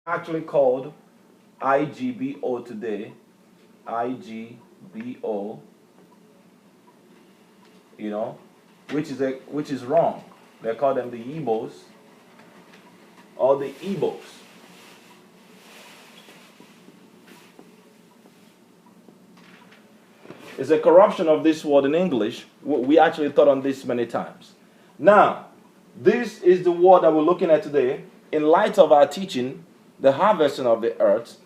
Actually called IGBO today. IGBO, you know, which is wrong. They call them the Igbos or the Igbos. It's a corruption of this word in English. We actually thought on this many times. Now, this is the word that we're looking at today. In light of our teaching, the harvesting of the earth,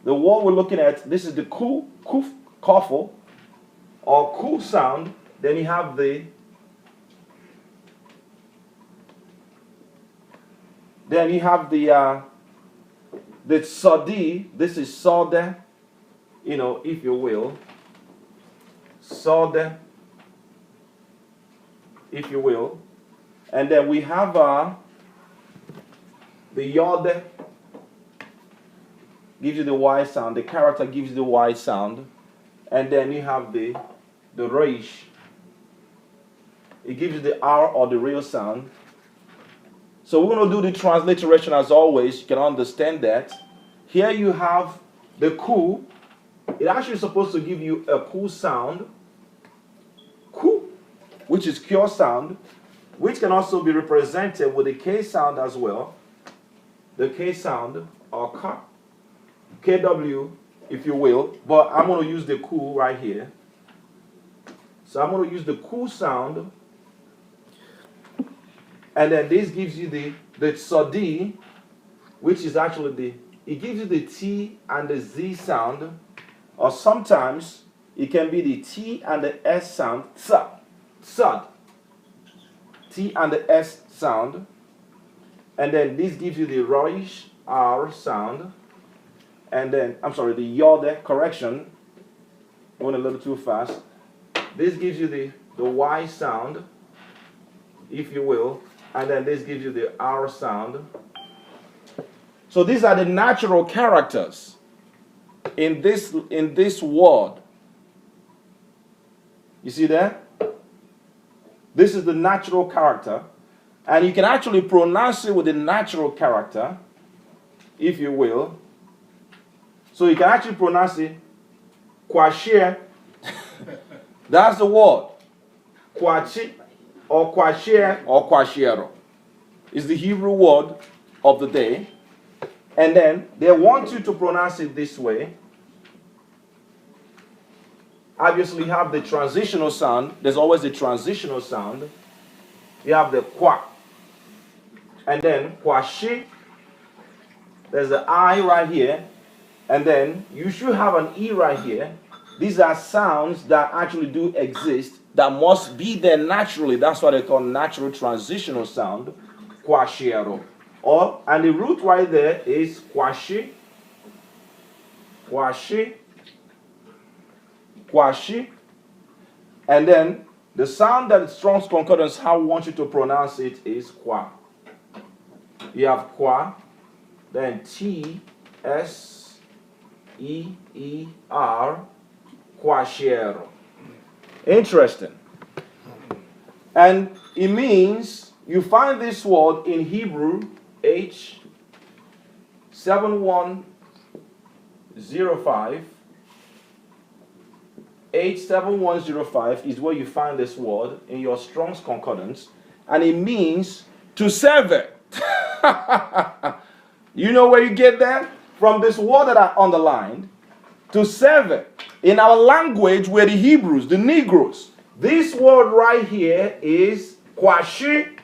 the word we're looking at, this is the ku, kuf, kafel, or ku sound. Then you have the sadi. This is sode, if you will. Sode, if you will. And then we have the yod, gives you the Y sound. The character gives you the Y sound. And then you have the reish. it gives you the R or the real sound. So we're going to do the transliteration as always. You can understand that. Here you have the ku. It actually is supposed to give you a ku sound. Ku, which is pure sound, which can also be represented with the K sound as well. The K sound, or ka, KW, if you will. But I'm going to use the ku right here. So I'm going to use the ku sound. And then this gives you the sodi, which is actually it gives you the T and the Z sound. Or sometimes it can be the T and the S sound. Tsad. T and the S sound. And then this gives you the Roish R sound. And then, I'm sorry, the Yod, correction. Went a little too fast. This gives you the Y sound, if you will. And then this gives you the R sound. So these are the natural characters in this word. You see that? This is the natural character. And you can actually pronounce it with the natural character, if you will. So you can actually pronounce it kwashir. That's the word. Kwachi or kwashir or kwashiero is the Hebrew word of the day. And then they want you to pronounce it this way. Obviously, you have the transitional sound. There's always a transitional sound. You have the kwa. And then kwashi. There's the I right here. And then you should have an E right here. These are sounds that actually do exist, that must be there naturally. That's what they call natural transitional sound. Kwashiero. And the root right there is kwashi. Kwashi. Kwashi. And then the sound that Strong's Concordance, how we want you to pronounce it, is kwa. You have kwa, then T, S, E, E, R, kwashiero. Interesting. And it means, you find this word in Hebrew, H7105. H7105 is where you find this word in your Strong's Concordance, and it means to sever. You know where you get that? From this word that I underlined, to sever. In our language, we're the Hebrews, the Negroes. This word right here is kwashi.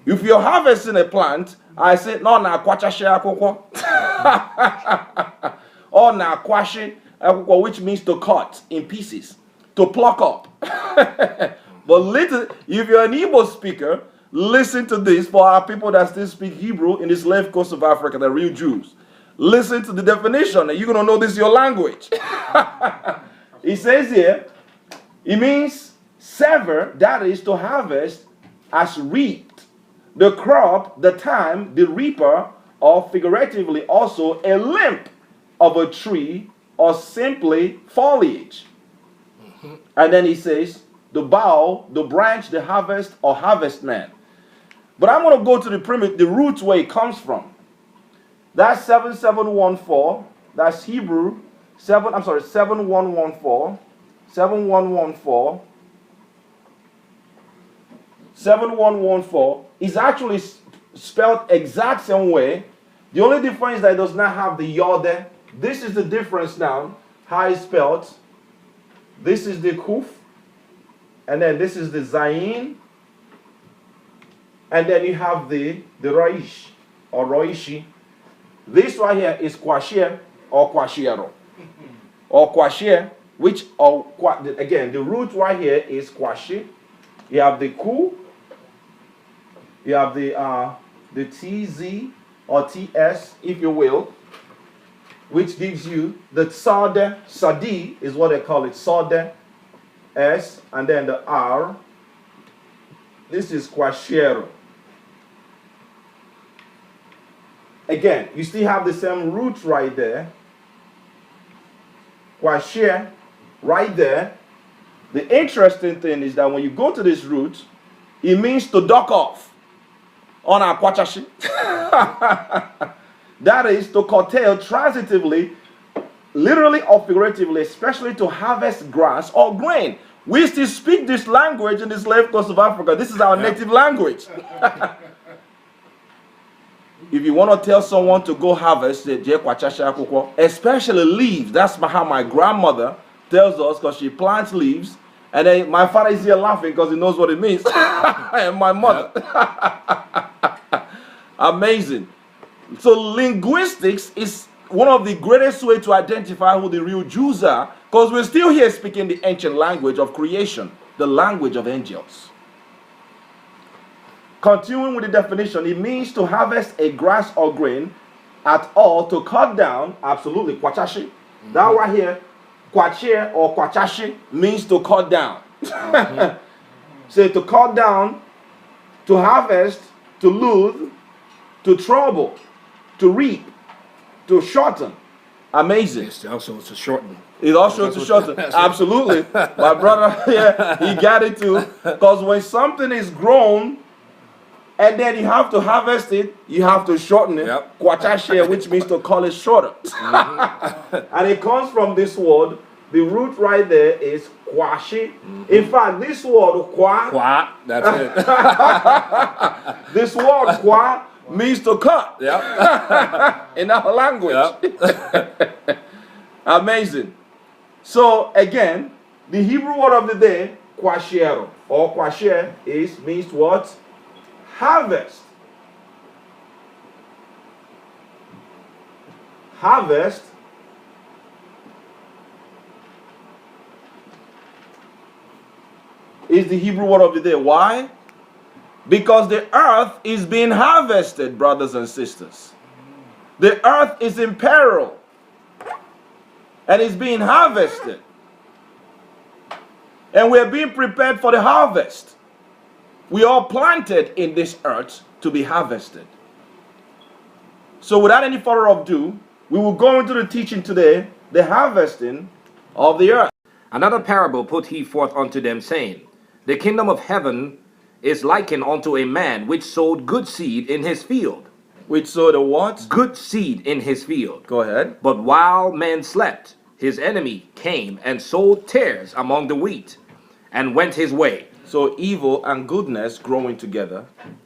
If you're harvesting a plant, I say, no, na kwachashi akoko. Or na kwashi akoko, which means to cut in pieces, to pluck up. But if you're an Igbo speaker, listen to this for our people that still speak Hebrew in this left coast of Africa, the real Jews. Listen to the definition, and you're going to know this is your language. It says here, it means sever, that is to harvest as reaped. The crop, the time, the reaper, or figuratively also a limb of a tree, or simply foliage. And then he says, the bough, the branch, the harvest, or harvestman. But I'm going to go to the root where it comes from. That's 7714. That's Hebrew 7114. 7114. 7114 is actually spelled exact same way. The only difference is that it does not have the yod there. This is the difference now. How it's spelled. This is the kuf. And then this is the zayin. And then you have the roish or roishi. This right here is kwashir or kwashiero. Or kwashir, which, again, the root right here is kwashi. You have the ku. You have the TZ or TS, if you will, which gives you the sade. Sadi is what they call it. Sade. S, and then the R. This is kwashiero. Again, you still have the same root right there. Kwashir, right there. The interesting thing is that when you go to this root, it means to dock off on our kwachashi. That is to curtail transitively, literally or figuratively, especially to harvest grass or grain. We still speak this language in the slave coast of Africa. This is our native language. If you want to tell someone to go harvest, especially leaves, that's how my grandmother tells us, because she plants leaves. And then my father is here laughing because he knows what it means. And my mother. Amazing. So linguistics is one of the greatest ways to identify who the real Jews are, because we're still here speaking the ancient language of creation, the language of angels. Continuing with the definition, it means to harvest a grass or grain at all, to cut down, absolutely, kwachashi. That right here, kwache or kwachashi means to cut down. So to cut down, to harvest, to lose, to trouble, to reap, to shorten. Amazing. It's also to shorten. It's also to shorten. Absolutely. My brother, yeah, he got it too. Because when something is grown, and then you have to harvest it, you have to shorten it. Yep. Kwachashe, which means to call it shorter. And it comes from this word. The root right there is kwashi. In fact, this word kwa, That's it. this word kwa means to cut. Yep. In our language. Yep. Amazing. So again, the Hebrew word of the day, kwashero, or kwasher, means what? Harvest. Harvest is the Hebrew word of the day. Why? Because the earth is being harvested, brothers and sisters. The earth is in peril and is being harvested. And we're being prepared for the harvest. We are planted in this earth to be harvested. So without any further ado, we will go into the teaching today, the harvesting of the earth. Another parable put he forth unto them, saying, The kingdom of heaven is likened unto a man which sowed good seed in his field. Which sowed a what? Good seed in his field. Go ahead. But while men slept, his enemy came and sowed tares among the wheat, and went his way. So evil and goodness growing together.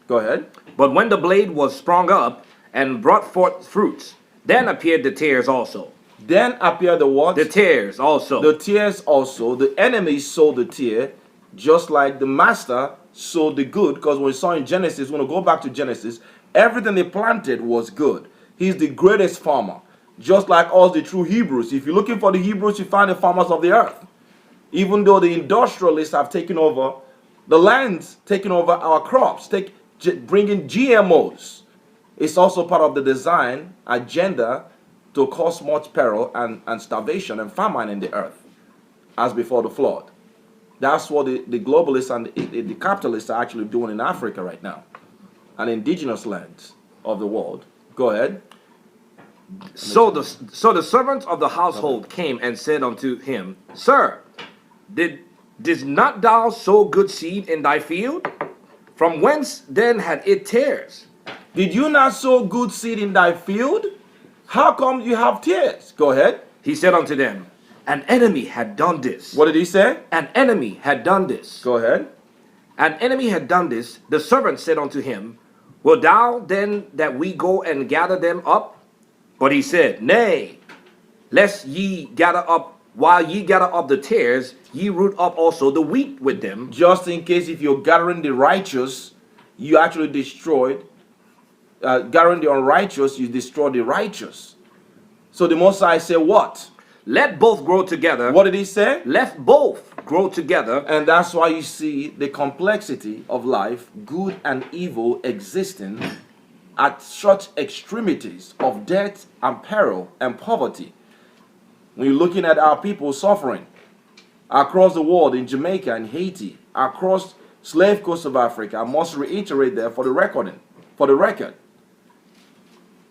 Go ahead. But when the blade was sprung up and brought forth fruits, then appeared the tares also. Then appeared the what? The tares also. The tares also. The enemy sowed the tear, just like the master sowed the good. Because when we saw in Genesis, when we go back to Genesis, everything they planted was good. He's the greatest farmer. Just like us, the true Hebrews. If you're looking for the Hebrews, you find the farmers of the earth. Even though the industrialists have taken over the lands, taking over our crops, bringing GMOs. It's also part of the design agenda to cause much peril and starvation and famine in the earth, as before the flood. That's what the globalists and the capitalists are actually doing in Africa right now, and indigenous lands of the world. Go ahead. So the servants of the household came and said unto him, Sir, did not thou sow good seed in thy field? From whence then had it tares? Did you not sow good seed in thy field? How come you have tares? Go ahead. He said unto them, An enemy had done this. What did he say? An enemy had done this. Go ahead. An enemy had done this. The servant said unto him, Wilt thou then that we go and gather them up? But he said, Nay, lest ye gather up. While ye gather up the tares, ye root up also the wheat with them. Just in case if you're gathering the righteous, you actually destroyed. Gathering the unrighteous, you destroy the righteous. So the Most High said what? Let both grow together. What did he say? Let both grow together. And that's why you see the complexity of life, good and evil existing at such extremities of death and peril and poverty. When you're looking at our people suffering across the world, in Jamaica and Haiti, across slave coast of Africa, I must reiterate there for the record.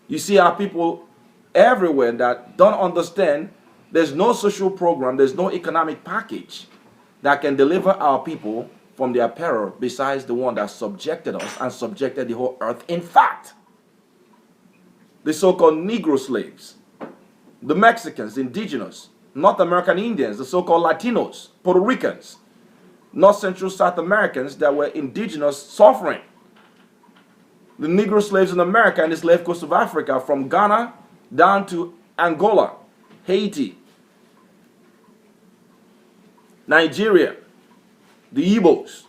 You see our people everywhere that don't understand there's no social program, there's no economic package that can deliver our people from their peril besides the one that subjected us and subjected the whole earth. In fact, the so-called Negro slaves, the Mexicans, indigenous, North American Indians, the so-called Latinos, Puerto Ricans, North Central South Americans that were indigenous suffering. The Negro slaves in America and the slave coast of Africa from Ghana down to Angola, Haiti, Nigeria, the Igbos.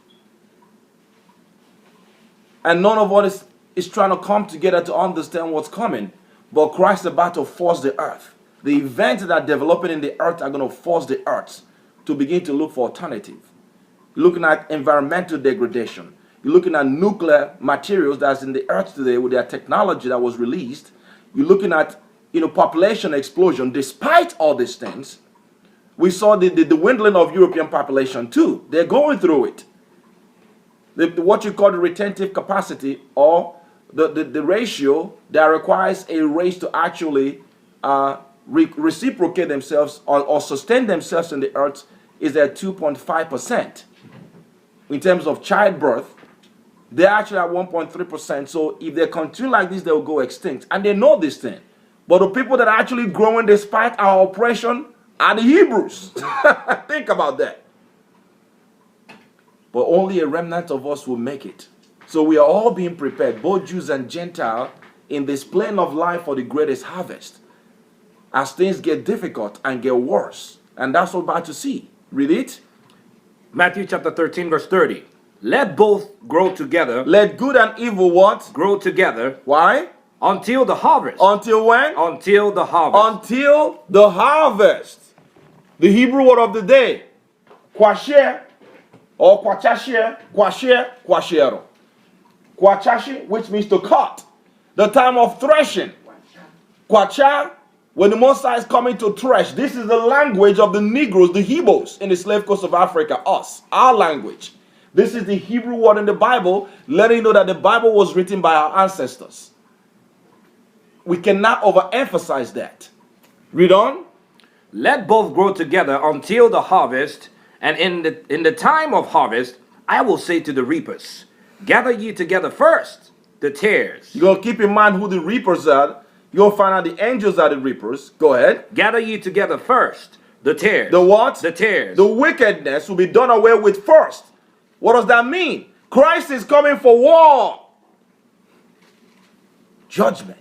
And none of us is trying to come together to understand what's coming. But Christ is about to force the earth. The events that are developing in the earth are going to force the earth to begin to look for alternative. You're looking at environmental degradation. You're looking at nuclear materials that's in the earth today with their technology that was released. You're looking at population explosion. Despite all these things, we saw the dwindling of European population too. They're going through it. What you call the retentive capacity, or the ratio that requires a race to actually reciprocate themselves or sustain themselves in the earth, is at 2.5%. In terms of childbirth, they're actually at 1.3%. So if they continue like this, they'll go extinct. And they know this thing. But the people that are actually growing despite our oppression are the Hebrews. Think about that. But only a remnant of us will make it. So we are all being prepared, both Jews and Gentiles, in this plane of life for the greatest harvest. As things get difficult and get worse. And that's what we're about to see. Read it. Matthew chapter 13, verse 30. Let both grow together. Let good and evil what? Grow together. Why? Until the harvest. Until when? Until the harvest. Until the harvest. The Hebrew word of the day. Kwasher or kwachasher, kwasher, kwashero. Kwachashi, which means to cut. The time of threshing. Kwacha, when the Messiah is coming to thresh. This is the language of the Negroes, the Hebrews in the slave coast of Africa. Us, our language. This is the Hebrew word in the Bible, letting you know that the Bible was written by our ancestors. We cannot overemphasize that. Read on. Let both grow together until the harvest, and in the time of harvest, I will say to the reapers, gather ye together first the tares. You're going to keep in mind who the reapers are. You'll find out the angels are the reapers. Go ahead. Gather ye together first the tares. The what? The tares. The wickedness will be done away with first. What does that mean? Christ is coming for war. Judgment.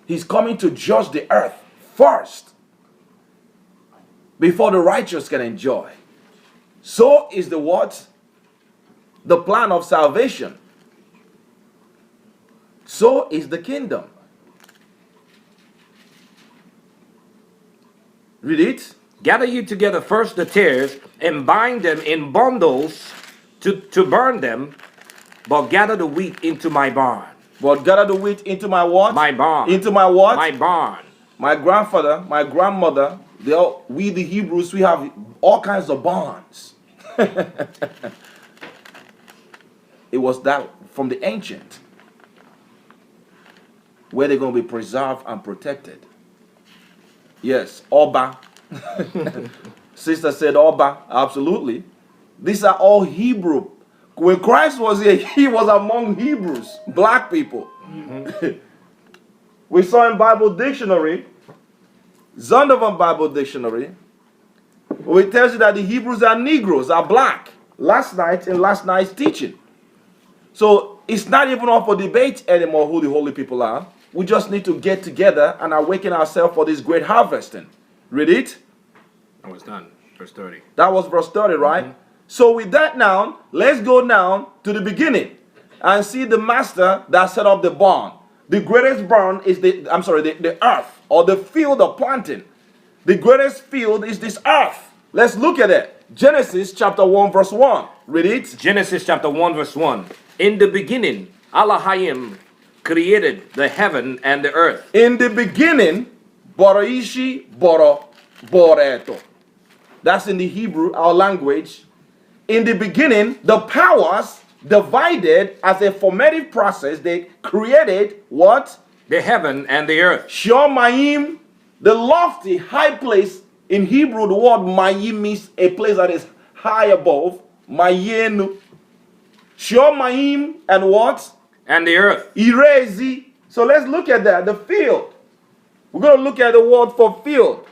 He's coming to judge the earth first, before the righteous can enjoy. So is the what? The plan of salvation. So is the kingdom. Read it. Gather ye together first the tares, and bind them in bundles to burn them, but gather the wheat into my barn. But gather the wheat into my what? My barn. Into my what? My barn. My grandfather, my grandmother, we the Hebrews, we have all kinds of barns. It was that from the ancient, where they're going to be preserved and protected. Yes, Oba. Sister said Oba, absolutely. These are all Hebrew. When Christ was here, he was among Hebrews, black people. We saw in Bible dictionary, Zondervan Bible dictionary, where it tells you that the Hebrews are Negroes, are black. Last night's teaching. So it's not even up for debate anymore who the holy people are. We just need to get together and awaken ourselves for this great harvesting. Read it. That was done. Verse 30. That was verse 30, right? So with that now, let's go now to the beginning and see the master that set up the barn. The greatest barn is the earth, or the field of planting. The greatest field is this earth. Let's look at it. Genesis chapter 1 verse 1. Read it. Genesis chapter 1 verse 1. In the beginning, Elohim created the heaven and the earth. In the beginning, Boraishi Boro Boreto. That's in the Hebrew, our language. In the beginning, the powers divided as a formative process. They created what? The heaven and the earth. Shomayim, the lofty high place In Hebrew, the word mayim means a place that is high above. Mayenu. Shor mayim and what? And the earth. Irezi. So let's look at that. The field. We're going to look at the word for field.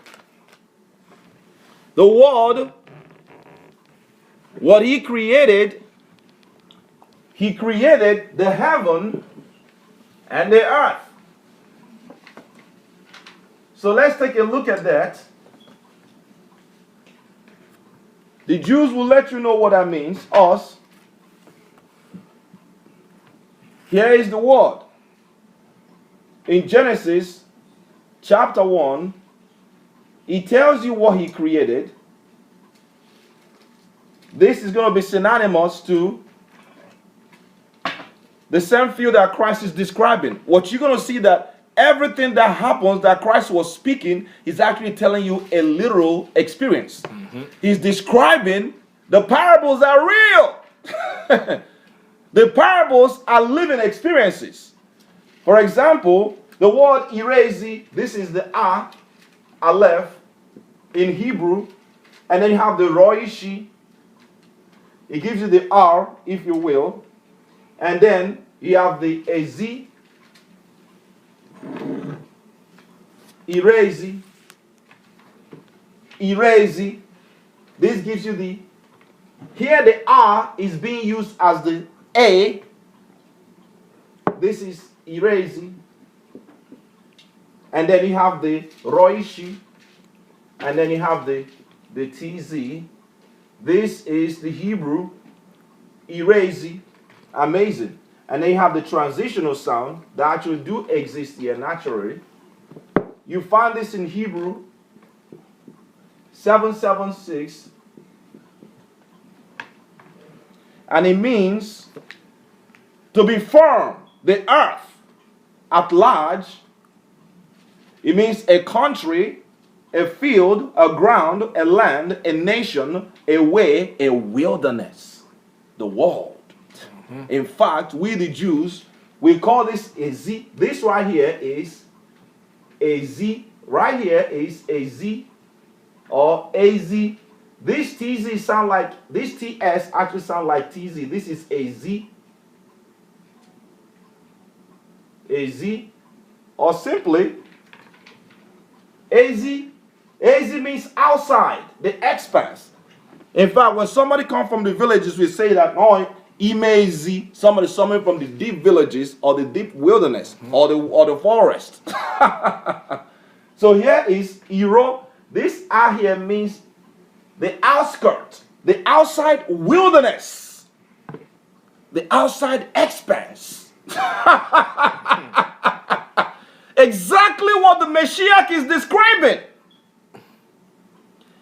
The word, what he created the heaven and the earth. So let's take a look at that. The Jews will let you know what that means. Us. Here is the word. In Genesis chapter 1, he tells you what he created. This is going to be synonymous to the same field that Christ is describing. What you're going to see that everything that happens that Christ was speaking is actually telling you a literal experience. He's describing the parables are real. The parables are living experiences. For example, the word irezi, this is the aleph in Hebrew, and then you have the roishi. It gives you the r, if you will, and then you have the ezi, irezi, irezi. This gives you the, here the R is being used as the A. This is irezi. And then you have the roishi. And then you have the TZ. This is the Hebrew, irezi. Amazing. And then you have the transitional sound that actually do exist here naturally. You find this in Hebrew 776, and it means to be firm, the earth at large. It means a country, a field, a ground, a land, a nation, a way, a wilderness, the world. In fact, we the Jews, we call this a Z. This right here is a Z. Right here is a Z or AZ. This TZ sound like, this TS actually sound like TZ. This is a Z. A Z. Or simply, AZ. AZ means outside, the expanse. In fact, when somebody comes from the villages, we say that, oh, Imezi, somebody from the deep villages or the deep wilderness or the forest. So here is Iro. This R here means the outskirts, the outside wilderness, the outside expanse. Exactly what the Messiah is describing.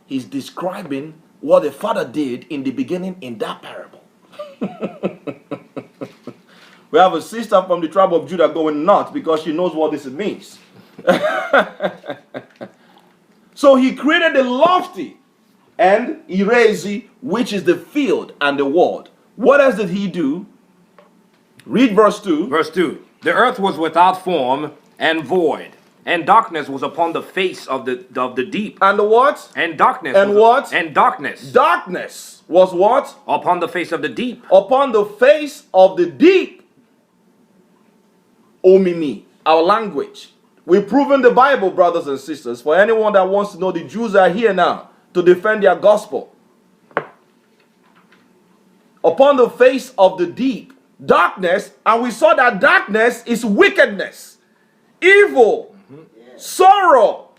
He's describing what the Father did in the beginning in that parable. We have a sister from the tribe of Judah going nuts because she knows what this means. So he created the lofty and irezi, which is the field and the world. What else did he do? Read verse 2. Verse 2. The earth was without form and void, and darkness was upon the face of the deep. And the what? And darkness. And what? And darkness. Darkness was what? Upon the face of the deep. Upon the face of the deep. Omimi, our language. We've proven the Bible, brothers and sisters. For anyone that wants to know, the Jews are here now to defend their gospel. Upon the face of the deep. Darkness, and we saw that darkness is wickedness, evil, sorrow.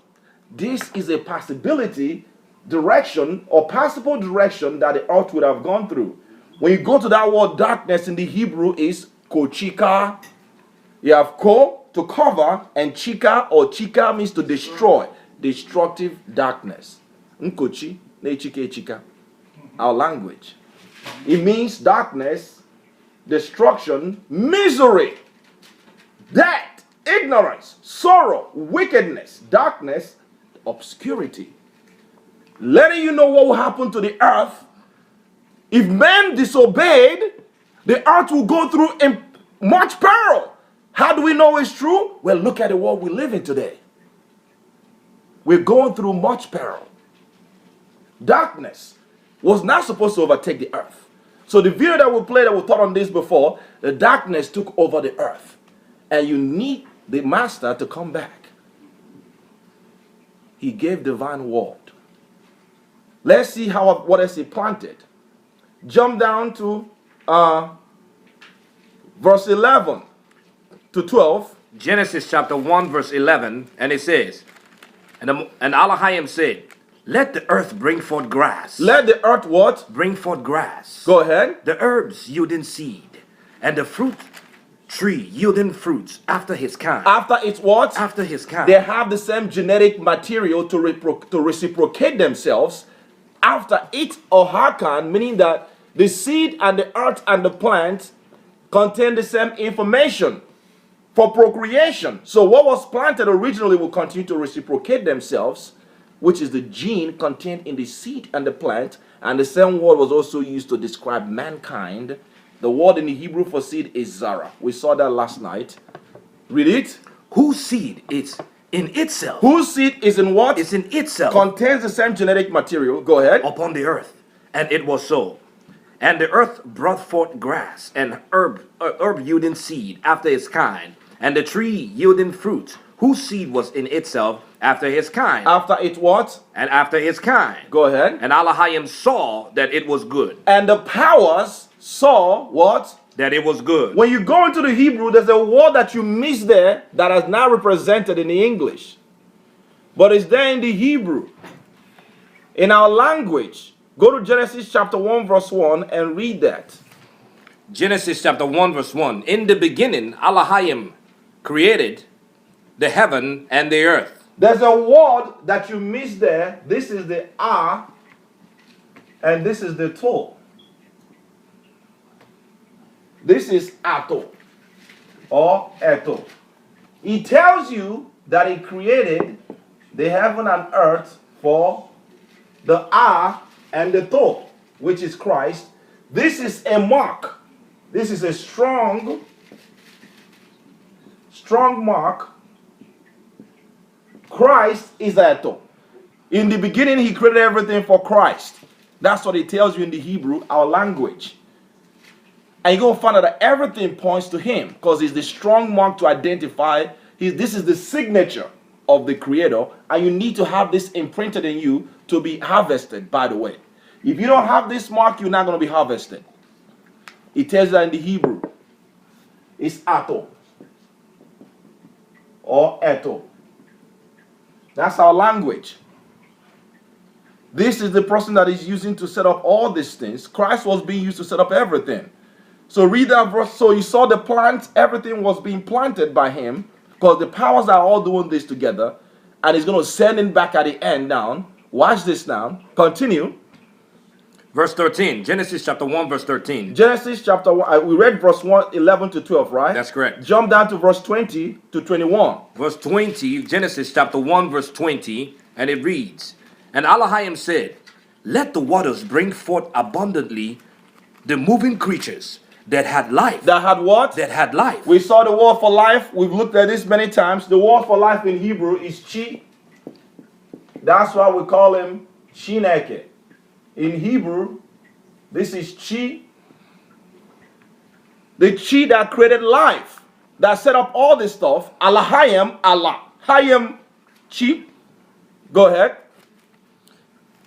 This is a possibility direction or possible direction that the earth would have gone through. When you go to that word darkness in the Hebrew is kochika. You have ko, to cover, and chika or chika means to destroy, destructive darkness. Nkochi, nechike chika, our language. It means darkness, destruction, misery, death, ignorance, sorrow, wickedness, darkness, obscurity. Letting you know what will happen to the earth. If men disobeyed, the earth will go through much peril. How do we know it's true? Well, look at the world we live in today. We're going through much peril. Darkness was not supposed to overtake the earth. So the video that we played, that we taught on this before, the darkness took over the earth. And you need the master to come back. He gave divine word. Let's see what else he planted. Jump down to verse 11 to 12. Genesis chapter 1 verse 11, and it says, and Elohim said, let the earth bring forth grass. Let the earth what? Bring forth grass. Go ahead. The herbs yielding seed, and the fruit tree yielding fruits after his kind. After it's what? After his kind. They have the same genetic material to reciprocate themselves after it or her kind, meaning that the seed and the earth and the plant contain the same information for procreation. So what was planted originally will continue to reciprocate themselves, which is the gene contained in the seed and the plant. And the same word was also used to describe mankind. The word in the Hebrew for seed is zara. We saw that last night. Read it. Whose seed is in itself. Whose seed is in what? Is in itself. Contains the same genetic material. Go ahead. Upon the earth. And it was so. And the earth brought forth grass and herb yielding seed after its kind, and the tree yielding fruit, whose seed was in itself after his kind. After it what? And after his kind. Go ahead. And Elohim saw that it was good. And the powers saw what? That it was good. When you go into the Hebrew, there's a word that you miss there that is now represented in the English. But it's there in the Hebrew. In our language, go to Genesis chapter 1 verse 1 and read that. Genesis chapter 1 verse 1. In the beginning, Elohim created the heaven and the earth. There's a word that you miss there. This is the A and this is the To. This is Ato or Eto. He tells you that he created the heaven and earth for the A and the To, which is Christ. This is a mark. This is a strong mark. Christ is Eto. In the beginning, he created everything for Christ. That's what it tells you in the Hebrew, our language. And you're going to find out that everything points to him because he's the strong mark to identify. This is the signature of the Creator. And you need to have this imprinted in you to be harvested, by the way. If you don't have this mark, you're not going to be harvested. It tells you that in the Hebrew. It's Ato or Eto. That's our language. This is the person that is using to set up all these things. Christ was being used to set up everything. So read that verse. So you saw the plant, everything was being planted by him because the powers are all doing this together. And he's going to send it back at the end down. Watch this now. Continue. Verse 13. Genesis chapter 1 verse 13. Genesis chapter 1. We read verse 1, 11 to 12, right? That's correct. Jump down to verse 20 to 21. Verse 20. Genesis chapter 1 verse 20. And it reads, and Elohim said, let the waters bring forth abundantly the moving creatures that had life. That had what? That had life. We saw the word for life. We've looked at this many times. The word for life in Hebrew is chi. That's why we call him Chineke. In Hebrew, this is chi. The chi that created life, that set up all this stuff. Elohim, Allah. Hayim, chi. Go ahead.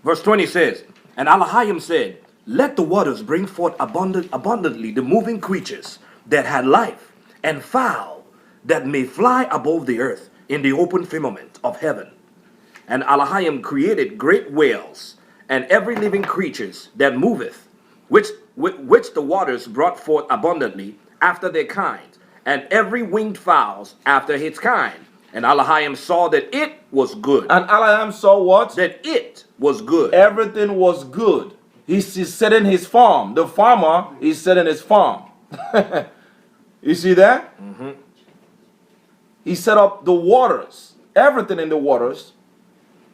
Verse 20 says, and Elohim said, let the waters bring forth abundantly the moving creatures that had life, and fowl that may fly above the earth in the open firmament of heaven. And Elohim created great whales, and every living creatures that moveth, which the waters brought forth abundantly after their kind, and every winged fowls after its kind. And Elohim saw that it was good. And Elohim saw what? That it was good. Everything was good. He's setting his farm. The farmer is setting his farm. You see that? Mm-hmm. He set up the waters. Everything in the waters.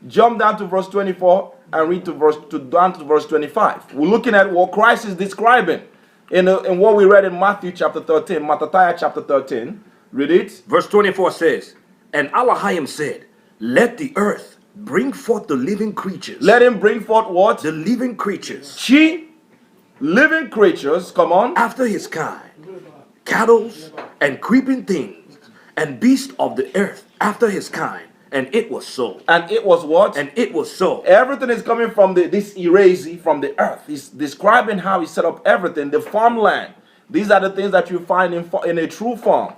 Jump down to verse 24 and read down to verse 25. We're looking at what Christ is describing in what we read in Matthew chapter 13, Matthew chapter 13. Read it. Verse 24 says, and Elohim said, let the earth bring forth the living creatures. Let him bring forth what? The living creatures Chi, living creatures, come on. after his kind, cattle and creeping things, and beasts of the earth after his kind. And it was so. And it was what? And it was so. Everything is coming from this erasing from the earth. He's describing how he set up everything, the farmland. These are the things that you find in a true farm.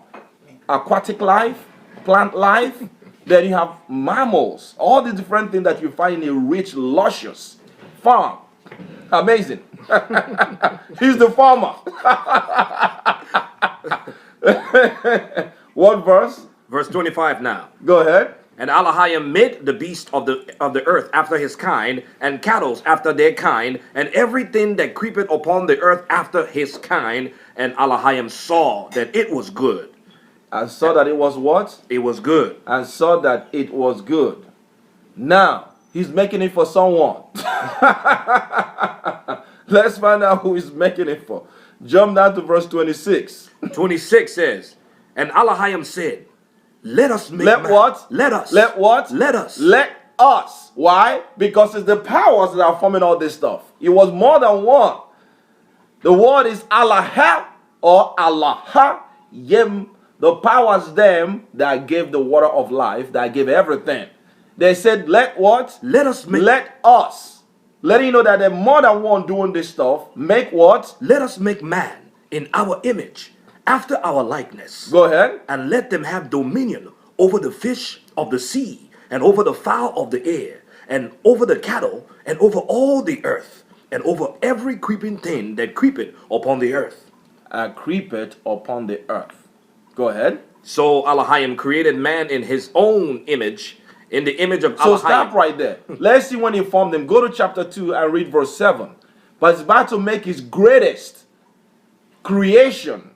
Aquatic life, plant life, then you have mammals, all the different things that you find in a rich, luscious farm. Amazing. He's the farmer. What verse? Verse 25 now. Go ahead. And Elohim made the beast of the earth after his kind, and cattle after their kind, and everything that creepeth upon the earth after his kind. And Elohim saw that it was good. And saw that it was what? It was good. And saw that it was good. Now, he's making it for someone. Let's find out who he's making it for. Jump down to verse 26. 26 says, and Elohim said, let us make Let man. what? Let us. Let what? Let us. Let us. Why? Because it's the powers that are forming all this stuff. It was more than one. The word is Allah or Allah Yem. The powers them that gave the water of life, that gave everything. They said, let what? Let us make. Let us. Letting you know that there's more than one doing this stuff. Make what? Let us make man in our image, after our likeness. Go ahead. And let them have dominion over the fish of the sea, and over the fowl of the air, and over the cattle, and over all the earth, and over every creeping thing that creepeth upon the earth. And creepeth upon the earth. Go ahead. So Elohim created man in his own image, in the image of So Elohim. stop right there. Let's see when he formed them. Go to chapter 2 and read verse 7. But he's about to make his greatest creation,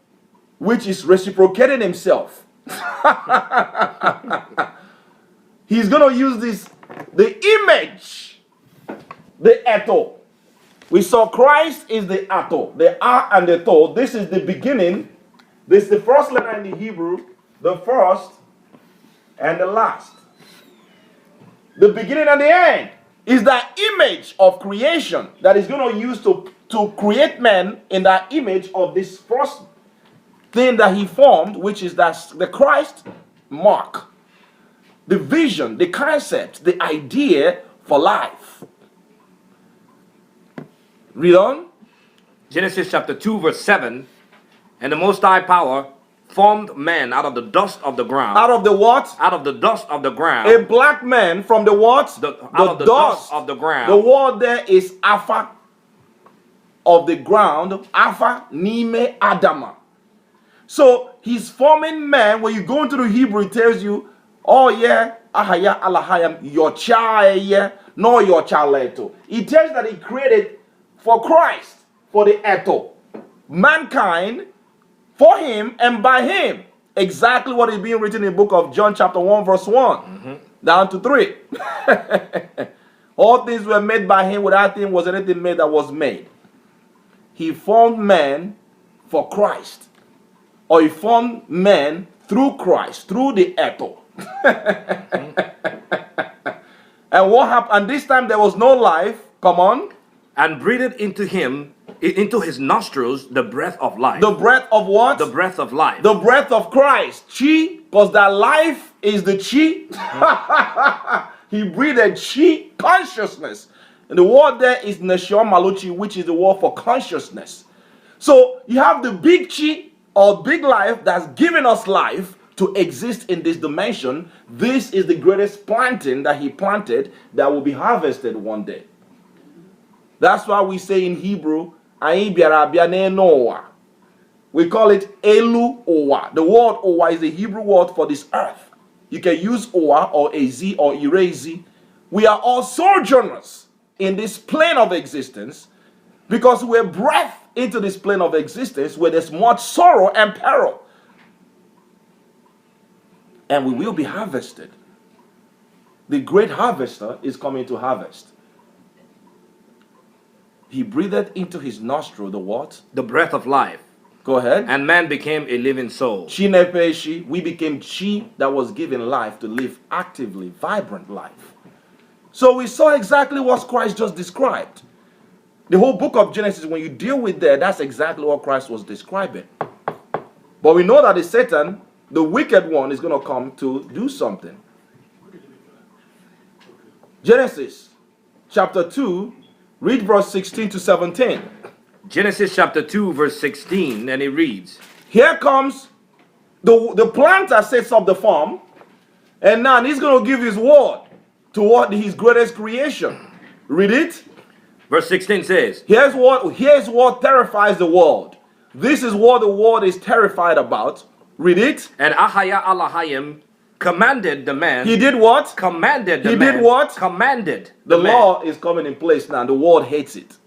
which is reciprocating himself. He's going to use this, the image, the eto. We saw Christ is the ato, the a and the to. This is the beginning. This is the first letter in the Hebrew, the first and the last. The beginning and the end is that image of creation that is going to use to create man in that image of this first thing that he formed, which is that the Christ mark, the vision, the concept, the idea for life. Read on. Genesis chapter 2 verse 7, and the Most High Power formed man out of the dust of the ground. Out of the what? Out of the dust of the ground. A black man from the what? Out of the dust of the ground. The word there is Alpha of the ground. Alpha Nime Adama. So he's forming man. When you go into the Hebrew, it tells you, oh yeah, Ahaya Alahayam, your child, no your child leto. It tells that he created for Christ, for the eto, mankind, for him and by him. Exactly what is being written in the book of John chapter 1 verse 1 down to 3. All things were made by him. Without him was anything made that was made. He formed man for Christ. Or he formed man through Christ, through the eto. And what happened? And this time there was no life. Come on. And breathed into him, into his nostrils, the breath of life. The breath of what? The breath of life. The breath of Christ. Chi, because that life is the chi. He breathed chi, consciousness. And the word there is Neshama Maluchi, which is the word for consciousness. So you have the big chi or big life that's giving us life to exist in this dimension. This is the greatest planting that he planted that will be harvested one day. That's why we say in Hebrew, we call it Elu Owa. The word Owa is the Hebrew word for this earth. You can use Owa or Az or Irezi. We are all sojourners in this plane of existence because we're breathed into this plane of existence where there's much sorrow and peril. And we will be harvested. The great harvester is coming to harvest. He breathed into his nostril the what? The breath of life. Go ahead. And man became a living soul. Chi nepeshi, we became chi that was given life to live actively, vibrant life. So we saw exactly what Christ just described. The whole book of Genesis, when you deal with that, that's exactly what Christ was describing. But we know that the Satan, the wicked one, is going to come to do something. Genesis chapter 2, read verse 16 to 17. Genesis chapter 2, verse 16, and it reads, Here comes the planter sets up the farm, and now he's going to give his word toward his greatest creation. Read it. verse 16 says, Here's what terrifies the world. This is what the world is terrified about. Read it. and Ahaya Alahayim commanded the man. He did what? Commanded the He man. did what? Commanded The man. law is coming in place now. The world hates it.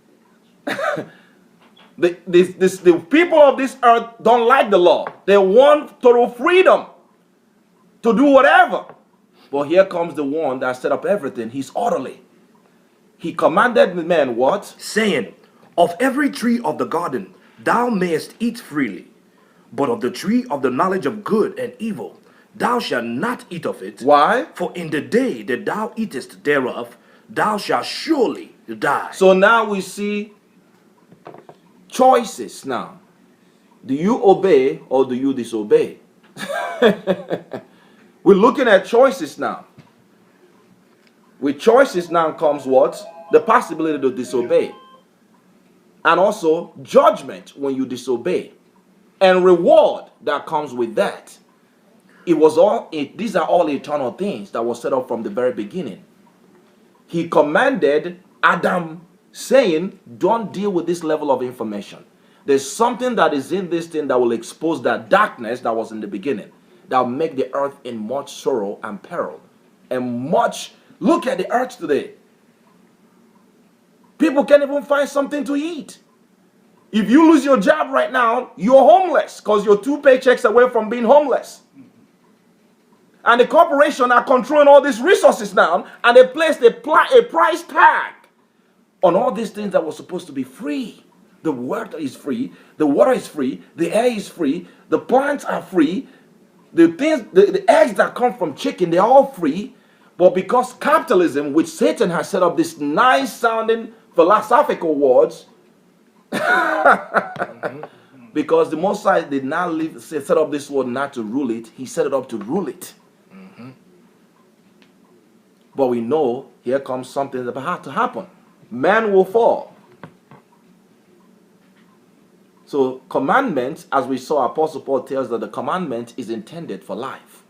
The people of this earth don't like the law. They want total freedom to do whatever. But here comes the one that set up everything. He's orderly. He commanded the man what? Saying, of every tree of the garden thou mayest eat freely, but of the tree of the knowledge of good and evil thou shalt not eat of it. Why? For in the day that thou eatest thereof, thou shalt surely die. So now we see choices now. Do you obey or do you disobey? We're looking at choices now. With choices now comes what? The possibility to disobey. And also judgment when you disobey. And reward that comes with that. These are all eternal things that were set up from the very beginning. He commanded Adam, saying, don't deal with this level of information. There's something that is in this thing that will expose that darkness that was in the beginning, that will make the earth in much sorrow and peril. And look at the earth today. People can't even find something to eat. If you lose your job right now, you're homeless because you're 2 paychecks away from being homeless. And the corporation are controlling all these resources now, and they placed a price tag on all these things that were supposed to be free. The water is free, the water is free, the air is free, the plants are free, the eggs that come from chicken, they're all free. But because capitalism, which Satan has set up these nice sounding philosophical words, because the Most High did not set up this world not to rule it, he set it up to rule it. But we know here comes something that had to happen. Man will fall. So commandments, as we saw, Apostle Paul tells that the commandment is intended for life.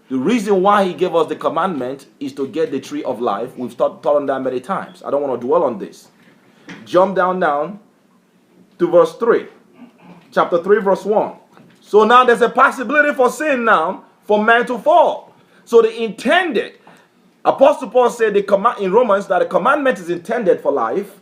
The reason why he gave us the commandment is to get the tree of life. We've taught on that many times. I don't want to dwell on this. Jump down to verse 3. Chapter 3, verse 1. So now there's a possibility for sin now, for man to fall. So the intended, Apostle Paul said in Romans that the commandment is intended for life.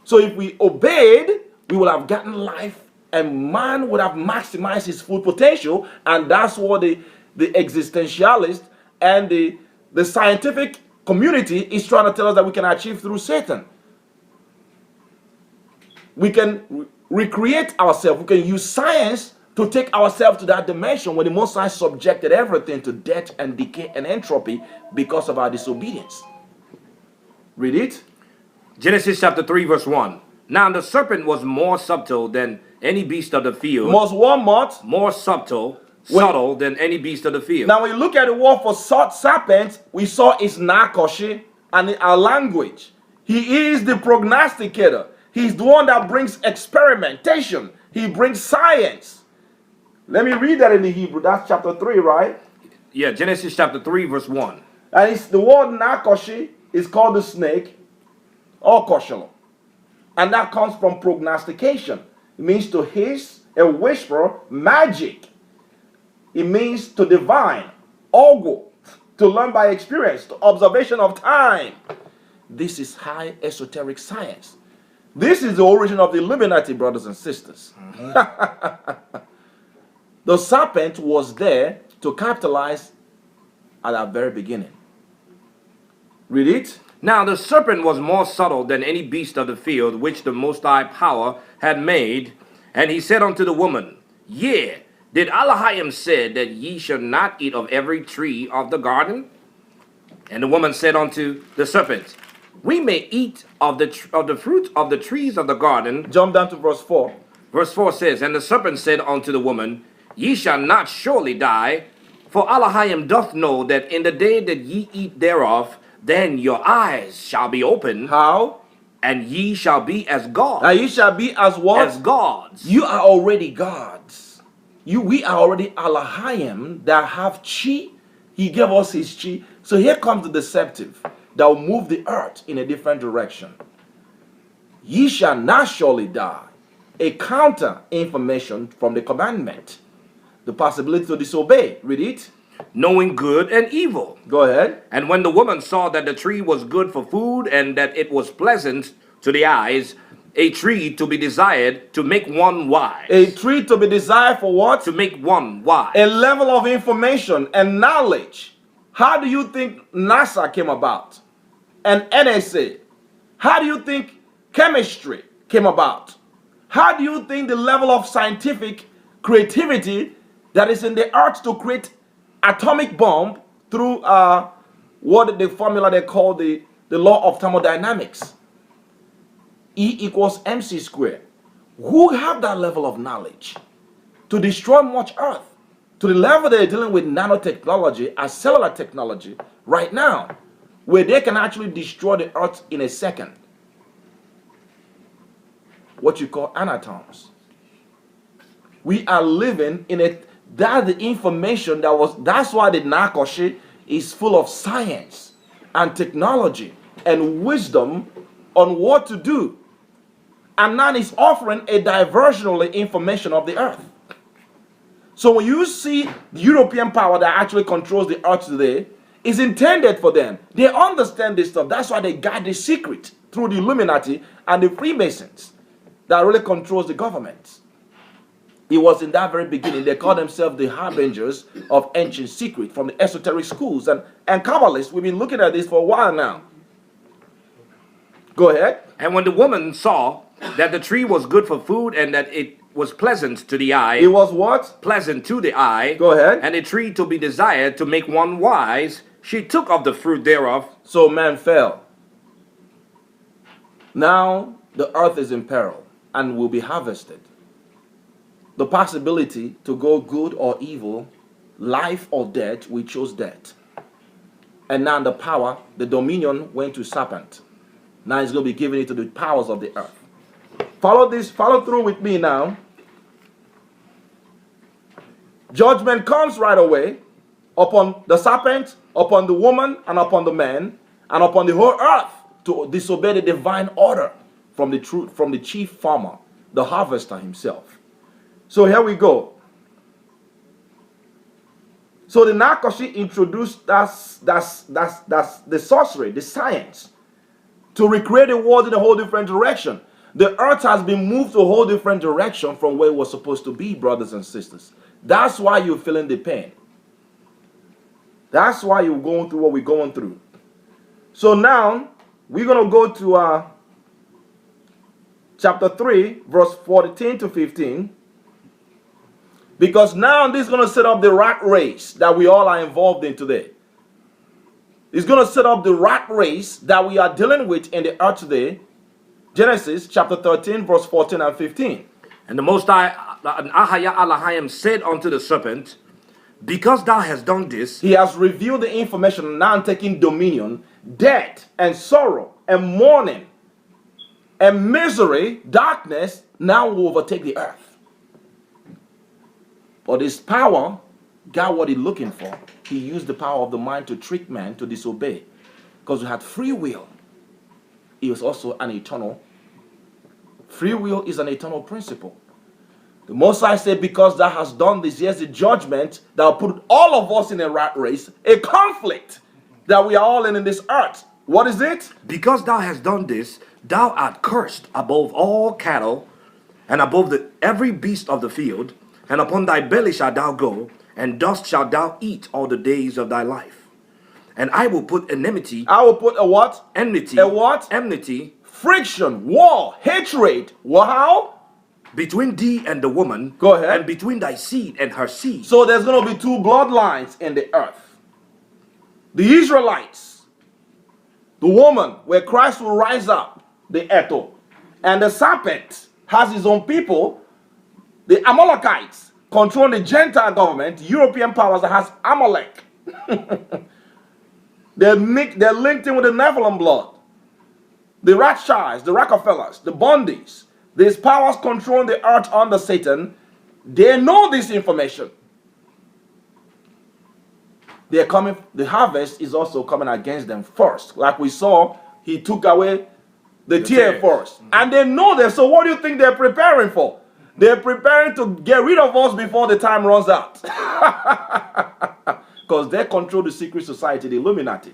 So if we obeyed, we would have gotten life, and man would have maximized his full potential. And that's what the existentialist and the scientific community is trying to tell us that we can achieve through Satan. We can recreate ourselves. We can use science to take ourselves to that dimension when the Most High subjected everything to death and decay and entropy because of our disobedience. Read it. Genesis chapter 3, verse 1. Now the serpent was more subtle than any beast of the field. Most one month. More subtle than any beast of the field. Now when you look at the word for serpent, we saw it's nakoshi, and in our language, he is the prognosticator. He's the one that brings experimentation. He brings science. Let me read that in the Hebrew. That's chapter 3, right? Yeah, Genesis chapter 3, verse 1. And it's the word nakoshi is called the snake or koshalom. And that comes from prognostication. It means to hiss, a whisper, magic. It means to divine, augur, to learn by experience, to observation of time. This is high esoteric science. This is the origin of the Illuminati, brothers and sisters. The serpent was there to capitalize at our very beginning. Read it. Now the serpent was more subtle than any beast of the field which the Most High Power had made. And he said unto the woman, Yea, did Elohim said that ye shall not eat of every tree of the garden? And the woman said unto the serpent, We may eat of the fruit of the trees of the garden. Jump down to verse 4. Verse 4 says, And the serpent said unto the woman, Ye shall not surely die, for Elohim doth know that in the day that ye eat thereof, then your eyes shall be opened, How? and ye shall be as gods. And you shall be as what? As gods. You are already gods. We are already Elohim that have chi. He gave us his chi. So here comes the deceptive that will move the earth in a different direction. Ye shall not surely die. A counter information from the commandment. The possibility to disobey. Read it. Knowing good and evil. Go ahead. And when the woman saw that the tree was good for food, and that it was pleasant to the eyes, a tree to be desired to make one wise. A tree to be desired for what? To make one wise. A level of information and knowledge. How do you think NASA came about? And NSA? How do you think chemistry came about? How do you think the level of scientific creativity that is in the earth to create atomic bomb through what the formula they call the law of thermodynamics? E equals mc squared. Who have that level of knowledge to destroy much earth to the level they're dealing with nanotechnology and cellular technology right now, where they can actually destroy the earth in a second? What you call anatoms. We are living in a, that's the information that's why the Nakoshi is full of science and technology and wisdom on what to do. And now it's offering a diversional information of the earth. So when you see the European power that actually controls the earth today, is intended for them. They understand this stuff. That's why they guide the secret through the Illuminati and the Freemasons that really controls the government. It was in that very beginning. They called themselves the harbingers of ancient secret from the esoteric schools and Kabbalists. We've been looking at this for a while now. Go ahead. And when the woman saw that the tree was good for food, and that it was pleasant to the eye. It was what? Pleasant to the eye. Go ahead. And a tree to be desired to make one wise, she took of the fruit thereof. So man fell. Now the earth is in peril and will be harvested. The possibility to go good or evil, life or death, we chose death. And now the power, the dominion went to serpent. Now it's going to be given it to the powers of the earth. Follow through with me now. Judgment comes right away upon the serpent, upon the woman, and upon the man, and upon the whole earth to disobey the divine order from the chief farmer, the harvester himself. So here we go. So the Nakoshi introduced that's the sorcery, the science, to recreate the world in a whole different direction. The earth has been moved to a whole different direction from where it was supposed to be, brothers and sisters. That's why you're feeling the pain. That's why you're going through what we're going through. So now, we're going to go to chapter 3, verse 14 to 15. Because now this is going to set up the rat race that we all are involved in today. It's going to set up the rat race that we are dealing with in the earth today. Genesis chapter 13, verse 14 and 15. And the Most High, Ahaya Elohim, said unto the serpent, Because thou hast done this, He has revealed the information, now taking dominion, death and sorrow and mourning and misery, darkness, now will overtake the earth. But his power got what he's looking for. He used the power of the mind to trick man to disobey. Because we had free will. It was also an eternal. Free will is an eternal principle. The Most High said, because thou hast done this, here's the judgment that will put all of us in a rat race, a conflict that we are all in this earth. What is it? Because thou hast done this, thou art cursed above all cattle, and above every beast of the field, and upon thy belly shalt thou go, and dust shalt thou eat all the days of thy life. And I will put enmity. I will put a what? Enmity. A what? Enmity. Friction, war, hatred. Wow. Between thee and the woman. Go ahead. And between thy seed and her seed. So there's going to be two bloodlines in the earth. The Israelites the woman, where Christ will rise up, the Eto. And the serpent has his own people, the Amalekites, control the Gentile government, European powers that has Amalek. They're linked in with the Nephilim blood. The Rothschilds, the Rockefellers, the Bundys, these powers controlling the earth under Satan, they know this information. They're coming, the harvest is also coming against them first. Like we saw, he took away the tear first. And they know this, so what do you think they're preparing for? They're preparing to get rid of us before the time runs out. Because they control the secret society, the Illuminati.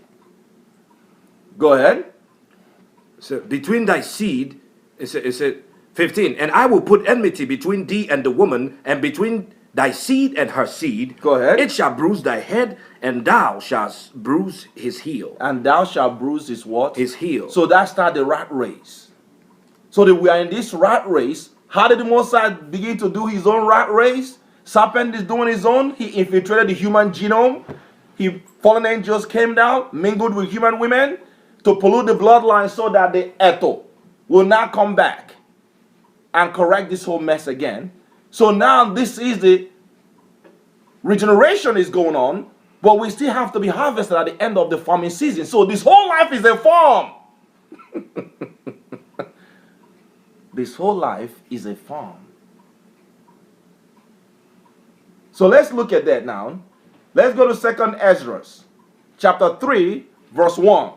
Go ahead. So between thy seed, it said 15, and I will put enmity between thee and the woman, and between thy seed and her seed. Go ahead. It shall bruise thy head, and thou shalt bruise his heel. And thou shalt bruise his what? His heel. So that started the rat race. So that we are in this rat race. How did the Mosai begin to do his own rat race? Serpent is doing his own. He infiltrated the human genome. Fallen angels came down, mingled with human women to pollute the bloodline so that the Eto will not come back and correct this whole mess again. So now this is the regeneration is going on, but we still have to be harvested at the end of the farming season. So this whole life is a farm. This whole life is a farm. So let's look at that now. Let's go to 2nd Ezra, chapter 3, verse 1.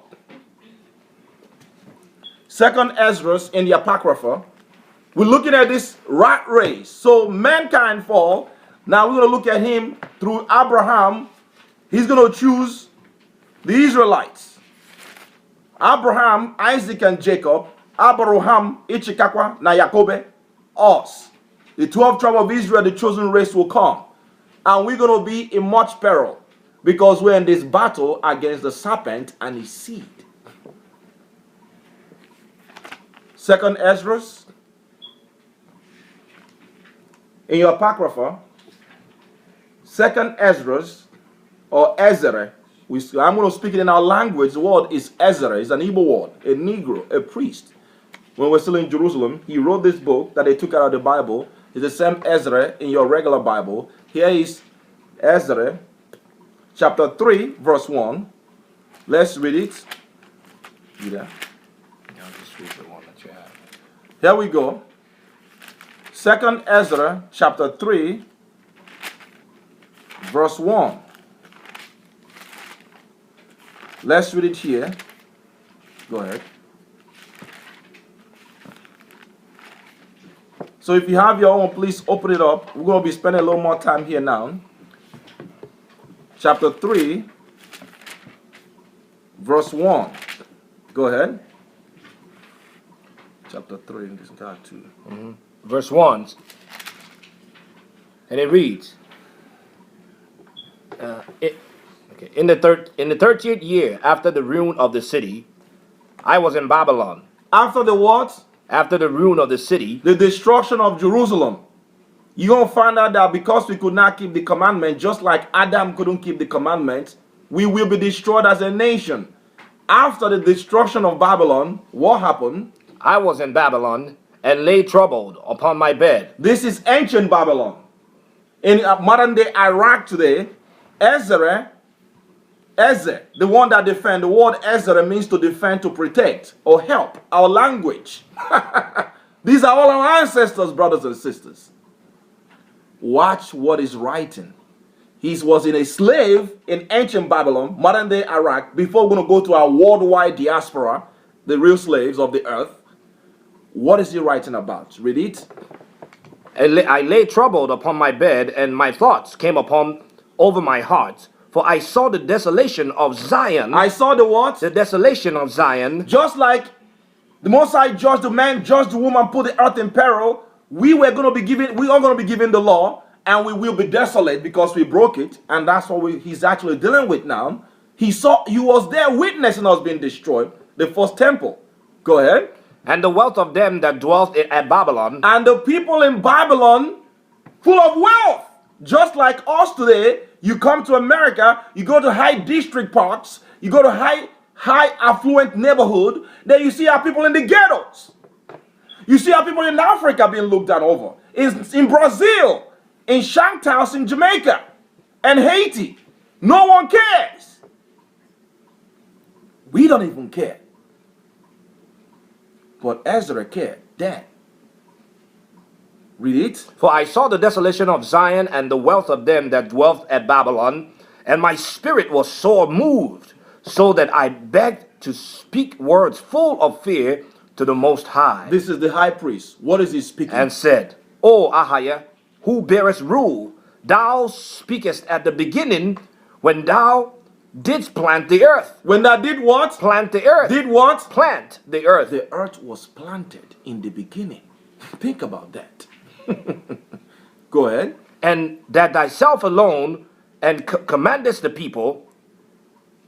2nd Ezra in the Apocrypha. We're looking at this rat race. So mankind fall. Now we're going to look at him through Abraham. He's going to choose the Israelites. Abraham, Isaac, and Jacob. Abraham, Ichikakwa, na Yakobe, us. The 12 tribes of Israel, the chosen race, will come. And we're going to be in much peril because we're in this battle against the serpent and his seed. 2nd Ezra, in your Apocrypha, 2nd Ezra, or Ezra, I'm going to speak it in our language. The word is Ezra. It's an Igbo word, a Negro, a priest. When we're still in Jerusalem, he wrote this book that they took out of the Bible. It's the same Ezra in your regular Bible. Here is Ezra, chapter 3, verse 1. Let's read it. Yeah. I'll just read the one that you have. Here we go. 2nd Ezra, chapter 3, verse 1. Let's read it here. Go ahead. So if you have your own, please open it up. We're going to be spending a little more time here now. Chapter 3, verse 1. Go ahead. Chapter 3, in this guy too. Verse 1. And it reads, in the 30th year after the ruin of the city, I was in Babylon. After the what? After the ruin of the city, The destruction of Jerusalem. You're going to find out that because we could not keep the commandment, just like Adam couldn't keep the commandment, we will be destroyed as a nation. After the destruction of Babylon, what happened? I was in Babylon and lay troubled upon my bed. This is ancient Babylon. In modern day Iraq today, Ezra, the one that defends, the word Ezra means to defend, to protect, or help, our language. These are all our ancestors, brothers and sisters. Watch what is writing. He was in a slave in ancient Babylon, modern day Iraq, before we're going to go to our worldwide diaspora, the real slaves of the earth. What is he writing about? Read it. I lay troubled upon my bed, and my thoughts came over my heart. For I saw the desolation of Zion. I saw the what? The desolation of Zion. Just like the Most High judged the man, judged the woman, put the earth in peril, we are going to be given the law, and we will be desolate because we broke it. And that's what he's actually dealing with now. He was there witnessing us being destroyed, the first temple. Go ahead. And the wealth of them that dwelt at Babylon. And the people in Babylon, full of wealth, just like us today. You come to America, you go to high district parks, you go to high high affluent neighborhood, then you see our people in the ghettos. You see our people in Africa being looked down over. In Brazil, in shank in Jamaica, and Haiti. No one cares. We don't even care. But Ezra cared then. Read it. For I saw the desolation of Zion and the wealth of them that dwelt at Babylon, and my spirit was sore moved, so that I begged to speak words full of fear to the Most High. This is the high priest. What is he speaking? And said, O Ahiah, who bearest rule, thou speakest at the beginning when thou didst plant the earth. When thou did what? Plant the earth. Did what? Plant the earth. The earth was planted in the beginning. Think about that. Go ahead. And that thyself alone and commandest the people,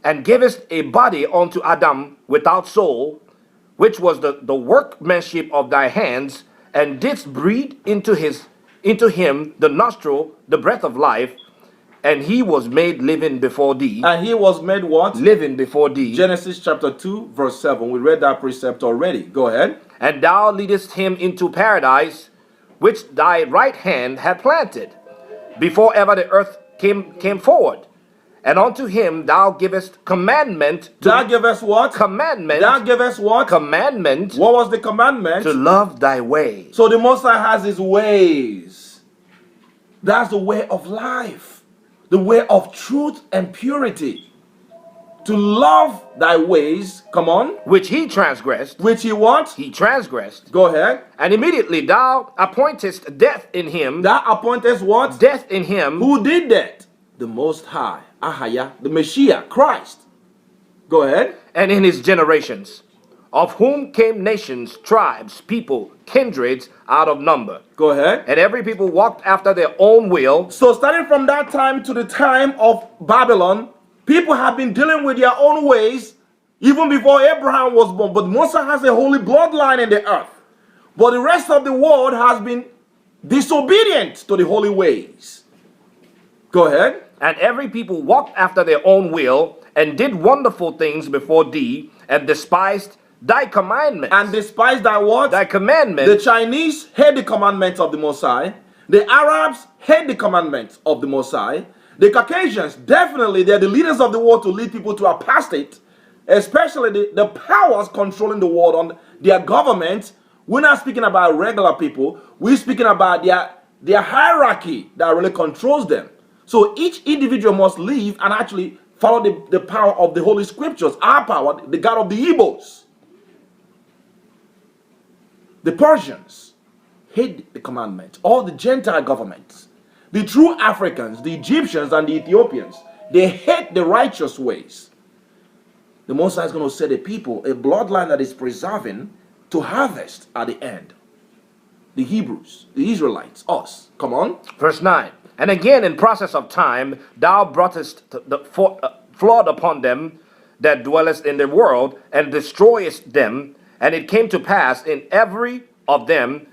and givest a body unto Adam without soul, which was the workmanship of thy hands, and didst breathe into him the nostril, the breath of life, and he was made living before thee. And he was made what? Living before thee. Genesis chapter 2, verse 7. We read that precept already. Go ahead. And thou leadest him into paradise, which thy right hand had planted, before ever the earth came forward. And unto him thou givest commandment. Thou givest what? Commandment. Thou givest what? Commandment. What was the commandment? To love thy way. So the Most High has his ways. That's the way of life. The way of truth and purity. To love thy ways, come on. Which he transgressed. Which he what? He transgressed. Go ahead. And immediately thou appointest death in him. Thou appointest what? Death in him. Who did that? The Most High. Ahaya, the Messiah, Christ. Go ahead. And in his generations, of whom came nations, tribes, people, kindreds out of number. Go ahead. And every people walked after their own will. So starting from that time to the time of Babylon, people have been dealing with their own ways even before Abraham was born. But Moses has a holy bloodline in the earth. But the rest of the world has been disobedient to the holy ways. Go ahead. And every people walked after their own will, and did wonderful things before thee, and despised thy commandments. And despised thy what? Thy commandments. The Chinese hate the commandments of the Most High. The Arabs hate the commandments of the Most High. The Caucasians, definitely, they're the leaders of the world to lead people to apostate, especially the powers controlling the world on their government. We're not speaking about regular people. We're speaking about their hierarchy that really controls them. So each individual must live and actually follow the power of the Holy Scriptures, our power, the God of the Igbos. The Persians hate the commandments. All the Gentile governments, the true Africans, the Egyptians and the Ethiopians, they hate the righteous ways. The Most High is going to set a people, a bloodline that is preserving to harvest at the end. The Hebrews, the Israelites, us. Come on. Verse 9. And again, in process of time, thou broughtest the flood upon them that dwellest in the world, and destroyest them. And it came to pass in every of them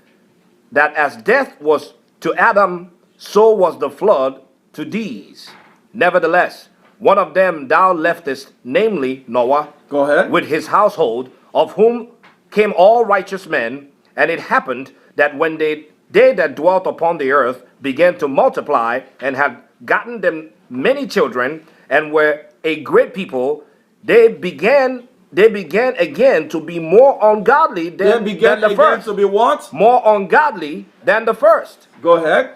that as death was to Adam, so was the flood to these. Nevertheless, one of them thou leftest, namely Noah, Go ahead. with his household, of whom came all righteous men. And it happened that when they that dwelt upon the earth began to multiply, and had gotten them many children, and were a great people, they began again to be more ungodly than the first. To be what? More ungodly than the first. Go ahead.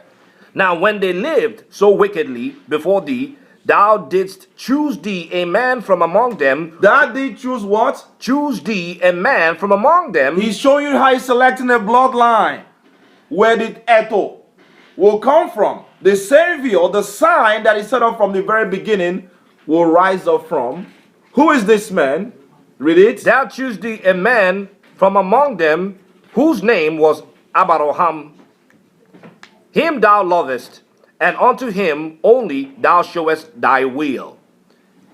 Now when they lived so wickedly before thee, thou didst choose thee a man from among them. That did choose what? Choose thee a man from among them. He's showing you how he's selecting a bloodline. Where did Eto will come from? The Savior, the sign that is set up from the very beginning, will rise up from. Who is this man? Read it. Thou choose thee a man from among them, whose name was Abraham. Him thou lovest, and unto him only thou showest thy will,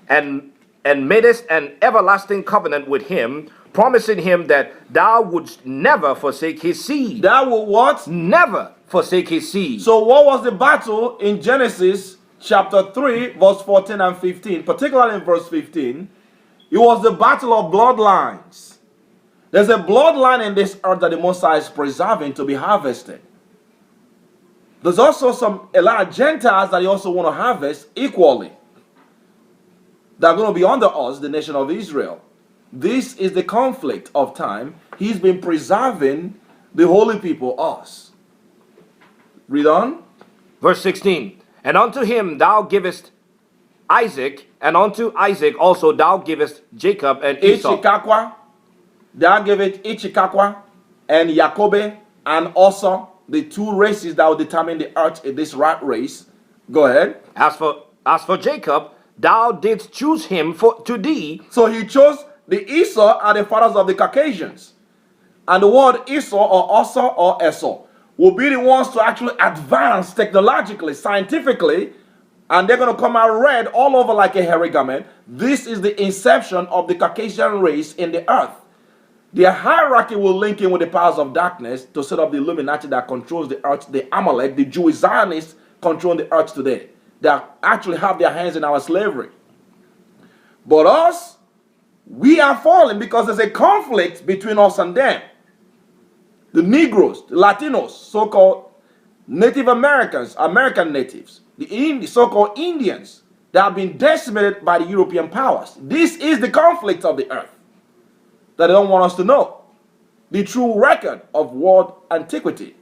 and madest an everlasting covenant with him, promising him that thou wouldst never forsake his seed. That will what? Never forsake his seed. So what was the battle in Genesis chapter 3, verse 14 and 15, particularly in verse 15? It was the battle of bloodlines. There's a bloodline in this earth that the Most High is preserving to be harvested. There's also a lot of Gentiles that he also want to harvest equally. They're going to be under us, the nation of Israel. This is the conflict of time. He's been preserving the holy people, us. Read on. Verse 16. And unto him thou givest Isaac, and unto Isaac also thou givest Jacob and Esau. Ichikakwa. Thou give it Ichikakwa and Jacob and also the two races that will determine the earth in this rat race. Go ahead. As for Jacob, thou didst choose him to thee. So he chose the Esau are the fathers of the Caucasians. And the word Esau or Esau or Esau will be the ones to actually advance technologically, scientifically, and they're going to come out red all over like a hairy garment. This is the inception of the Caucasian race in the earth. Their hierarchy will link in with the powers of darkness to set up the Illuminati that controls the earth, the Amalek, the Jewish Zionists controlling the earth today. That actually have their hands in our slavery. But us, we are falling because there's a conflict between us and them. The Negroes, the Latinos, so-called Native Americans, American natives, the so-called Indians that have been decimated by the European powers. This is the conflict of the earth that they don't want us to know. The true record of world antiquity.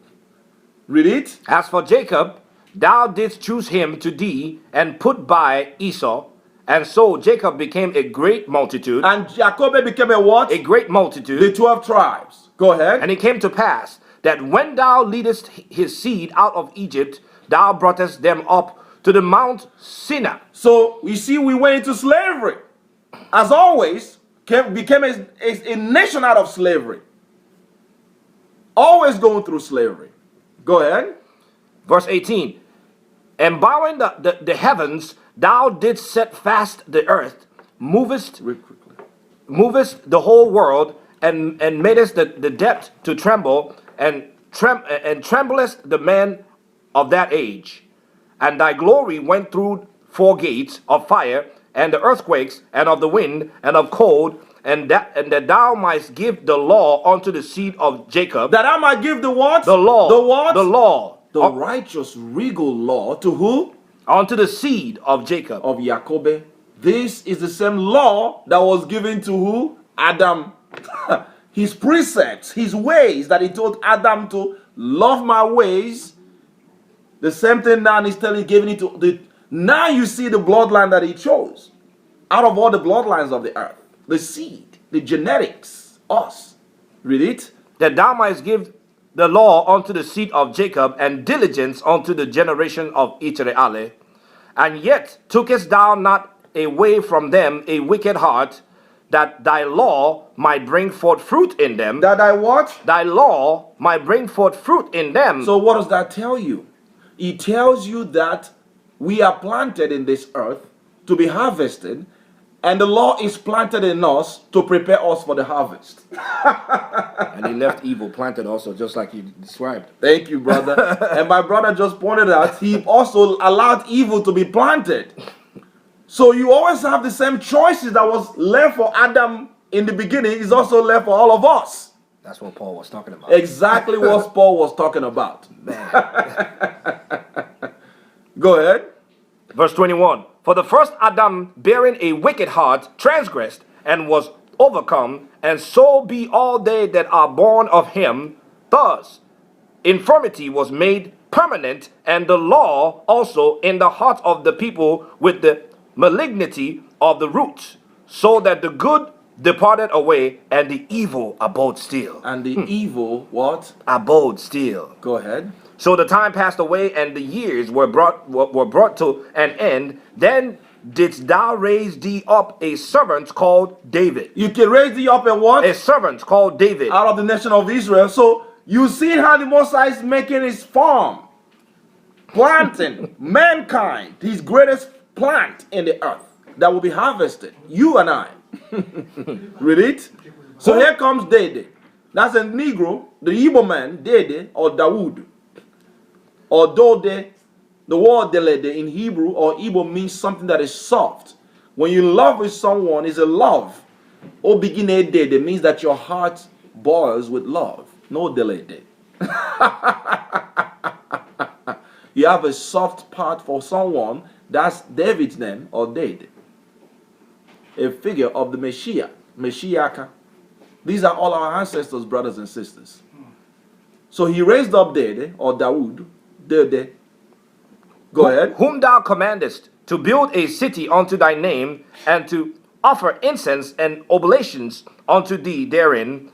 Read it. As for Jacob, thou didst choose him to thee, and put by Esau, and so Jacob became a great multitude. And Jacob became a what? A great multitude. The 12 tribes. Go ahead. And it came to pass that when thou leadest his seed out of Egypt, thou broughtest them up to the Mount Sinai. So we see we went into slavery. As always, became a nation out of slavery. Always going through slavery. Go ahead. Verse 18. And bowing the heavens, thou didst set fast the earth, movest the whole world, and madest the depth to tremble, and tremblest the men of that age. And thy glory went through 4 gates of fire, and the earthquakes, and of the wind, and of cold, and that thou mightst give the law unto the seed of Jacob. That I might give the what? The law. The what? The law. The righteous regal law to who? Unto the seed of Jacob. Of Jacob. This is the same law that was given to who? Adam. His precepts, his ways that he told Adam to love my ways. The same thing now he's giving it to the. Now you see the bloodline that he chose. Out of all the bloodlines of the earth. The seed, the genetics, us. Read it. That thou mightst give the law unto the seed of Jacob, and diligence unto the generation of Israel. And yet tookest thou not away from them a wicked heart, that thy law might bring forth fruit in them. That I what? Thy law might bring forth fruit in them. So what does that tell you? It tells you that we are planted in this earth to be harvested, and the law is planted in us to prepare us for the harvest. And he left evil planted also, just like you described. Thank you, brother. And my brother just pointed out, he also allowed evil to be planted. So you always have the same choices that was left for Adam in the beginning is also left for all of us. That's what Paul was talking about. Exactly what Paul was talking about. Man. Go ahead. Verse 21. For the first Adam, bearing a wicked heart, transgressed and was overcome, and so be all they that are born of him. Thus, infirmity was made permanent, and the law also in the heart of the people with the malignity of the roots, so that the good departed away, and the evil abode still. And the evil, what? Abode still. Go ahead. So the time passed away, and the years were brought to an end. Then didst thou raise thee up a servant called David. You can raise thee up a what? A servant called David. Out of the nation of Israel. So you see how the Most High is making his farm. Planting mankind, his greatest plant in the earth that will be harvested. You and I. Read it. So here comes David. That's a Negro, the Igbo man, David or Dawood. Or Dode, the word Delede in Hebrew or Igbo means something that is soft. When you love with someone, it's a love. O begin a day, that means that your heart boils with love. No delay day. You have a soft part for someone. That's David's name, or David. A figure of the Messiah. Messiah. These are all our ancestors, brothers and sisters. So he raised up David, or Dawood. David. Go ahead. Whom thou commandest to build a city unto thy name, and to offer incense and oblations unto thee therein.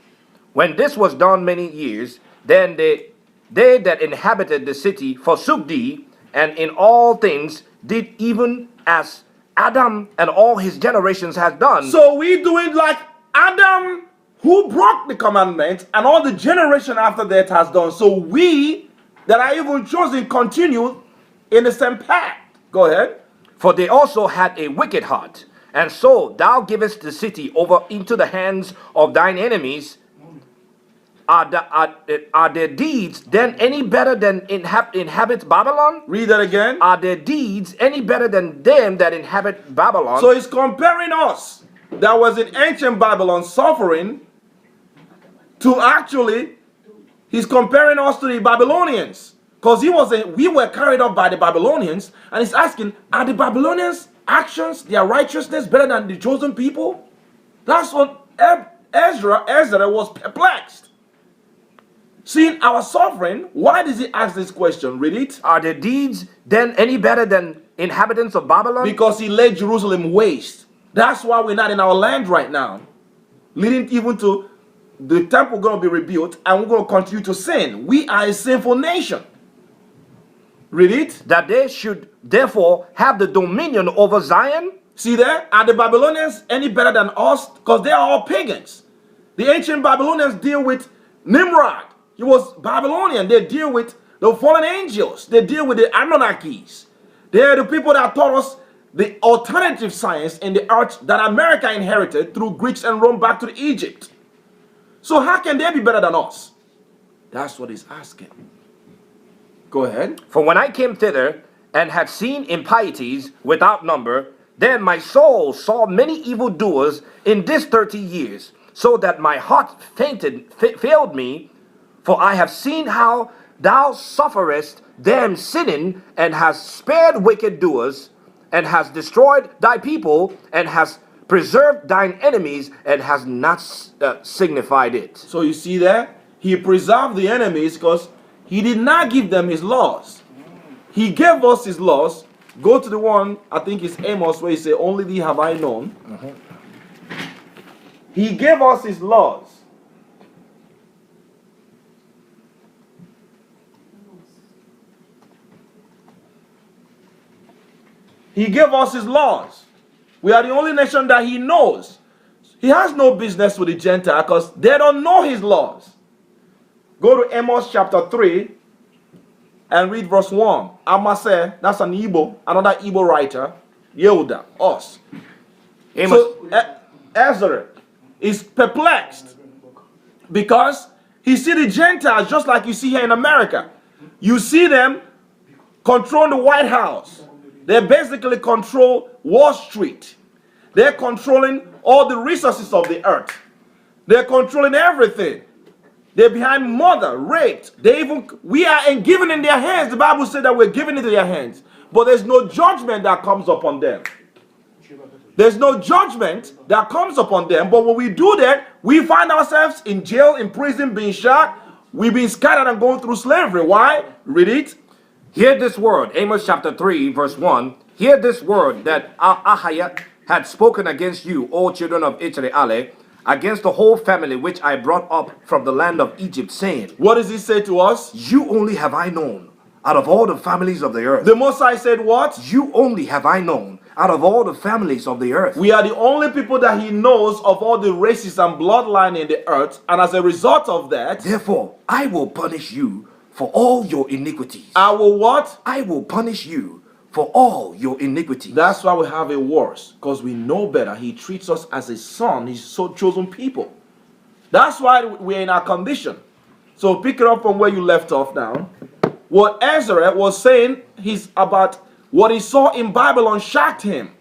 When this was done many years, then they that inhabited the city forsook thee, and in all things did even as Adam and all his generations has done. So we do it like Adam, who broke the commandment, and all the generation after that has done. So we that are even chosen continue in the same path. Go ahead. For they also had a wicked heart, and so thou givest the city over into the hands of thine enemies. Are their deeds then any better than inhabit Babylon? Read that again. Are their deeds any better than them that inhabit Babylon? So he's comparing us that was in ancient Babylon suffering to actually, he's comparing us to the Babylonians. Because we were carried up by the Babylonians, and he's asking, are the Babylonians' actions, their righteousness, better than the chosen people? That's what Ezra was perplexed. Seeing our suffering, why does he ask this question? Read it. Are their deeds then any better than inhabitants of Babylon? Because he laid Jerusalem waste. That's why we're not in our land right now. Leading even to the temple going to be rebuilt, and we're going to continue to sin. We are a sinful nation. Read it. That they should therefore have the dominion over Zion. See there? Are the Babylonians any better than us? Because they are all pagans. The ancient Babylonians deal with Nimrod. He was Babylonian. They deal with the fallen angels. They deal with the Anunnakis. They are the people that taught us the alternative science in the earth that America inherited through Greeks and Rome back to Egypt. So how can they be better than us? That's what he's asking. Go ahead. For when I came thither and had seen impieties without number, then my soul saw many evildoers in this 30 years, so that my heart failed me. For I have seen how thou sufferest them sinning, and hast spared wicked doers, and hast destroyed thy people, and hast preserved thine enemies, and hast not signified it. So you see there, he preserved the enemies because he did not give them his laws. He gave us his laws. Go to the one, I think it's Amos, where he said, only thee have I known. He gave us his laws. He gave us his laws. We are the only nation that he knows. He has no business with the Gentile because they don't know his laws. Go to Amos chapter 3 and read verse 1. Amase, that's an Igbo, another Igbo writer. Yehuda, us. Amos. So Ezra is perplexed because he see the Gentiles just like you see here in America. You see them control the White House. They basically control Wall Street. They're controlling all the resources of the earth. They're controlling everything. They're behind murder, raped. We are given in their hands. The Bible said that we're given into their hands. But there's no judgment that comes upon them. There's no judgment that comes upon them. But when we do that, we find ourselves in jail, in prison, being shot. We've been scattered and going through slavery. Why? Read it. Hear this word, Amos chapter 3, verse 1. Hear this word that Ahayah had spoken against you, O children of Israel, against the whole family which I brought up from the land of Egypt, saying, What does he say to us? You only have I known out of all the families of the earth. The Most High said what? You only have I known out of all the families of the earth. We are the only people that he knows of all the races and bloodline in the earth. And as a result of that, Therefore, I will punish you for all your iniquities. I will what? I will punish you for all your iniquities. That's why we have a worse, because we know better. He treats us as a son. He's so chosen people. That's why we're in our condition. So pick it up from where you left off now. What Ezra was saying, he's about what he saw in Babylon shocked him.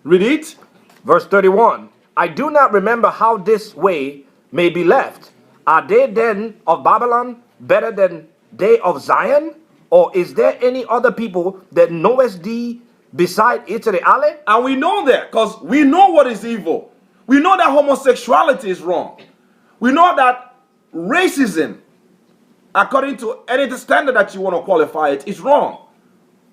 Read it. Verse 31. I do not remember how this way may be left. Are they then of Babylon better than they of Zion? Or is there any other people that knowest thee beside Israel? And we know that because we know what is evil. We know that homosexuality is wrong. We know that racism, according to any standard that you want to qualify it, is wrong.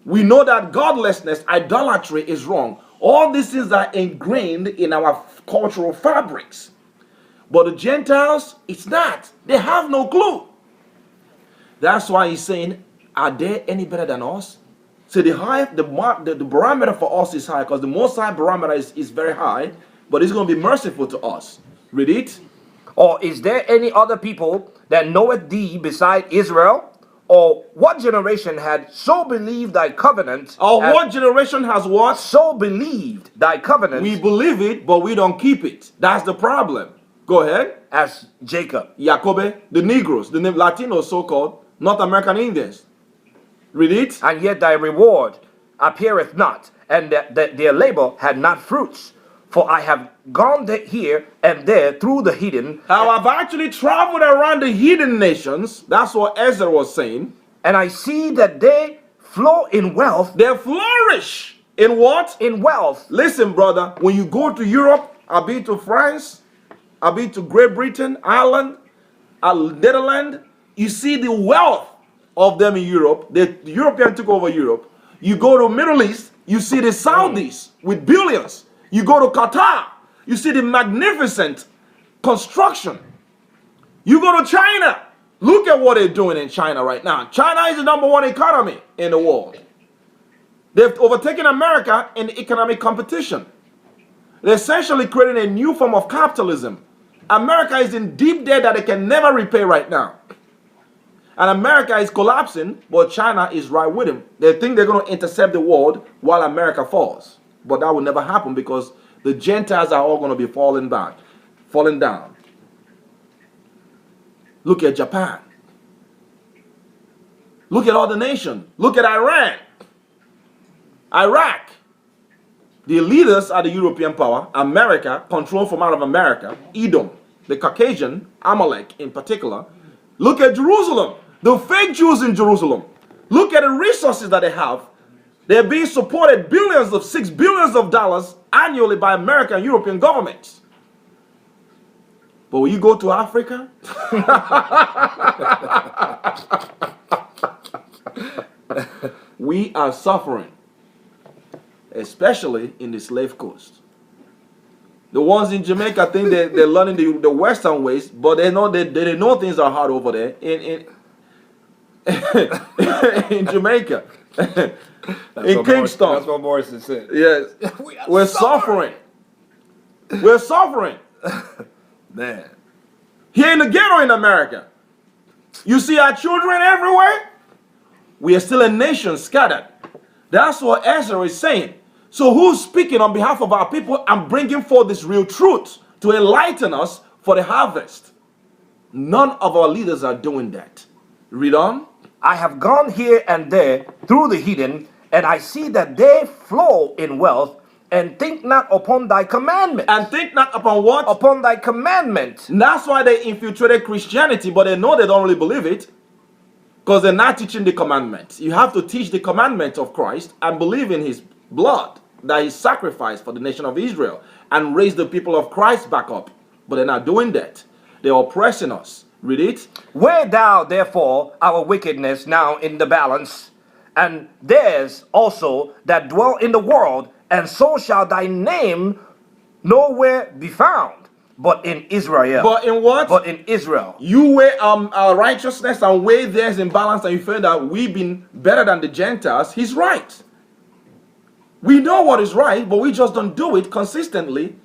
We know that godlessness, idolatry is wrong. All these things are ingrained in our cultural fabrics. But the Gentiles, it's not. They have no clue. That's why he's saying, are they any better than us? So the barometer for us is high because the Most High barometer is very high, but it's going to be merciful to us. Read it. Or is there any other people that knoweth thee beside Israel? Or what generation had so believed thy covenant? Or what generation has what? So believed thy covenant. We believe it, but we don't keep it. That's the problem. Go ahead. As Jacob. Jacobe, the Negroes, the Latinos, so-called, North American Indians. Read it. And yet thy reward appeareth not, and that their labor had not fruits. For I have gone here and there through the heathen. I've actually traveled around the heathen nations. That's what Ezra was saying. And I see that they flow in wealth. They flourish. In what? In wealth. Listen, brother, when you go to Europe, I've been to France, I've been to Great Britain, Ireland, Netherlands, you see the wealth of them in Europe. The European took over Europe. You go to Middle East, you see the Saudis with billions. You go to Qatar, you see the magnificent construction. You go to China, look at what they're doing in China right now. China is the #1 economy in the world. They've overtaken America in economic competition. They're essentially creating a new form of capitalism. America is in deep debt that they can never repay right now. And America is collapsing, but China is right with him. They think they're going to intercept the world while America falls. But that will never happen because the Gentiles are all going to be falling down. Look at Japan. Look at all the nations. Look at Iran. Iraq. The leaders are the European power. America, controlled from out of America. Edom, the Caucasian, Amalek in particular. Look at Jerusalem. The fake Jews in Jerusalem. Look at the resources that they have. They're being supported $6 billion annually by American and European governments. But when you go to Africa, we are suffering, especially in the slave coast. The ones in Jamaica think they're learning the Western ways, but they know things are hard over there in Jamaica. In Kingston. That's what Morrison said. Yes. We're suffering. We're suffering. Man. Here in the ghetto in America, you see our children everywhere. We are still a nation scattered. That's what Ezra is saying. So who's speaking on behalf of our people and bringing forth this real truth to enlighten us for the harvest? None of our leaders are doing that. Read on. I have gone here and there through the heathen, and I see that they flow in wealth, and think not upon thy commandment. And think not upon what? Upon thy commandment. And that's why they infiltrated Christianity, but they know they don't really believe it. Because they're not teaching the commandments. You have to teach the commandments of Christ and believe in his blood that he sacrificed for the nation of Israel and raise the people of Christ back up. But they're not doing that. They're oppressing us. Read it. Weigh thou therefore our wickedness now in the balance, and theirs also that dwell in the world, and so shall thy name nowhere be found, but in Israel. But in what? But in Israel. You weigh our righteousness and weigh theirs in balance, and you find that we've been better than the Gentiles. He's right. We know what is right, but we just don't do it consistently.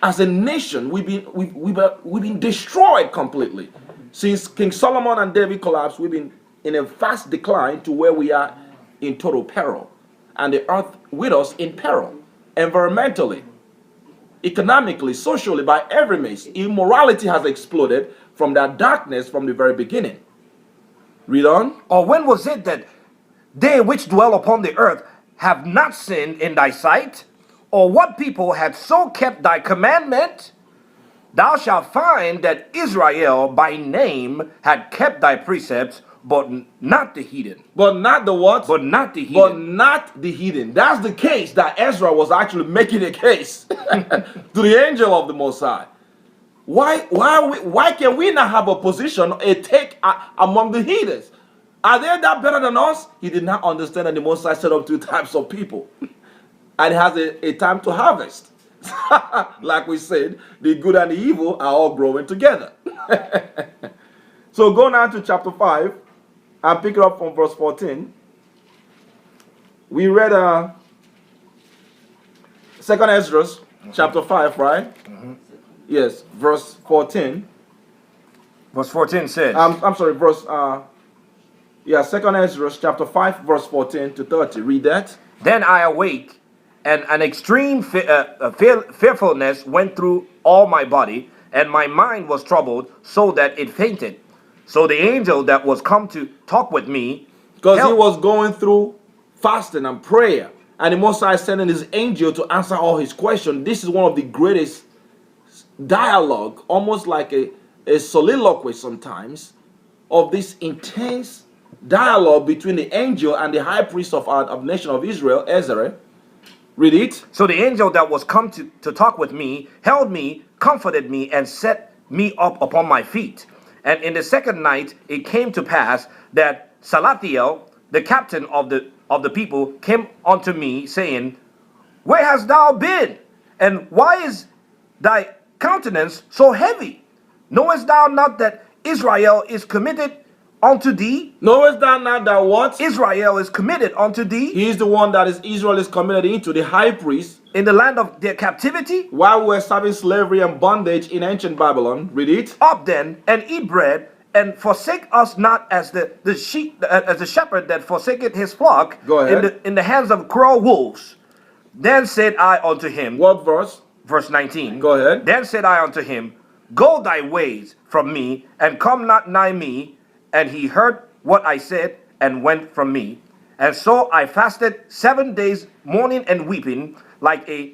As a nation, we've been destroyed completely. Since King Solomon and David collapsed, we've been in a fast decline to where we are in total peril. And the earth with us in peril. Environmentally, economically, socially, by every means. Immorality has exploded from that darkness from the very beginning. Read on. Or when was it that they which dwell upon the earth have not sinned in thy sight? or what people had so kept thy commandment? Thou shalt find that Israel by name had kept thy precepts, but not the heathen. But not the what? But not the But heathen. not the heathen. That's the case that Ezra was actually making a case to the angel of the Most High. Why can we not have a position, a take among the heathens? Are they that better than us? He did not understand that the Most High set up two types of people. And it has a time to harvest. Like we said, the good and the evil are all growing together. So go now to chapter 5 and pick it up from verse 14. We read 2nd Ezra chapter 5, right? Yes, verse 14. Verse 14 says, I'm sorry, verse 2nd Ezra chapter 5, verse 14 to 30. Read that. Then I awake, and an extreme fearfulness went through all my body, and my mind was troubled, so that it fainted. So the angel that was come to talk with me, Because he was going through fasting and prayer. And the Most High sending his angel to answer all his questions. This is one of the greatest dialogue, almost like a soliloquy sometimes, of this intense dialogue between the angel and the high priest of the nation of Israel, Ezra. Read it. So the angel that was come to talk with me held me, comforted me, and set me up upon my feet. And in the second night it came to pass that Salathiel, the captain of the people, came unto me, saying, Where hast thou been? And why is thy countenance so heavy? Knowest thou not that Israel is committed unto thee? Knowest thou not that what? Israel is committed unto thee He is the one that Israel is committed into, the high priest, in the land of their captivity? while we were serving slavery and bondage in ancient Babylon. Read it. Up then and eat bread, and forsake us not as the sheep, as the shepherd that forsaketh his flock. Go ahead. In the hands of cruel wolves. Then said I unto him, What verse? verse 19. Go ahead. Then said I unto him, Go thy ways from me, and come not nigh me. And he heard what I said, and went from me. And so I fasted 7 days, mourning and weeping, like as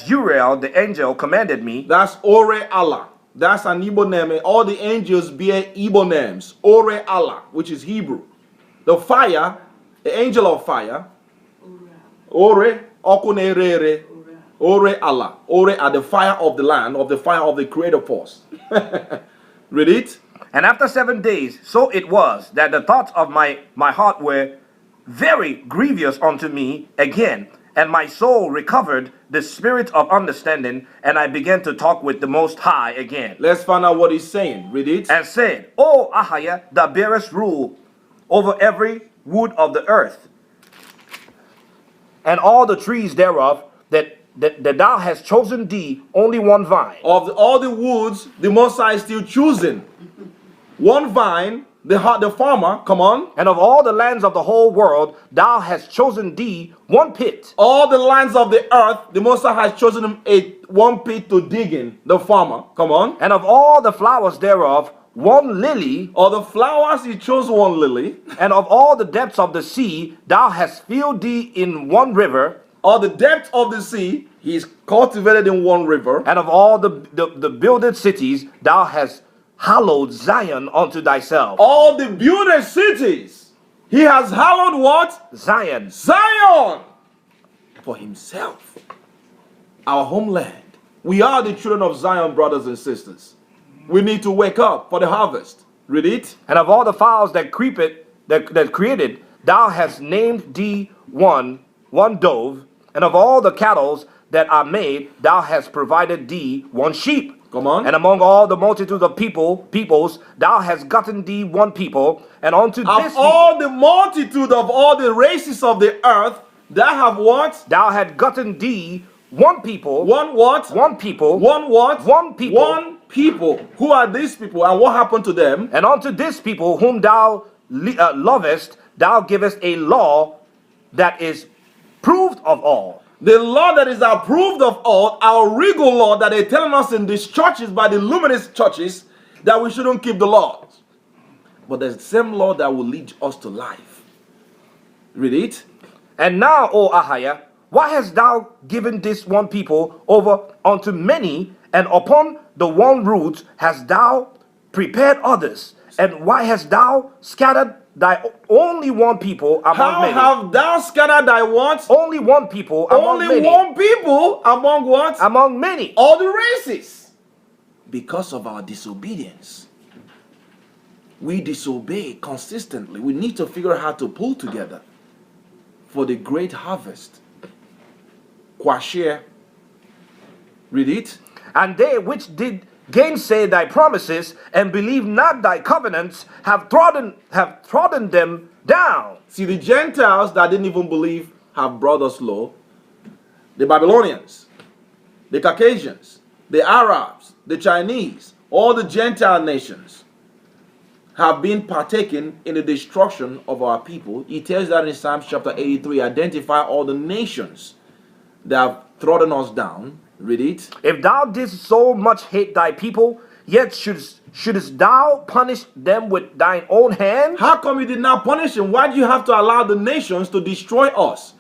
Uriel the angel commanded me. That's Ore Allah. That's an Igbo name. All the angels bear Igbo names. Ore Allah, which is Hebrew. The fire, the angel of fire. Ore, Okunerere. Ore Allah. Ore are the fire of the land, of the fire of the creative force. Read it. And after 7 days, so it was that the thoughts of my heart were very grievous unto me again, and my soul recovered the spirit of understanding, and I began to talk with the Most High again. Let's find out what he's saying. Read it. And said, O Ahaya, thou bearest rule over every wood of the earth, and all the trees thereof, that thou hast chosen thee only one vine. Of all the woods, the Most High is still choosing one vine, the farmer, come on. And of all the lands of the whole world, thou hast chosen thee one pit. All the lands of the earth, the Most High has chosen him one pit to dig in, the farmer, come on. And of all the flowers thereof, one lily. Of the flowers, he chose one lily. And of all the depths of the sea, thou hast filled thee in one river. Or the depth of the sea, he is cultivated in one river. And of all the builded cities, thou hast hallowed Zion unto thyself. All the builded cities, he has hallowed what? Zion. Zion for himself. Our homeland. We are the children of Zion, brothers and sisters. We need to wake up for the harvest. Read it. And of all the fowls that creeped, that created, thou hast named thee one dove. And of all the cattle that are made, thou hast provided thee one sheep. Come on. And among all the multitude of peoples, thou hast gotten thee one people, and unto Of this all the multitude of all the races of the earth, that have what? thou hast gotten thee one people. One what? One people. One what? One people. One people. Who are these people and what happened to them? And unto this people whom thou lovest, thou givest a law that is proved of all. The law that is approved of all, our regal law that they're telling us in these churches by the luminous churches that we shouldn't keep the laws. But there's the same law that will lead us to life. Read it. And now, O Ahiah, why hast thou given this one people over unto many, and upon the one root hast thou prepared others? And why hast thou scattered thy only one people among How many? have thou scattered thy what? Only one people among Only many. one people among what? Among many. All the races. Because of our disobedience. We disobey consistently. We need to figure out how to pull together for the great harvest. Quashare. Read it. And they which did gainsay thy promises and believe not thy covenants have trodden them down. See, the Gentiles that didn't even believe have brought us low. The Babylonians, the Caucasians, the Arabs, the Chinese, all the Gentile nations have been partaking in the destruction of our people. He tells that in Psalms chapter 83, identify all the nations that have trodden us down. Read it. If thou didst so much hate thy people, yet shouldest thou punish them with thine own hand? How come you did not punish them? Why did you have to allow the nations to destroy us?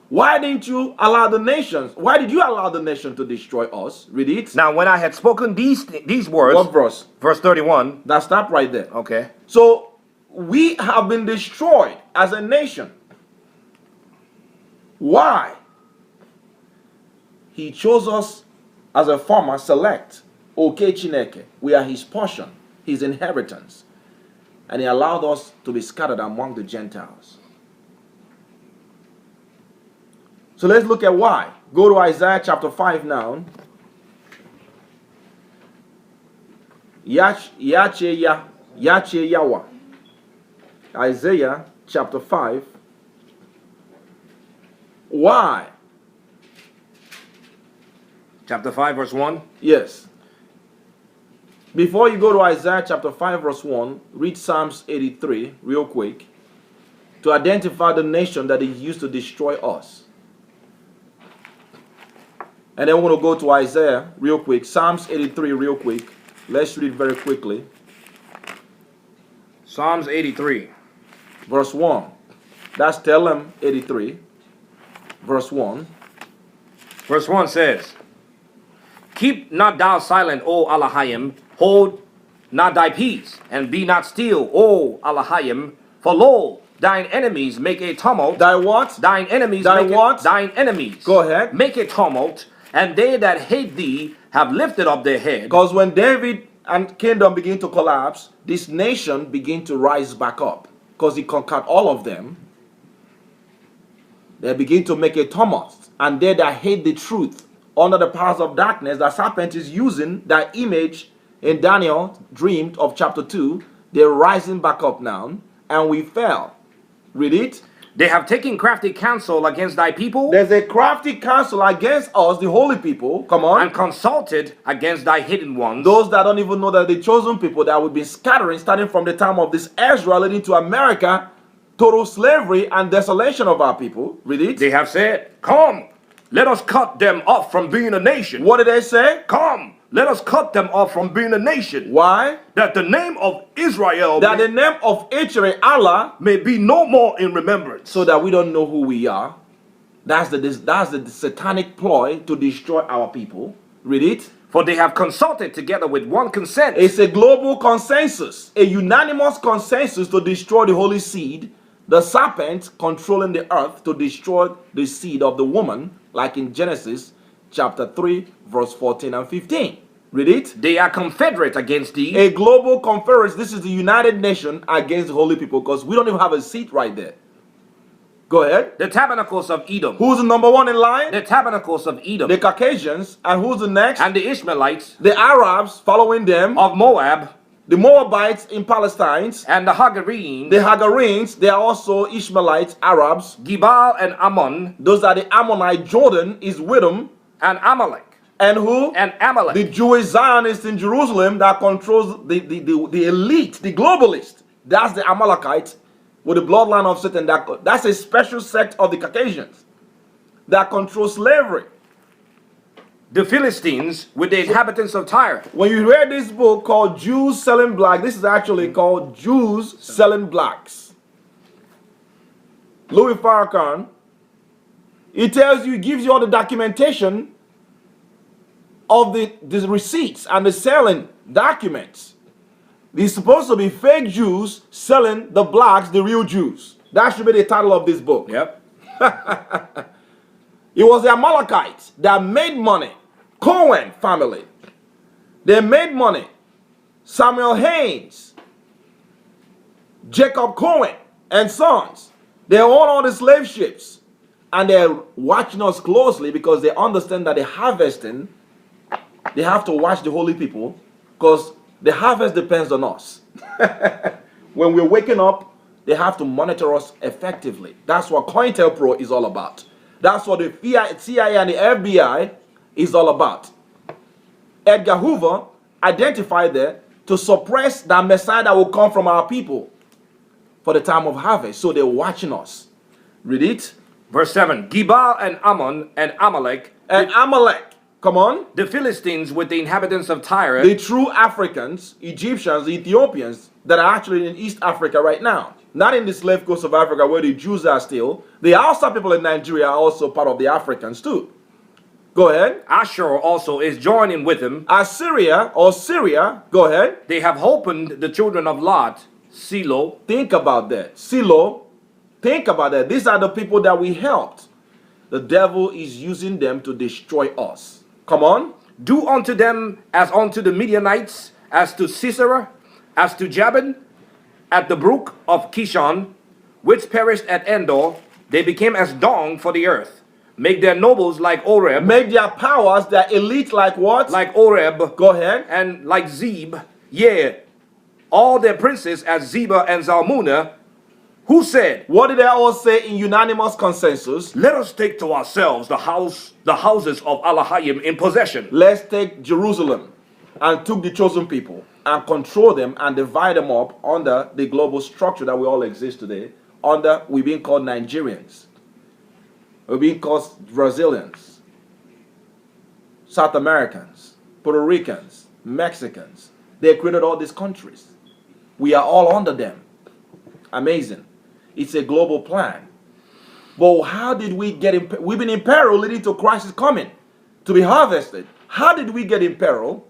Why didn't you allow the nations? Why did you allow the nation to destroy us? Read it. Now, when I had spoken these words, What verse? verse 31. That stop right there. Okay. So we have been destroyed as a nation. Why? He chose us as a farmer select. Oke Chineke. We are his portion, his inheritance. And he allowed us to be scattered among the Gentiles. So let's look at why. Go to Isaiah chapter 5 now. Yache Yawa. Isaiah chapter 5. Why? Chapter 5, verse 1. Yes. Before you go to Isaiah chapter 5 verse 1, read Psalms 83 real quick to identify the nation that he used to destroy us. And then we're going to go to Isaiah real quick. Psalms 83 real quick. Let's read very quickly. Psalms 83. Verse 1. That's Telem 83. Verse 1. Verse 1 says, Keep not thou silent, O Alahayim, hold not thy peace, and be not still, O Alahayim, for lo, thine enemies make a tumult. Thy what? Thine enemies Thy make what? thine enemies Go ahead. make a tumult, and they that hate thee have lifted up their head. Because when David and kingdom begin to collapse, this nation begin to rise back up. Because he conquered all of them. They begin to make a tumult. And they that hate the truth under the powers of darkness, the serpent is using that image in Daniel dreamed of chapter 2. They're rising back up now. And we fell. Read it. They have taken crafty counsel against thy people, There's a crafty counsel against us, the holy people. Come on. and consulted against thy hidden ones. Those that don't even know that the chosen people that we've been scattering, starting from the time of this Ezra leading to America, total slavery and desolation of our people. Read it. They have said, Come, let us cut them off from being a nation. What did they say? Come, let us cut them off from being a nation. Why? That the name of Israel That the name of Israel, Allah, may be no more in remembrance. so that we don't know who we are. That's the satanic ploy to destroy our people. Read it. For they have consulted together with one consent. It's a global consensus, a unanimous consensus to destroy the holy seed, the serpent controlling the earth to destroy the seed of the woman, like in Genesis chapter 3, verse 14 and 15. Read it. They are confederate against thee. A global conference. This is the United Nation against the holy people, because we don't even have a seat right there. Go ahead. The tabernacles of Edom. Who's the number one in line? The tabernacles of Edom. The Caucasians. And who's the next? And the Ishmaelites The Arabs following them. of Moab. The Moabites in Palestine. And the Hagarenes. The Hagarenes, they are also Ishmaelites, Arabs. Gibal and Ammon. Those are the Ammonite. Jordan is with them. And Amalek. And who? And Amalek. The Jewish Zionists in Jerusalem that controls the elite, the globalists. That's the Amalekites with the bloodline of Satan. That's a special sect of the Caucasians that control slavery. The Philistines with the inhabitants of Tyre. When you read this book called Jews Selling Black, this is actually called Jews Selling Blacks. Louis Farrakhan, he tells you, he gives you all the documentation of the receipts and the selling documents. These supposed to be fake Jews selling the blacks the real Jews. That should be the title of this book. Yep. It was the Amalekites that made money. Cohen family. They made money. Samuel Haynes, Jacob Cohen, and sons. They own all the slave ships. And they're watching us closely because they understand that the harvesting, they have to watch the holy people because the harvest depends on us. When we're waking up, they have to monitor us effectively. That's what COINTELPRO is all about. That's what the CIA and the FBI is all about. Edgar Hoover identified there to suppress that Messiah that will come from our people for the time of harvest. So they're watching us. Read it. Verse 7. Gebal and Ammon and Amalek, And Amalek, come on. the Philistines with the inhabitants of Tyre, The true Africans, Egyptians, Ethiopians that are actually in East Africa right now. Not in the slave coast of Africa where the Jews are still. The Hausa people in Nigeria are also part of the Africans too. Go ahead. Ashur also is joining with them. Assyria or Syria, go ahead. They have opened the children of Lot, Silo, Think about that. Silo, think about that. These are the people that we helped. The devil is using them to destroy us. Come on. do unto them as unto the Midianites, as to Sisera, as to Jabin, at the brook of Kishon, which perished at Endor. They became as dung for the earth. Make their nobles like Oreb, Make their powers, their elite like what? like Oreb, Go ahead. and like Zeb, yea, all their princes as Zebah and Zalmunna, who said, What did they all say in unanimous consensus? let us take to ourselves the houses of Alahayim in possession. Let's take Jerusalem, and took the chosen people and control them and divide them up under the global structure that we all exist today. Under, we're being called Nigerians. We're being called Brazilians, South Americans, Puerto Ricans, Mexicans. They created all these countries. We are all under them. Amazing. It's a global plan. But how did we get in? We've been in peril leading to Christ's coming to be harvested. How did we get in peril?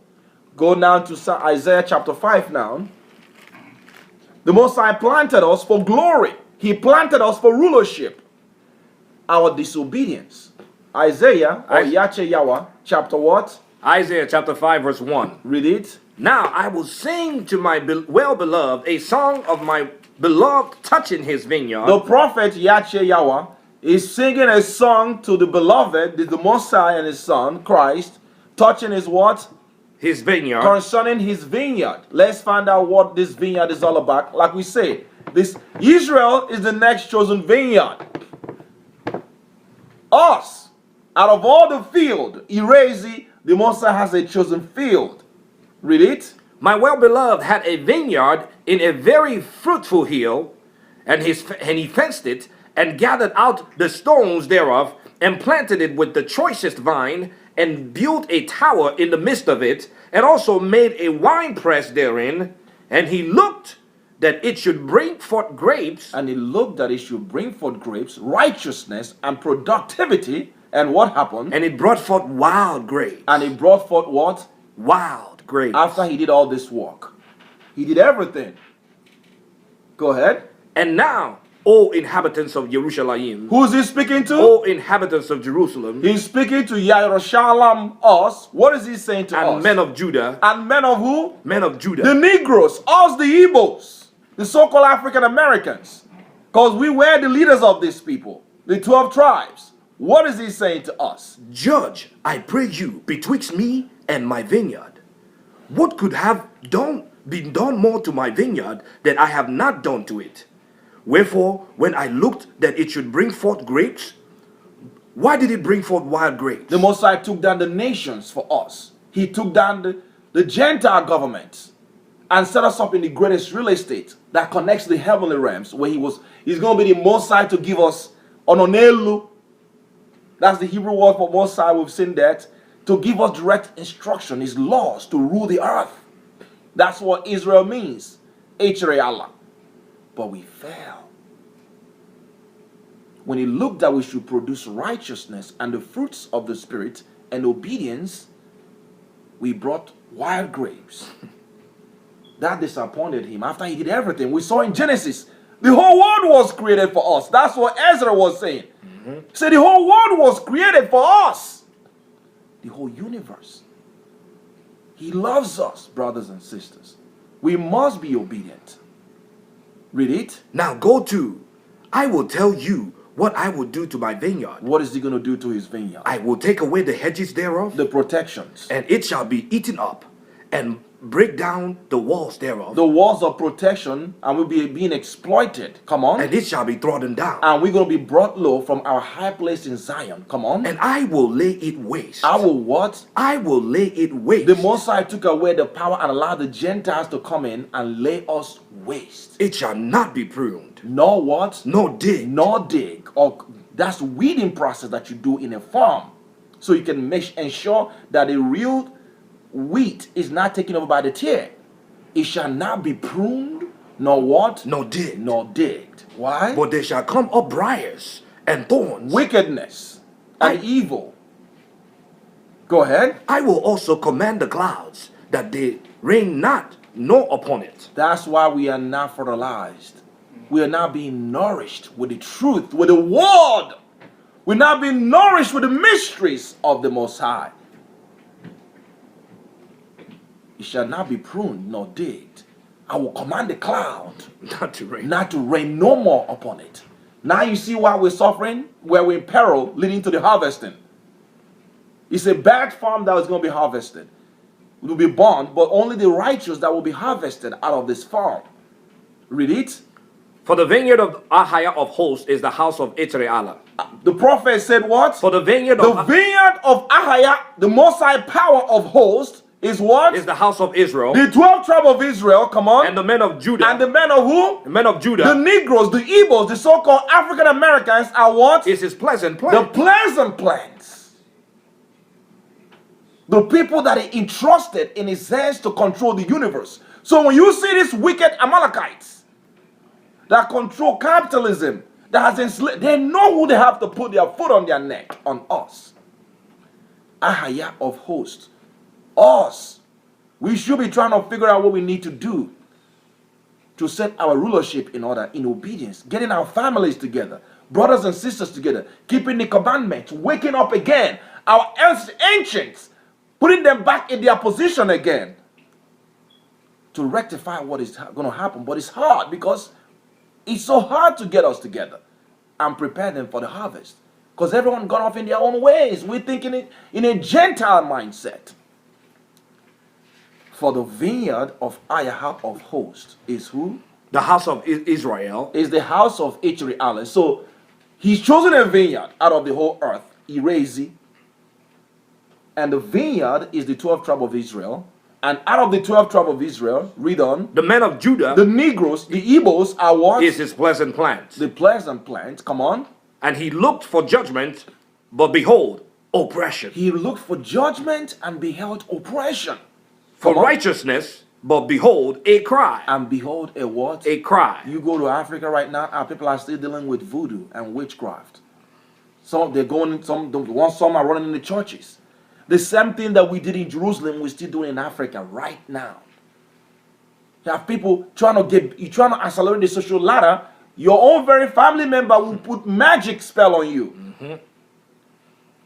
Go now to Isaiah chapter 5 now. The Most High planted us for glory. He planted us for rulership. Our disobedience. Isaiah or Yacheyawa chapter what? Isaiah chapter 5 verse 1. Read it. Now I will sing to my well-beloved a song of my beloved touching his vineyard. The prophet Yacheyawa is singing a song to the beloved, the Most High and his son, Christ, touching his what? His vineyard. Concerning his vineyard. Let's find out what this vineyard is all about. Like we say, this Israel is the next chosen vineyard. Us, out of all the field, Erezi, the Most High has a chosen field. Read it. My well-beloved had a vineyard in a very fruitful hill, and he fenced it, and gathered out the stones thereof, and planted it with the choicest vine, and built a tower in the midst of it, and also made a winepress therein. And he looked that it should bring forth grapes. And he looked that it should bring forth grapes, righteousness, and productivity. And what happened? And it brought forth wild grapes. And he brought forth what? Wild grapes. After he did all this work. He did everything. Go ahead. And now, O inhabitants of Jerusalem, Who is he speaking to? O inhabitants of Jerusalem, He's speaking to Yerushalayim, us. What is he saying to and us? men of Judah, And men of who? men of Judah, The Negroes, us the Igbos, the so-called African Americans. Because we were the leaders of these people, the 12 tribes. What is he saying to us? judge, I pray you, betwixt me and my vineyard. What could have been done more to my vineyard that I have not done to it? Wherefore, when I looked that it should bring forth grapes, why did it bring forth wild grapes? The Most High took down the nations for us. He took down the Gentile governments and set us up in the greatest real estate that connects the heavenly realms, where he's going to be the Most High to give us ononelu. That's the Hebrew word for Most High. We've seen that. To give us direct instruction, his laws to rule the earth. That's what Israel means. H-R-E-Allah. But we fell. when he looked that we should produce righteousness and the fruits of the Spirit and obedience, we brought wild grapes. That disappointed him. After he did everything, we saw in Genesis, the whole world was created for us. That's what Ezra was saying. So the whole world was created for us. The whole universe. He loves us, brothers and sisters. We must be obedient. Read it. Now go to, I will tell you what I will do to my vineyard. What is he going to do to his vineyard? I will take away the hedges thereof, The protections. and it shall be eaten up, and break down the walls thereof, The walls of protection, and we'll be being exploited. Come on. and it shall be trodden down. And we're going to be brought low from our high place in Zion. Come on. And I will lay it waste. I will what? I will lay it waste. The Most High took away the power and allowed the Gentiles to come in and lay us waste. It shall not be pruned, Nor what? nor dig. Nor dig. Or that's weeding process that you do in a farm. So you can ensure that the real wheat is not taken over by the tear. It shall not be pruned, nor what? Nor dig. Nor digged. Why? But there shall come up briars and thorns. Wickedness and evil. Go ahead. I will also command the clouds that they rain not, nor upon it. That's why we are not fertilized. We are not being nourished with the truth, with the word. We're not being nourished with the mysteries of the Most High. It shall not be pruned nor digged. I will command the cloud Not to rain. not to rain no more upon it. Now you see why we're suffering, where we're in peril, leading to the harvesting. It's a bad farm that is going to be harvested. It will be burned, but only the righteous that will be harvested out of this farm. Read it. For the vineyard of Ahiah of hosts is the house of Israel. The prophet said what? For the vineyard The of vineyard of Ahiah, the Most High power of hosts, is what? is the house of Israel, The 12 tribe of Israel, come on. and the men of Judah, And the men of who? the men of Judah, The Negroes, the Igbos, the so-called African Americans are what? is his pleasant The plant. pleasant plants. The people that he entrusted in his hands to control the universe. So when you see these wicked Amalekites that control capitalism, that has enslaved, they know who they have to put their foot on their neck, on us. Ahiah of hosts. Us. We should be trying to figure out what we need to do to set our rulership in order, in obedience, getting our families together, brothers and sisters together, keeping the commandments, waking up again, our ancients, putting them back in their position again to rectify what is going to happen. But it's hard because it's so hard to get us together and prepare them for the harvest, because everyone gone off in their own ways. We're thinking it in a Gentile mindset. For the vineyard of Ahiah of hosts is who? The house of Israel. Is the house of Israel. So he's chosen a vineyard out of the whole earth, Erezi. And the vineyard is the 12th tribe of Israel. And out of the 12th tribe of Israel, read on, The men of Judah the Negroes, the Igbos are what? is his pleasant plant. The pleasant plant. Come on. And he looked for judgment, but behold, oppression. He looked for judgment and beheld oppression. For Come on. righteousness, but behold, a cry. And behold a what? A cry. You go to Africa right now, our people are still dealing with voodoo and witchcraft. Some are running in the churches. The same thing that we did in Jerusalem, we're still doing in Africa right now. You have people trying to accelerate the social ladder. Your own very family member will put magic spell on you.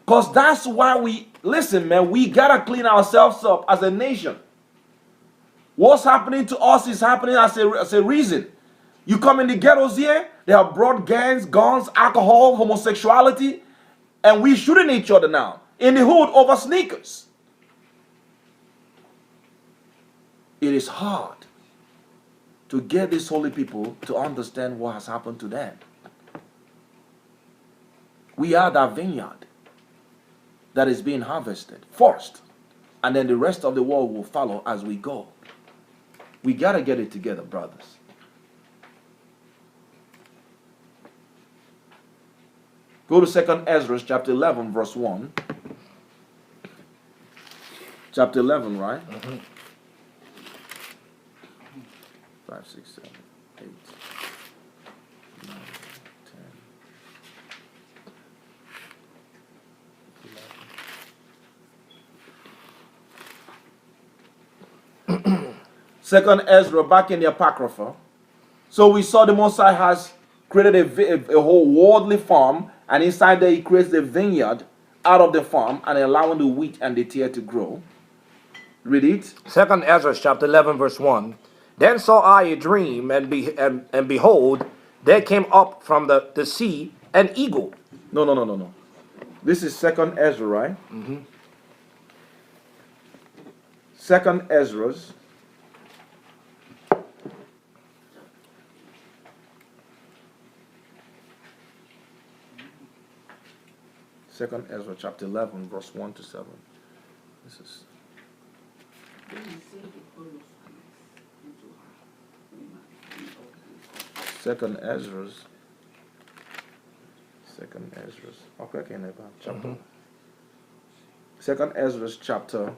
Because that's why listen, man, we gotta clean ourselves up as a nation. What's happening to us is happening as a reason. You come in the ghettos here, they have brought gangs, guns, alcohol, homosexuality, and we shooting each other now in the hood over sneakers. It is hard to get these holy people to understand what has happened to them. We are that vineyard that is being harvested first, and then the rest of the world will follow as we go. We got to get it together, brothers. Go to 2nd Ezra chapter 11 verse 1. Chapter 11, right? 5, 6, 7, 8, 9, 10, Second Ezra back in the Apocrypha. So we saw the Most High has created a whole worldly farm, and inside there he creates the vineyard out of the farm and allowing the wheat and the tear to grow. Read it. Second Ezra chapter 11 verse 1. Then saw I a dream, and behold, there came up from the sea an eagle. No. This is Second Ezra, right? Second Ezra's. Second Ezra chapter 11 verse 1 to 7. This is Second Ezra's. Okay, chapter. Second Ezra's chapter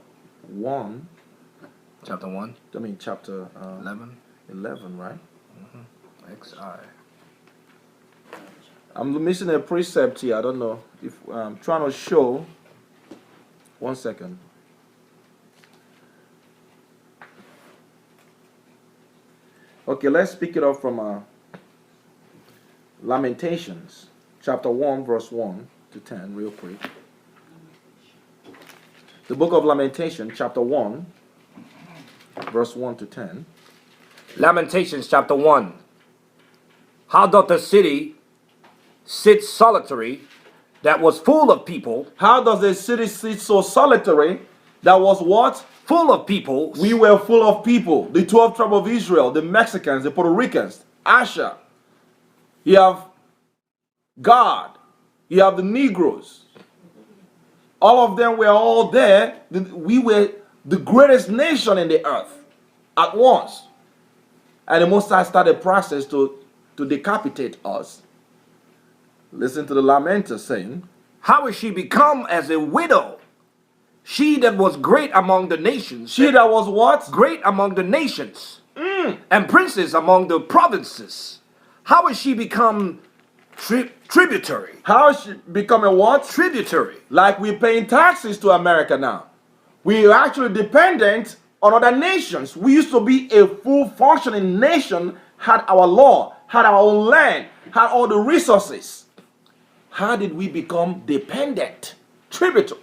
1. Chapter 1. I mean chapter 11. 11, right? XI. I'm missing a precept here. I don't know if I'm trying to show. 1 second. Okay, let's pick it up from Lamentations, chapter 1, verse 1 to 10, real quick. The book of Lamentation, chapter 1, verse 1 to 10. Lamentations chapter 1. How doth the city sit solitary that was full of people? How does the city sit so solitary that was what? Full of people. We were full of people. The 12 tribes of Israel, the Mexicans, the Puerto Ricans, Asher. You have God. You have the Negroes. All of them were all there. We were the greatest nation in the earth at once. And the Most High started a process to decapitate us. Listen to the lamenter saying, how is she become as a widow? She that was great among the nations. she that was what? Great among the nations. And princes among the provinces. How is she become tributary? How is she become a what? Tributary. Like we're paying taxes to America now. We are actually dependent on other nations. We used to be a full functioning nation, had our law, had our own land, had all the resources. How did we become dependent? Tributary.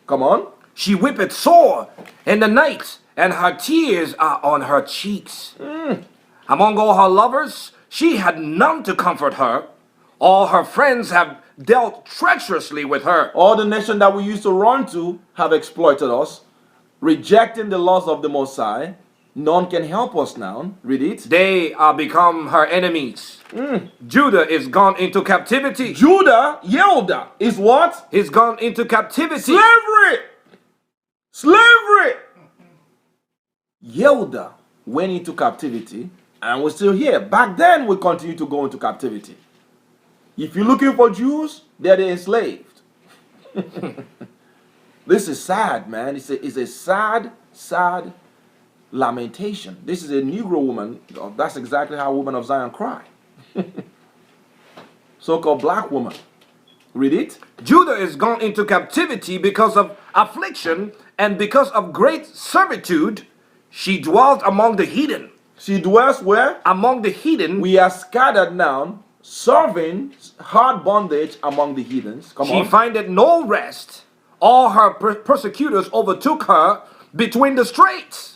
Come on. She weepeth sore in the night, and her tears are on her cheeks. Among all her lovers, she had none to comfort her. All her friends have dealt treacherously with her. All the nations that we used to run to have exploited us, rejecting the laws of the Most High. None can help us now. Read it. They are become her enemies. Judah is gone into captivity. Judah, Yehuda, is what? He's gone into captivity. Slavery. Slavery. Yehuda went into captivity and we're still here. Back then, we continue to go into captivity. If you're looking for Jews, they're the enslaved. This is sad, man. It's a sad, sad lamentation. This is a Negro woman. That's exactly how women of Zion cry. So-called black woman. Read it. Judah is gone into captivity because of affliction and because of great servitude. She dwelt among the heathen. She dwells where? Among the heathen. We are scattered now, serving hard bondage among the heathens. Come on. She findeth no rest. All her persecutors overtook her between the straits.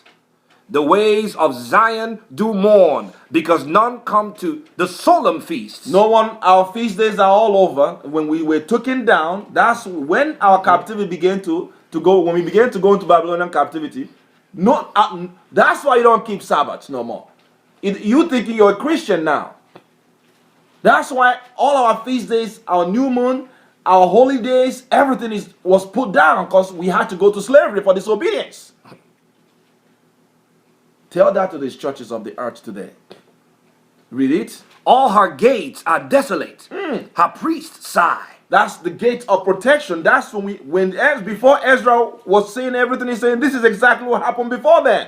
The ways of Zion do mourn, because none come to the solemn feasts. No one, our feast days are all over. When we were taken down, that's when our captivity began to go. When we began to go into Babylonian captivity, no, that's why you don't keep Sabbaths no more. You thinking you're a Christian now. That's why all our feast days, our new moon, our holy days, everything was put down because we had to go to slavery for disobedience. Tell that to these churches of the earth today. Read it. All her gates are desolate. Her priests sigh. That's the gate of protection. That's before Ezra was saying everything, he's saying this is exactly what happened before then.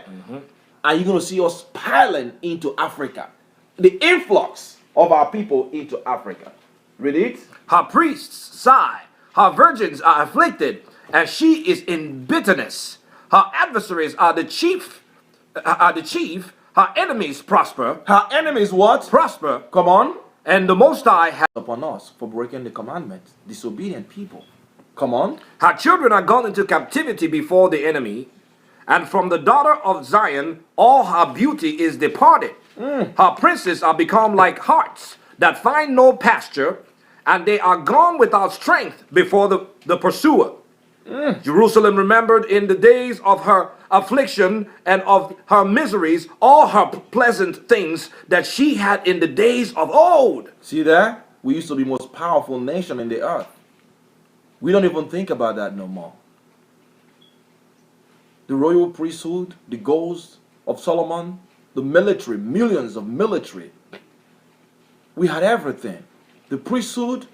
And you're going to see us piling into Africa. The influx of our people into Africa. Read it. Her priests sigh. Her virgins are afflicted, and she is in bitterness. Her adversaries are the chief the chief, her enemies prosper, Her enemies what? prosper, Come on. and the Most High has. Upon us for breaking the commandments. Disobedient people. Come on. Her children are gone into captivity before the enemy, and from the daughter of Zion all her beauty is departed. Her princes are become like harts that find no pasture, and they are gone without strength before the pursuer. Jerusalem remembered in the days of her affliction and of her miseries all her pleasant things that she had in the days of old. See there? We used to be the most powerful nation in the earth. We don't even think about that no more. The royal priesthood, the goals of Solomon, the military, millions of military. We had everything. The priesthood.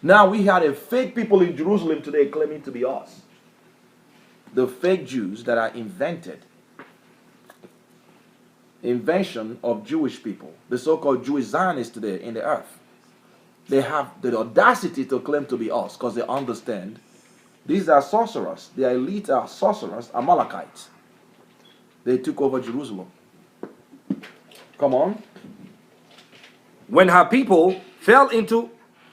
Now we had a fake people in Jerusalem today claiming to be us. The fake Jews that are invented. Invention of Jewish people. The so-called Jewish Zionists today in the earth. They have the audacity to claim to be us because they understand these are sorcerers. The elite are sorcerers, Amalekites. They took over Jerusalem. Come on. When her people fell into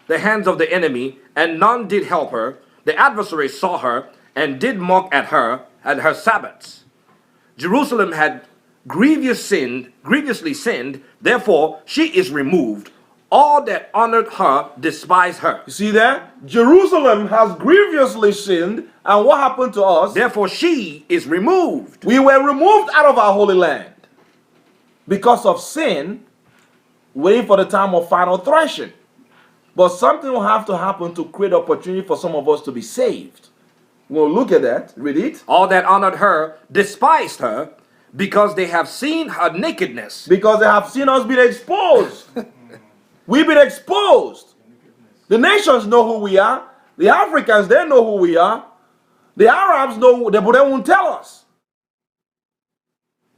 the hands of the enemy, and none did help her, the adversaries saw her and did mock at her Sabbaths. Jerusalem had grievously sinned, therefore she is removed. All that honored her despise her. You see that? Jerusalem has grievously sinned, and what happened to us? Therefore she is removed. We were removed out of our holy land because of sin, waiting for the time of final threshing. But something will have to happen to create opportunity for some of us to be saved. We'll look at that. Read it. All that honored her despised her, because they have seen her nakedness. Because they have seen us being exposed. We've been exposed. The nations know who we are. The Africans, they know who we are. The Arabs know, but they won't tell us.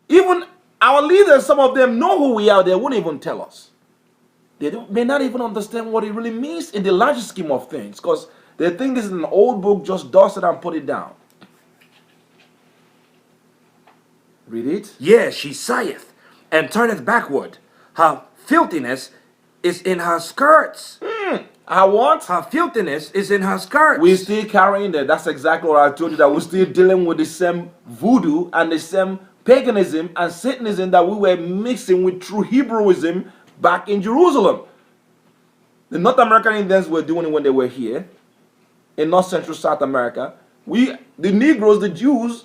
Even our leaders, some of them know who we are. They won't even tell us. They may not even understand what it really means in the larger scheme of things, because they think this is an old book, just dust it and put it down. Read it. Yes, she sigheth and turneth backward. Her filthiness is in her skirts. I want. Her filthiness is in her skirts. We're still carrying that. That's exactly what I told you, that we're still dealing with the same voodoo and the same paganism and Satanism that we were mixing with true Hebrewism back in Jerusalem. The North American Indians were doing it when they were here in North Central South America. The Negroes, the Jews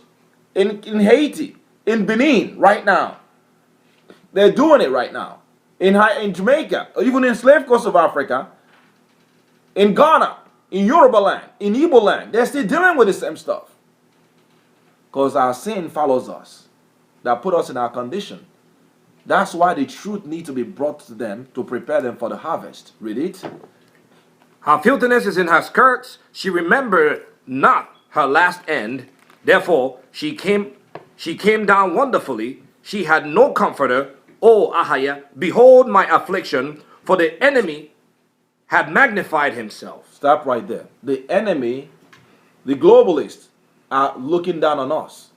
in Haiti, in Benin right now. They're doing it right now. In Jamaica, even in slave coast of Africa, in Ghana, in Yoruba land, in Igbo land, they're still dealing with the same stuff. Because our sin follows us. That put us in our condition. That's why the truth needs to be brought to them to prepare them for the harvest. Read it. Her filthiness is in her skirts. She remembered not her last end. Therefore, she came down wonderfully. She had no comforter. O Ahaya, behold my affliction, for the enemy had magnified himself. Stop right there. The enemy, the globalists, are looking down on us.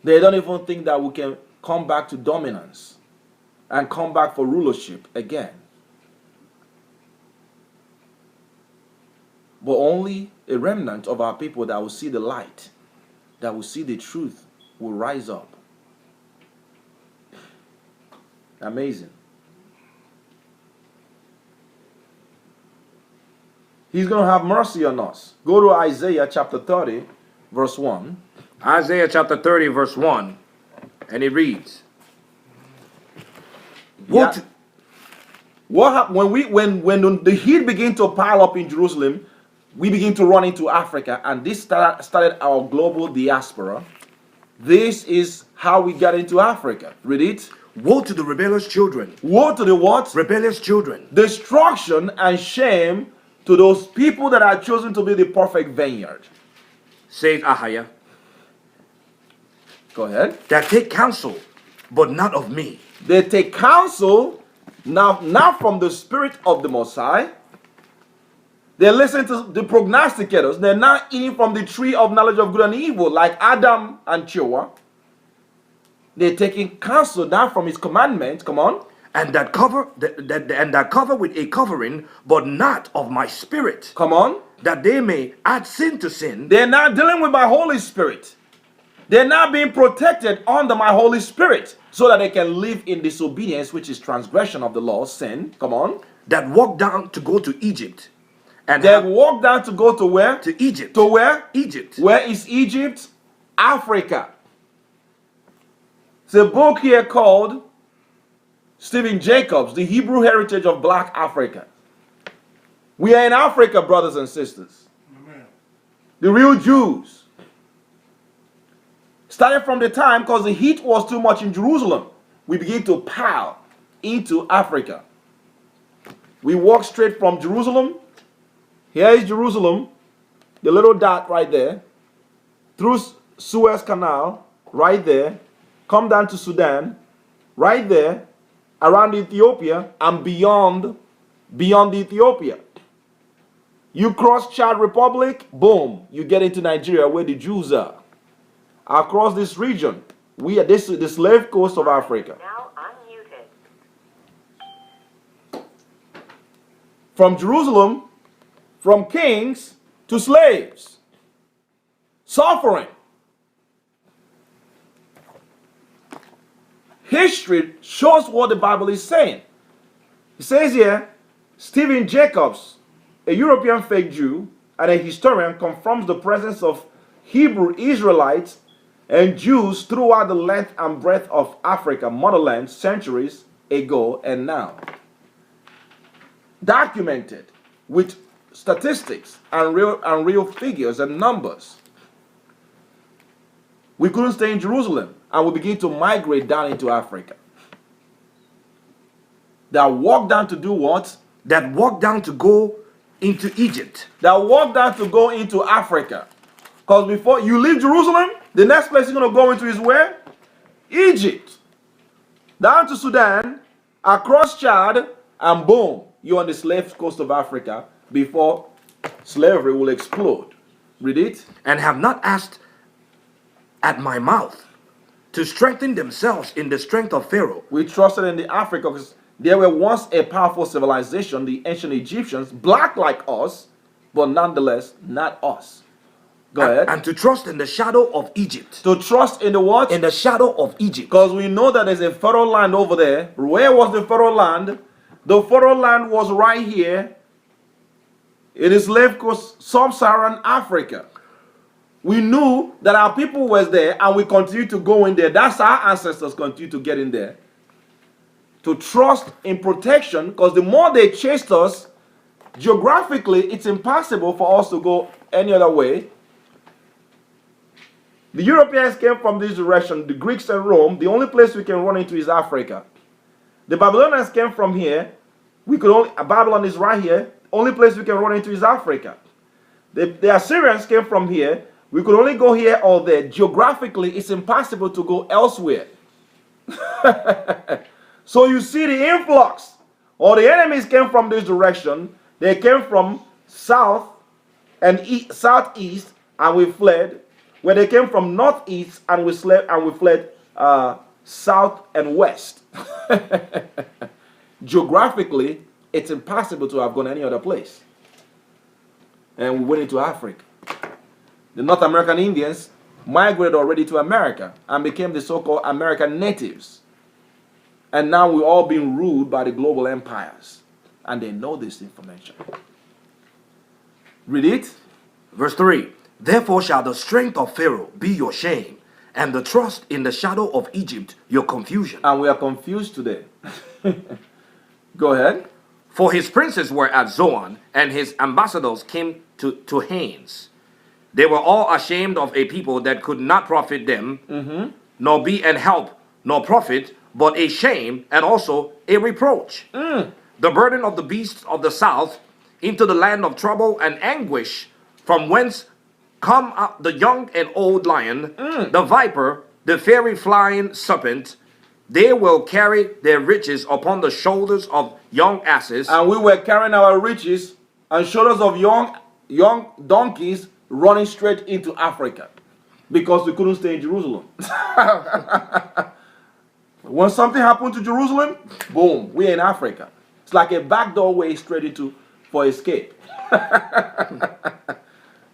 They don't even think that we can come back to dominance and come back for rulership again. But only a remnant of our people that will see the light, that will see the truth, will rise up. Amazing. He's going to have mercy on us. Go to Isaiah chapter 30, verse 1. Isaiah chapter 30, verse 1. And it reads. Yeah. What happened when the heat began to pile up in Jerusalem? We begin to run into Africa, and this started our global diaspora. This is how we got into Africa. Read it. Woe to the rebellious children. Woe to the what? Rebellious children. Destruction and shame to those people that are chosen to be the perfect vineyard. Says Ahaya. Go ahead. That take counsel, but not of me. They take counsel, not from the Spirit of the Most High. They listen to the prognosticators. They're not eating from the tree of knowledge of good and evil, like Adam and Chua. They're taking counsel down from his commandments. Come on. and that cover with a covering, but not of my spirit, Come on. that they may add sin to sin, They're not dealing with my Holy Spirit. They're not being protected under my Holy Spirit so that they can live in disobedience, which is transgression of the law, sin. Come on. that walk down to go to Egypt, and They walk down to go to where? to Egypt. To where? Egypt. Where is Egypt? Africa. It's a book here called Stephen Jacobs, The Hebrew Heritage of Black Africa. We are in Africa, brothers and sisters. Amen. The real Jews. Starting from the time, because the heat was too much in Jerusalem, we begin to pile into Africa. We walk straight from Jerusalem. Here is Jerusalem, the little dot right there, through Suez Canal, right there, come down to Sudan, right there, around Ethiopia, and beyond Ethiopia. You cross Chad Republic, boom, you get into Nigeria where the Jews are. Across this region, we are the slave coast of Africa. Now unmuted. From Jerusalem, from kings to slaves, suffering. History shows what the Bible is saying. It says here, Stephen Jacobs, a European fake Jew and a historian, confirms the presence of Hebrew Israelites and Jews throughout the length and breadth of Africa, motherland, centuries ago and now. Documented with statistics and real figures and numbers. We couldn't stay in Jerusalem, and we begin to migrate down into Africa. That walk down to do what? That walk down to go into Egypt. That walk down to go into Africa. Because before you leave Jerusalem, the next place you're going to go into is where? Egypt. Down to Sudan, across Chad, and boom, you're on the slave coast of Africa before slavery will explode. Read it. And have not asked at my mouth to strengthen themselves in the strength of Pharaoh. We trusted in the Africa because they were once a powerful civilization, the ancient Egyptians, black like us, but nonetheless not us. Go ahead. And to trust in the shadow of Egypt. To trust in the what? In the shadow of Egypt. Because we know that there's a Pharaoh land over there. Where was the Pharaoh land? The Pharaoh land was right here. It is slave coast, sub-Saharan Africa. We knew that our people was there and we continue to go in there. That's our ancestors continue to get in there. To trust in protection, because the more they chased us, geographically, it's impossible for us to go any other way. The Europeans came from this direction, the Greeks and Rome. The only place we can run into is Africa. The Babylonians came from here. Babylon is right here. Only place we can run into is Africa. The Assyrians came from here. We could only go here or there. Geographically, it's impossible to go elsewhere. So you see the influx. Or the enemies came from this direction. They came from south and southeast, and we fled. Where they came from northeast, and we fled south and west. Geographically, it's impossible to have gone any other place. And we went into Africa. The North American Indians migrated already to America and became the so-called American natives. And now we're all being ruled by the global empires. And they know this information. Read it. Verse 3. Therefore shall the strength of Pharaoh be your shame, and the trust in the shadow of Egypt your confusion. And we are confused today. Go ahead. For his princes were at Zoan, and his ambassadors came to Hanes. They were all ashamed of a people that could not profit them, nor be an help, nor profit, but a shame and also a reproach. The burden of the beasts of the south into the land of trouble and anguish, from whence come up the young and old lion, the viper, the fiery flying serpent. They will carry their riches upon the shoulders of young asses. And we were carrying our riches on shoulders of young donkeys running straight into Africa because we couldn't stay in Jerusalem. When something happened to Jerusalem, boom, we're in Africa. It's like a backdoor way straight into for escape.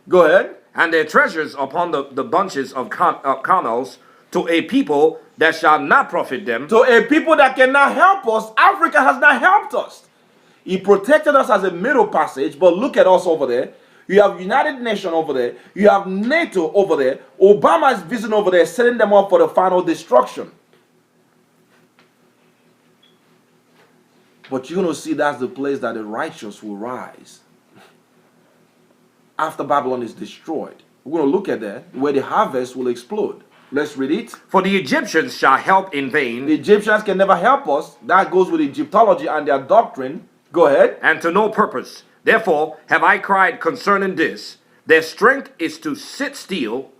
Go ahead. And their treasures upon the bunches of camels, to a people that shall not profit them. To a people that cannot help us, Africa has not helped us. He protected us as a middle passage, but look at us over there. You have United Nations over there. You have NATO over there. Obama is visiting over there, setting them up for the final destruction. But you're going to see that's the place that the righteous will rise. After Babylon is destroyed. We're going to look at that, where the harvest will explode. Let's read it. For the Egyptians shall help in vain. The Egyptians can never help us. That goes with Egyptology and their doctrine. Go ahead. And to no purpose. Therefore have I cried concerning this. Their strength is to sit still.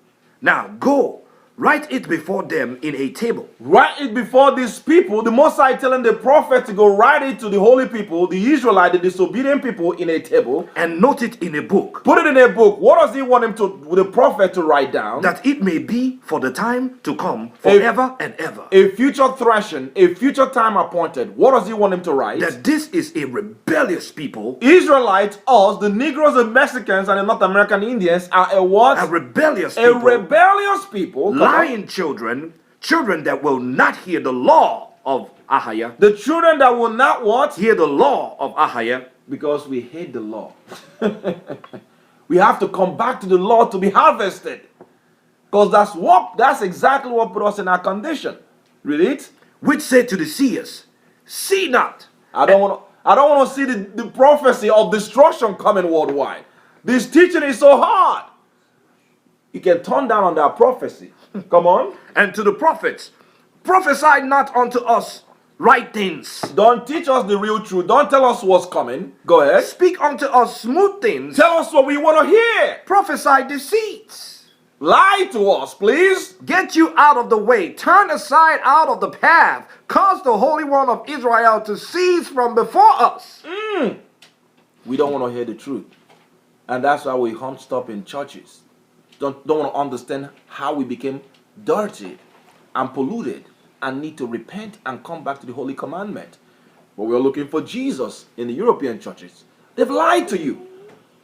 Now go, write it before them in a table. Write it before these people. The Most High telling the prophet to go write it to the holy people, the Israelite, the disobedient people, in a table. And note it in a book. Put it in a book. What does he want him to, the prophet, to write down? That it may be for the time to come, forever and ever. A future threshing, a future time appointed. What does he want him to write? That this is a rebellious people. Israelites, us, the Negroes, the Mexicans, and the North American Indians are a what? A rebellious A people. rebellious people. Lying children, children that will not hear the law of Ahaya. The children that will not what? Hear the law of Ahaya. Because we hate the law. We have to come back to the law to be harvested. Because that's exactly what put us in our condition. Read it. Which said to the seers, see not. I don't want to see the prophecy of destruction coming worldwide. This teaching is so hard. You can turn down on that prophecy. Come on. And to the prophets, prophesy not unto us right things. Don't teach us the real truth. Don't tell us what's coming. Go ahead. Speak unto us smooth things. Tell us what we want to hear. Prophesy deceits. Lie to us, please. Get you out of the way. Turn aside out of the path. Cause the Holy One of Israel to cease from before us. We don't want to hear the truth. And that's why we hunched up in churches. Don't want to understand how we became dirty and polluted and need to repent and come back to the holy commandment. But we're looking for Jesus in the European churches. They've lied to you.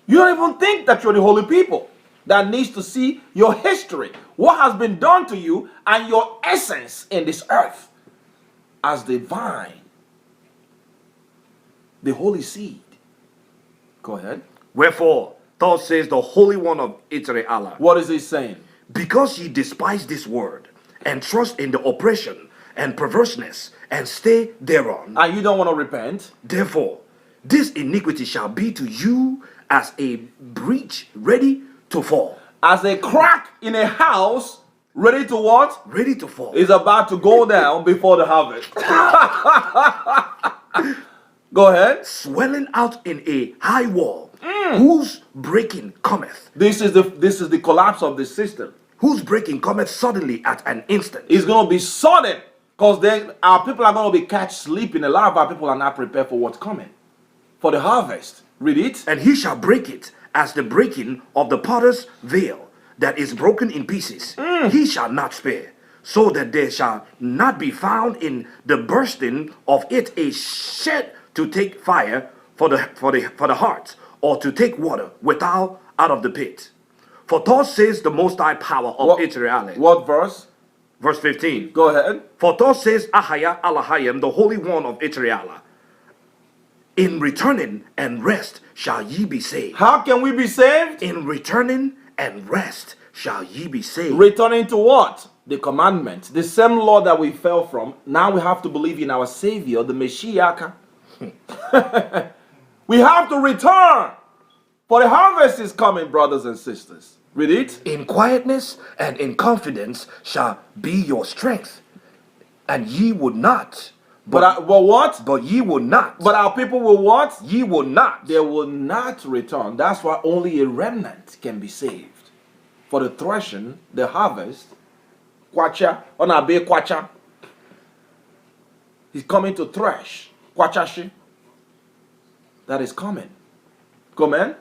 You don't even think that you're the holy people that needs to see your history, what has been done to you, and your essence in this earth as the vine, the holy seed. Go ahead. Wherefore, thus says the Holy One of Israel. What is he saying? Because ye despise this word, and trust in the oppression and perverseness, and stay thereon. And you don't want to repent. Therefore, this iniquity shall be to you as a breach ready to fall. As a crack in a house, ready to what? Ready to fall. Is about to go down before the harvest. Go ahead. Swelling out in a high wall, whose breaking cometh. This is the collapse of the system. Whose breaking cometh suddenly at an instant. It's going to be sudden, because then our people are going to be catch sleeping. A lot of our people are not prepared for what's coming, for the harvest. Read it. And he shall break it as the breaking of the potter's veil that is broken in pieces. He shall not spare, so that there shall not be found in the bursting of it a shed to take fire for the heart, or to take water without out of the pit. For thus says the Most High Power of Israel. What verse? Verse 15. Go ahead. For thus says Ahaya Alahayim, the Holy One of Israel. In returning and rest shall ye be saved. How can we be saved? In returning and rest shall ye be saved. Returning to what? The commandment. The same law that we fell from. Now we have to believe in our Savior, the Messiah. We have to return. For the harvest is coming, brothers and sisters. Read it. In quietness and in confidence shall be your strength. And ye would not. But what? But ye will not. But our people will what? Ye will not. They will not return. That's why only a remnant can be saved. For the threshing, the harvest, kwacha, onabe kwacha. He's coming to thresh. Kwachashi. That is coming. Come in.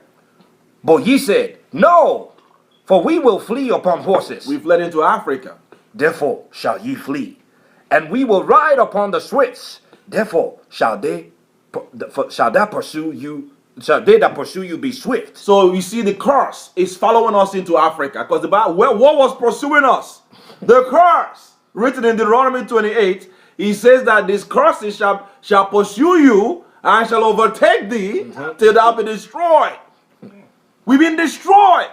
But ye said, no, for we will flee upon horses. We fled into Africa. Therefore shall ye flee, and we will ride upon the swifts. Therefore shall they that pursue you be swift. So you see, the curse is following us into Africa, because the Bible, what was pursuing us? The curse, written in Deuteronomy 28, he says that these curses shall pursue you and shall overtake thee till thou be destroyed. We've been destroyed.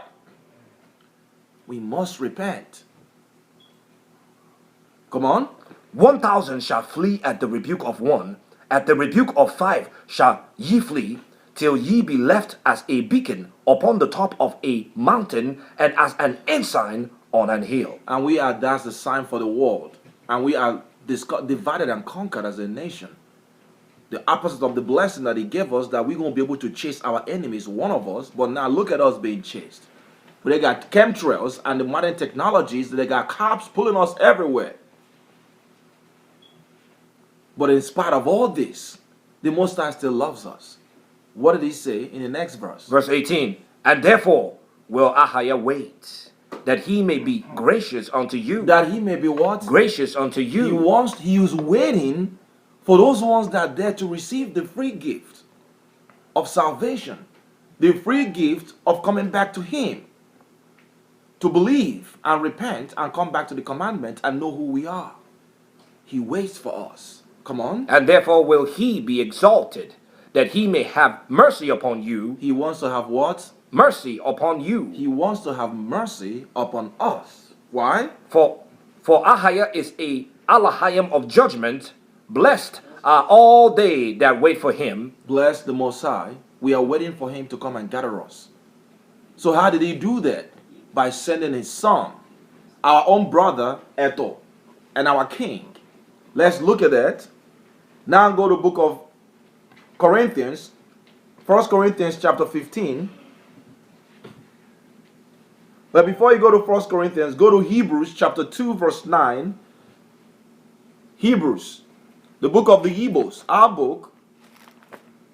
We must repent. Come on. 1,000 shall flee at the rebuke of one, at the rebuke of 5 shall ye flee, till ye be left as a beacon upon the top of a mountain, and as an ensign on an hill. And that's the sign for the world. And we are divided and conquered as a nation. The opposite of the blessing that he gave us, that we're going to be able to chase our enemies, one of us. But now look at us being chased. They got chemtrails and the modern technologies. They got cops pulling us everywhere. But in spite of all this, the Most High still loves us. What did he say in the next verse? Verse 18, and therefore will Ahiah wait, that he may be gracious unto you. That he may be what? Gracious unto you. He was waiting for those ones that dare to receive the free gift of salvation, the free gift of coming back to him, to believe and repent and come back to the commandment and know who we are. He waits for us. Come on. And therefore will he be exalted, that he may have mercy upon you. He wants to have what? Mercy upon you. He wants to have mercy upon us. Why? For Ahiah is a Alahayim of judgment. Blessed are all they that wait for him. Bless the Most High. We are waiting for him to come and gather us. So how did he do that? By sending his son, our own brother Ethel, and our king. Let's look at that. Now go to the book of Corinthians, 1 Corinthians chapter 15. But before you go to 1 Corinthians, go to Hebrews chapter 2 verse 9. Hebrews, the book of the Hebrews, our book.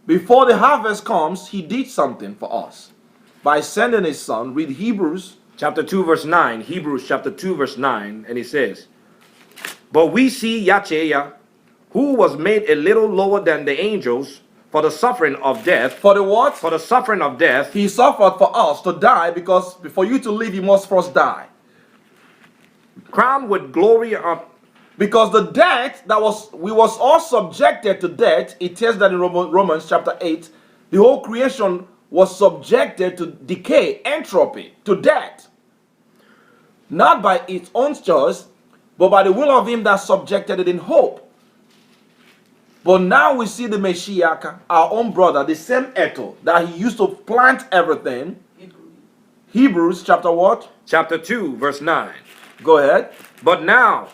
Before the harvest comes, he did something for us by sending his son. Read Hebrews chapter 2 verse 9. Hebrews chapter 2 verse 9. And he says, but we see Yahweh, who was made a little lower than the angels, for the suffering of death. For the what? For the suffering of death. He suffered for us to die, because for you to live, you must first die. Crowned with glory of... Because the death we was all subjected to death. It tells that in Romans chapter 8, the whole creation was subjected to decay, entropy, to death. Not by its own choice, but by the will of him that subjected it in hope. But now we see the Messiah, our own brother, the same Ethel that he used to plant everything. Hebrews chapter what? Chapter 2 verse 9. Go ahead. But now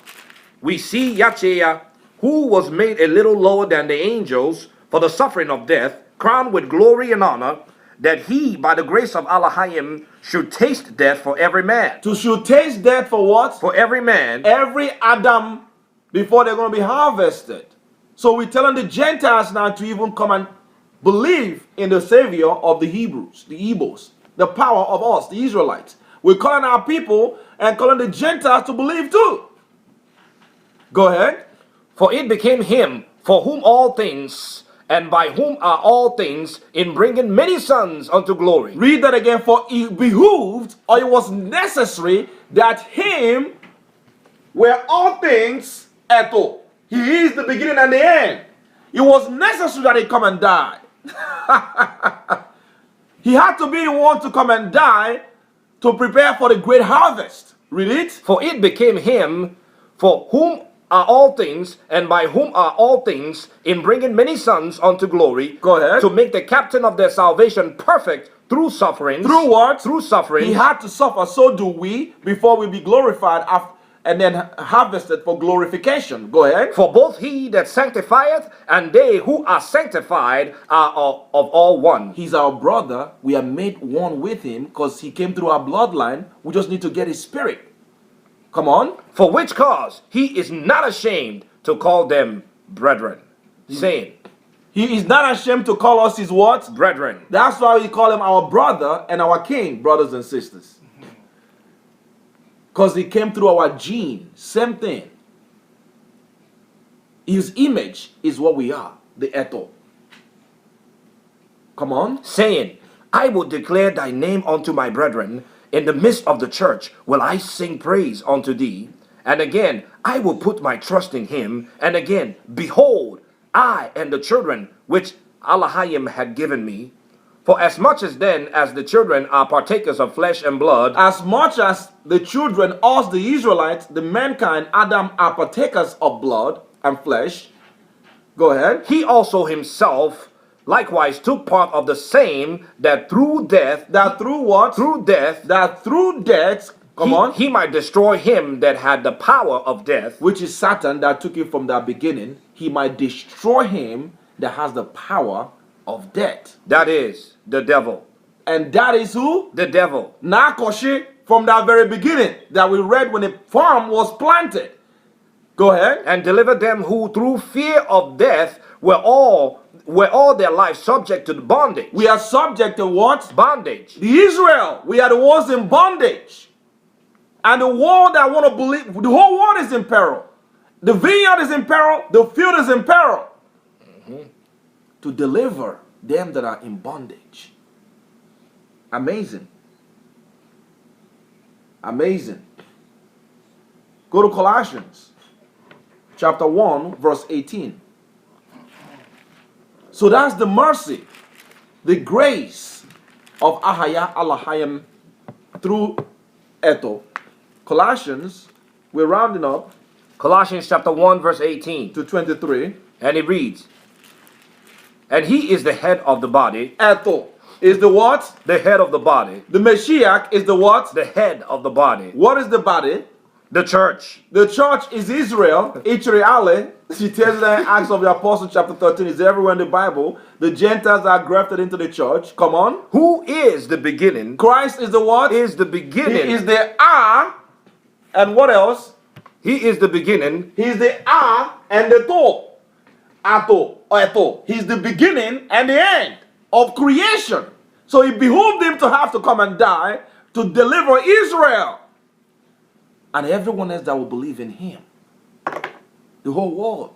we see Yahweh, who was made a little lower than the angels, for the suffering of death, crowned with glory and honor, that he, by the grace of Elohim, should taste death for every man. Should taste death for what? For every man. Every Adam, before they're going to be harvested. So we're telling the Gentiles now to even come and believe in the Savior of the Hebrews, the Hebrews, the power of us, the Israelites. We're calling our people and calling the Gentiles to believe too. Go ahead. For it became him, for whom all things, and by whom are all things, in bringing many sons unto glory. Read that again. For it behooved, or it was necessary, that him, where all things, Ethel. He is the beginning and the end. It was necessary that he come and die. He had to be the one to come and die to prepare for the great harvest. Read it. For it became him, for whom are all things, and by whom are all things, in bringing many sons unto glory. Go ahead. To make the captain of their salvation perfect through suffering. Through what? Through suffering. He had to suffer. So do we, before we be glorified and then harvested for glorification. Go ahead. For both he that sanctifieth and they who are sanctified are of all one. He's our brother. We are made one with him because he came through our bloodline. We just need to get his spirit. Come on. For which cause he is not ashamed to call them brethren, saying, he is not ashamed to call us his what? Brethren. That's why we call him our brother and our king, brothers and sisters. Because he came through our gene. Same thing. His image is what we are, the eto. Come on. saying, I will declare thy name unto my brethren. In the midst of the church will I sing praise unto thee. And again, I will put my trust in him. And again, behold, I and the children which Elohim had given me. For as much as then as the children are partakers of flesh and blood, As much as the children, us the Israelites, the mankind, Adam, are partakers of blood and flesh. Go ahead. he also himself likewise took part of the same, that through death, That through what? through death, That through death, come he, on, he might destroy him that had the power of death, which is Satan that took it from the beginning, he might destroy him that has the power of death. that is the devil. And that is who? The devil. Nakoshi, from that very beginning that we read when the farm was planted. Go ahead. And deliver them who through fear of death were all their life subject to the bondage. We are subject to what? Bondage. The Israel. We are the ones in bondage. And the world that want to believe, the whole world is in peril. The vineyard is in peril. The field is in peril. To deliver them that are in bondage. Amazing. Amazing. Go to Colossians chapter 1 verse 18. So that's the mercy, the grace of Ahaya Elohim through Eto. Colossians, we're rounding up Colossians chapter 1 verse 18. to 23. And it reads, and he is the head of the body. Eto is the what? The head of the body. The Mashiach is the what? The head of the body. What is the body? The church. The church is Israel. Israel. She tells that in Acts of the Apostle chapter 13. Is everywhere in the Bible. The Gentiles are grafted into the church. Come on. Who is the beginning? Christ is the what? Is the beginning. He is the Ah. And what else? He is the beginning. He's the Ah and the To. Ato or Eto. He's the beginning and the end of creation. So it behooved him to have to come and die to deliver Israel. And everyone else that will believe in him. The whole world.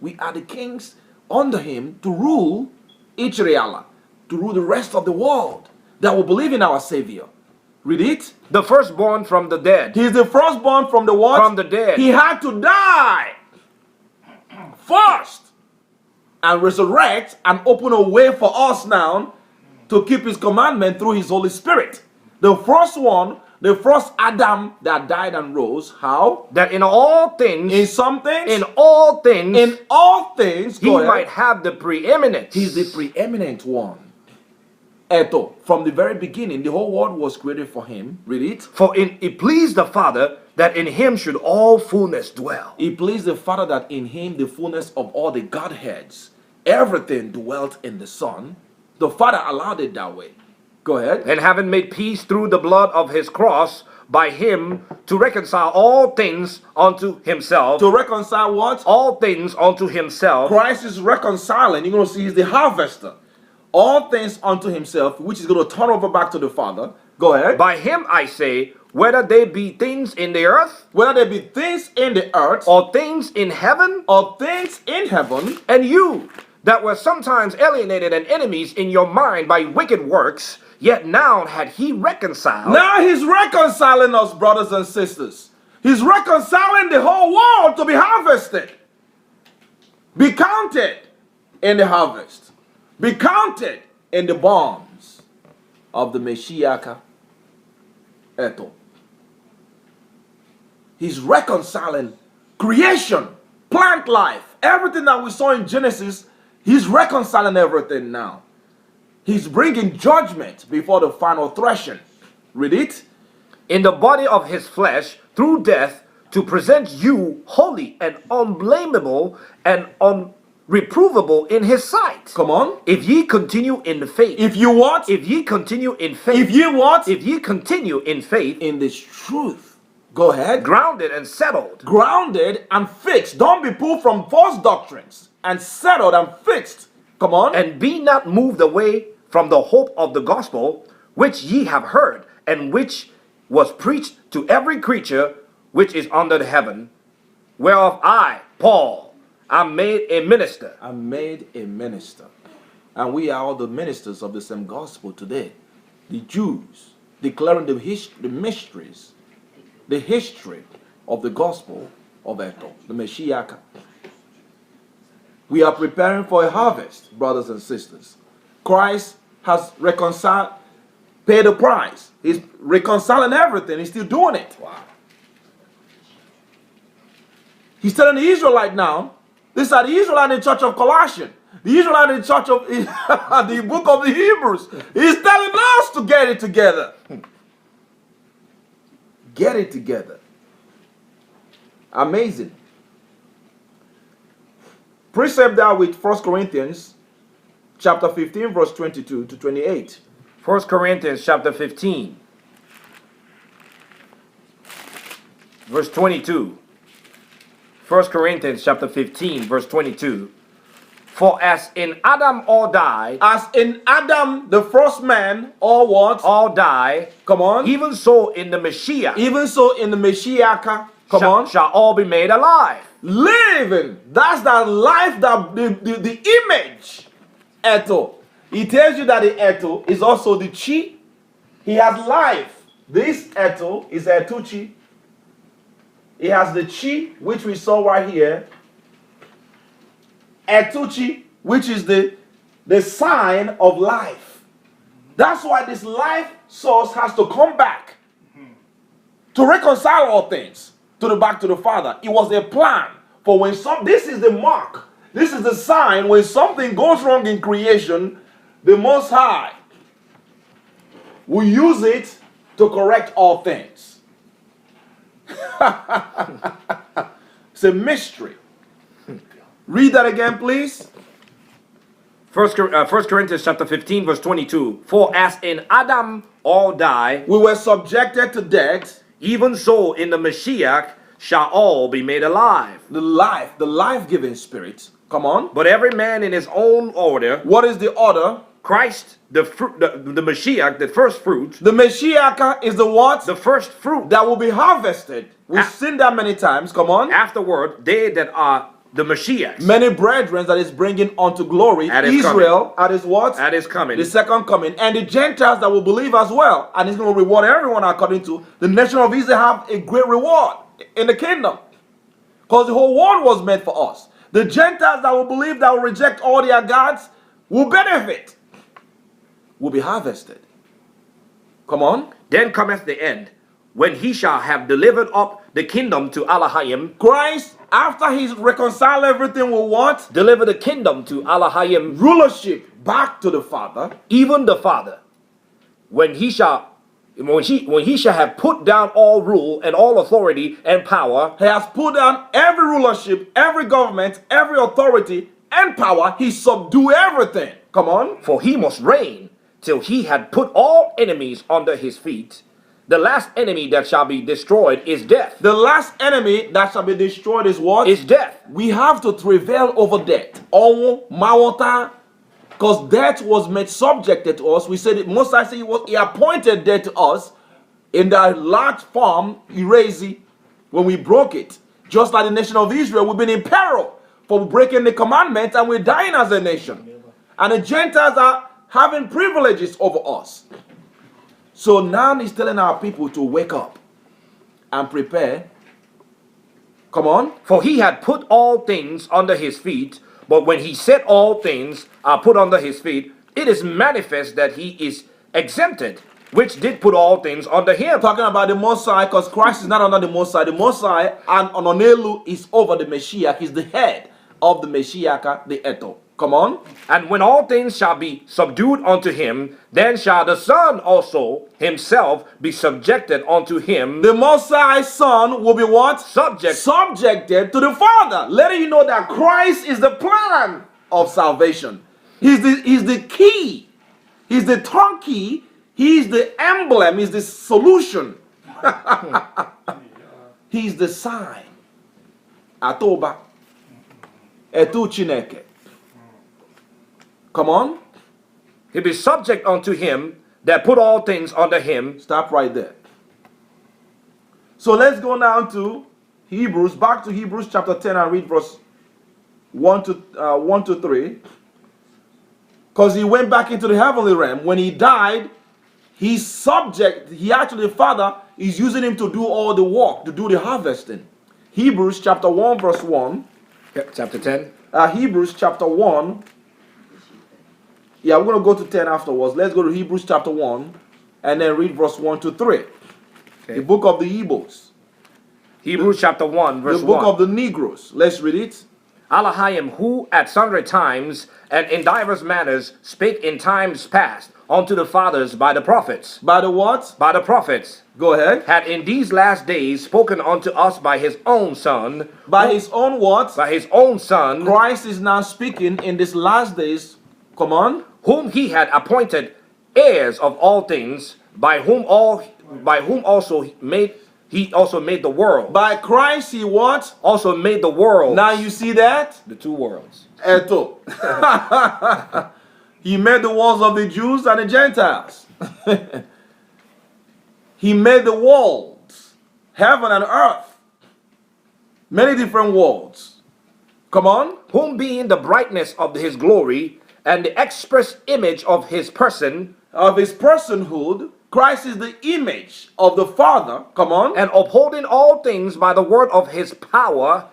We are the kings under him to rule Israel, to rule the rest of the world that will believe in our Savior. Read it. The firstborn from the dead. He's the firstborn from the what? From the dead. He had to die first and resurrect and open a way for us now to keep his commandment through his Holy Spirit. The first one, the first Adam that died and rose, how? That in all things, In some things, in all things, in all things, he go ahead. might have the preeminence. He's the preeminent one. Eto, from the very beginning, the whole world was created for him. Read it. For it pleased the Father that in him should all fullness dwell. It pleased the Father that in him the fullness of all the Godheads, everything dwelt in the Son. The Father allowed it that way. Go ahead. And having made peace through the blood of his cross, by him to reconcile all things unto himself. To reconcile what? All things unto himself. Christ is reconciling. You're going to see he's the harvester. All things unto himself, which is going to turn over back to the Father. Go ahead. By him I say, whether they be things in the earth, Whether there be things in the earth or things in heaven, or things in heaven, and you that were sometimes alienated and enemies in your mind by wicked works, yet now had he reconciled. now he's reconciling us, brothers and sisters. He's reconciling the whole world to be harvested. Be counted in the harvest. Be counted in the bonds of the Mashiach Eto. He's reconciling creation, plant life, everything that we saw in Genesis. He's reconciling everything now. He's bringing judgment before the final threshing. Read it. In the body of his flesh through death, to present you holy and unblameable and unreprovable in his sight. Come on. If ye continue in the faith. If you what? If ye continue in faith. If you what? If ye continue in faith. In this truth. Go ahead. Grounded and settled. Grounded and fixed. Don't be pulled from false doctrines. And settled and fixed. Come on. And be not moved away from the hope of the gospel, which ye have heard, and which was preached to every creature which is under the heaven, whereof I, Paul, I'm made a minister. I'm made a minister. And we are all the ministers of the same gospel today. The Jews declaring the mysteries, the history of the gospel of Ethel, the Messiah. We are preparing for a harvest, brothers and sisters. Christ has reconciled, paid the price. He's reconciling everything. He's still doing it. Wow. He's telling the Israelite now, these are the Israelite in the church of Colossians, the Israelite in the church of the book of the Hebrews. He's telling us to get it together. Get it together. Amazing. Precept that with 1 Corinthians chapter 15, verse 22 to 28. 1 Corinthians chapter 15, verse 22. 1 Corinthians chapter 15, verse 22. For as in Adam all die, As in Adam, the first man, all what? all die, Come on. even so in the Messiah Even so in the Messiah, come on. shall all be made alive. Living. That's that life, that the image. Eto. He tells you that the Eto is also the Chi. He has life. This Eto is Etuchi. He has the Chi, which we saw right here. Etuchi, which is the sign of life. That's why this life source has to come back to reconcile all things back to the Father. It was a plan for when this is the mark. This is the sign when something goes wrong in creation, the Most High will use it to correct all things. It's a mystery. Read that again, please. 1 Corinthians chapter 15, verse 22. For as in Adam all die, We were subjected to death. even so in the Messiah shall all be made alive. The life-giving spirit. Come on. But every man in his own order. What is the order? Christ, the Messiah, the first fruit. The Messiah is the what? The first fruit. That will be harvested. We've seen that many times. Come on. Afterward, they that are the Messiah. Many brethren that is bringing unto glory. At his Israel at his what? At his coming. The second coming. And the Gentiles that will believe as well. And he's going to reward everyone according to the nation of Israel have a great reward in the kingdom. Because the whole world was meant for us. The Gentiles that will believe, that will reject all their gods, will benefit. Will be harvested. Come on. Then cometh the end, when he shall have delivered up the kingdom to Elohim. Christ, after he's reconciled everything with what? Deliver the kingdom to Elohim, Rulership back to the Father. even the Father. When he shall have put down all rule and all authority and power. He has put down every rulership, every government, every authority and power. He subdue everything. Come on. For he must reign till he had put all enemies under his feet. The last enemy that shall be destroyed is death. The last enemy that shall be destroyed is what? Is death. We have to prevail over death. Because death was made subjected to us. We said it, Most I say he appointed death to us in that large form, Erase, when we broke it. Just like the nation of Israel, we've been in peril for breaking the commandments and we're dying as a nation. And the Gentiles are having privileges over us. So now he's telling our people to wake up and prepare. Come on. For he had put all things under his feet. But when he said all things are put under his feet, it is manifest that he is exempted, which did put all things under him. Talking about the Messiah, because Christ is not under the Messiah. The Messiah and Ononelu is over the Messiah. He's the head of the Messiah, the Eto. Come on. And when all things shall be subdued unto him, then shall the Son also himself be subjected unto him. The Messiah's Son will be what? Subjected to the Father. Letting you know that Christ is the plan of salvation. He's the key. He's the turnkey. He's the emblem. He's the solution. He's the sign. Atoba. Etu Chineke. Come on. He be subject unto him that put all things under him. Stop right there. So let's go now to Hebrews, back to Hebrews chapter 10 and read verse 1 to 3. Because he went back into the heavenly realm. When he died, the Father is using him to do all the work, to do the harvesting. Hebrews chapter 1 verse 1. Yep, chapter 10. Hebrews chapter 1. Yeah, we're going to go to 10 afterwards. Let's go to Hebrews chapter 1 and then read verse 1 to 3. Okay. The book of the Hebrews. Hebrews chapter 1, verse 1. The book of the Negroes. Let's read it. Elohim, who at sundry times and in divers manners spake in times past unto the fathers by the prophets. By the what? By the prophets. Go ahead. Had in these last days spoken unto us by his own Son. By his own what? By his own Son. Christ is now speaking in these last days. Come on. Whom he had appointed heirs of all things, by whom also he also made the world. By Christ he what? Also made the world. Now you see that? The two worlds. Eto. He made the worlds of the Jews and the Gentiles. He made the worlds, heaven and earth. Many different worlds. Come on. Whom being the brightness of his glory and the express image of his person. Of his personhood. Christ is the image of the Father. Come on. And upholding all things by the word of his power,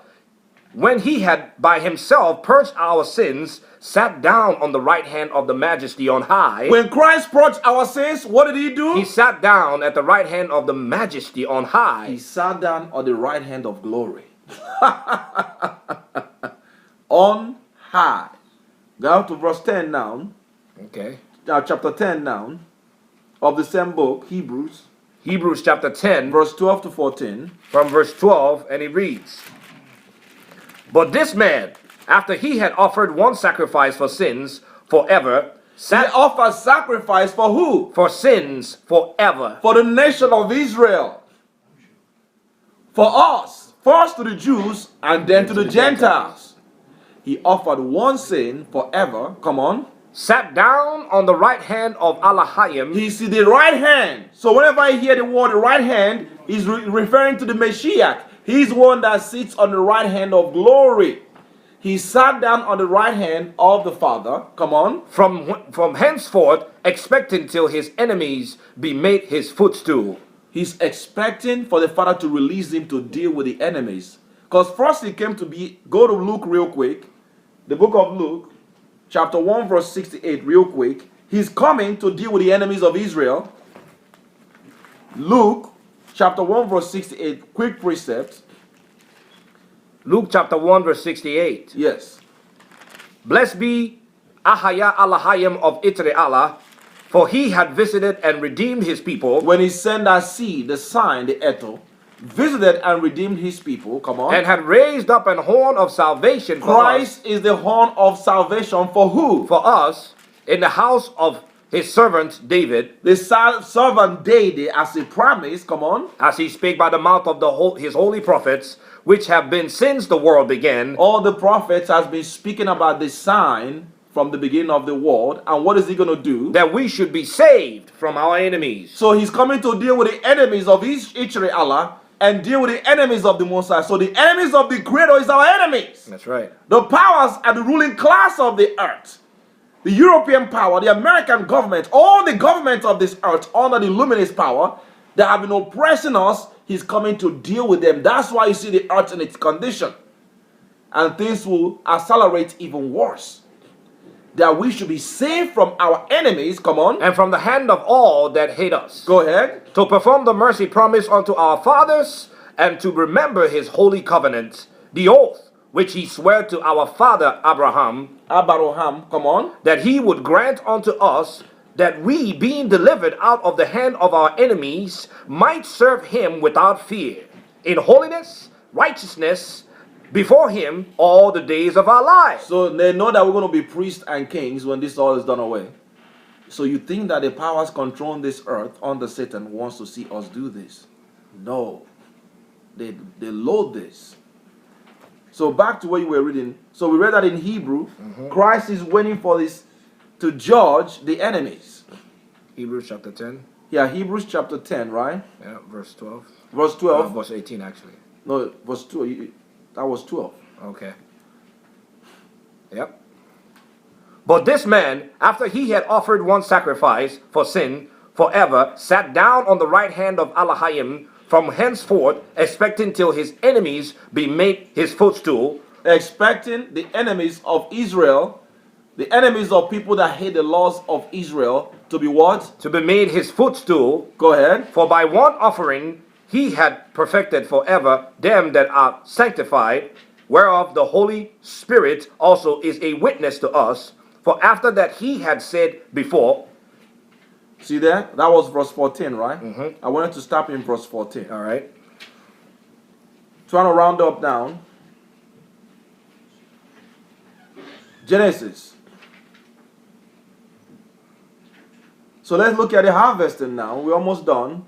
when he had by himself purged our sins, sat down on the right hand of the majesty on high. When Christ purged our sins, what did he do? He sat down at the right hand of the majesty on high. He sat down on the right hand of glory. On high. Go to verse 10 now. Okay. Chapter 10 now. Of the same book, Hebrews. Hebrews chapter 10. Verse 12 to 14. From verse 12, and he reads. But this man, after he had offered one sacrifice for sins forever, He offered sacrifice for who? For sins forever. For the nation of Israel. For us. First to the Jews and then to the Gentiles. He offered one sin forever. Come on. Sat down on the right hand of Elohim. He see the right hand. So whenever I hear the word the right hand, he's referring to the Messiah. He's the one that sits on the right hand of glory. He sat down on the right hand of the Father. Come on. From henceforth, expecting till his enemies be made his footstool. He's expecting for the Father to release him to deal with the enemies. Because first he came to be, go to Luke real quick. The book of Luke, chapter 1, verse 68, real quick. He's coming to deal with the enemies of Israel. Luke, chapter 1, verse 68, quick precept. Luke chapter 1, verse 68. Yes. Blessed be Ahaya Elohim of Israel, for he had visited and redeemed his people. When he sent that seed, the sign, the eto, visited and redeemed his people. Come on. And had raised up an horn of salvation for Christ us. is the horn of salvation for who? For us, in the house of his servant David. The servant David, as he promised. Come on. As he spake by the mouth of his holy prophets, which have been since the world began. All the prophets has been speaking about the sign from the beginning of the world. And what is he going to do? That we should be saved from our enemies. So he's coming to deal with the enemies of Israel and deal with the enemies of the Most High. So the enemies of the Creator is our enemies. That's right. The powers and the ruling class of the earth. The European power, the American government, all the governments of this earth under the luminous power that have been oppressing us, he's coming to deal with them. That's why you see the earth in its condition. And things will accelerate even worse. That we should be saved from our enemies, come on. And from the hand of all that hate us. Go ahead. To perform the mercy promised unto our fathers, and to remember his holy covenant, the oath which he sware to our father Abraham, come on. that he would grant unto us, that we, being delivered out of the hand of our enemies, might serve him without fear, in holiness, righteousness, before him all the days of our lives. So they know that we're going to be priests and kings when this all is done away. So you think that the powers controlling this earth under Satan wants to see us do this? No. They load this. So back to what you were reading. So we read that in Hebrew. Christ is waiting for this to judge the enemies. Hebrews chapter 10. Yeah, Hebrews chapter 10, right? Yeah, verse 12. Verse 12. Verse 18 actually. No, verse 12. That was 12. Okay. Yep. But this man, after he had offered one sacrifice for sin forever, sat down on the right hand of Elohim from henceforth, expecting till his enemies be made his footstool. Expecting the enemies of Israel, the enemies of people that hate the laws of Israel, to be what? To be made his footstool. Go ahead. For by one offering he had perfected forever them that are sanctified, whereof the Holy Spirit also is a witness to us. For after that he had said before. See there? That was verse 14, right? I wanted to stop in verse 14. All right. Trying to round up down. Genesis. So let's look at the harvesting now. We're almost done.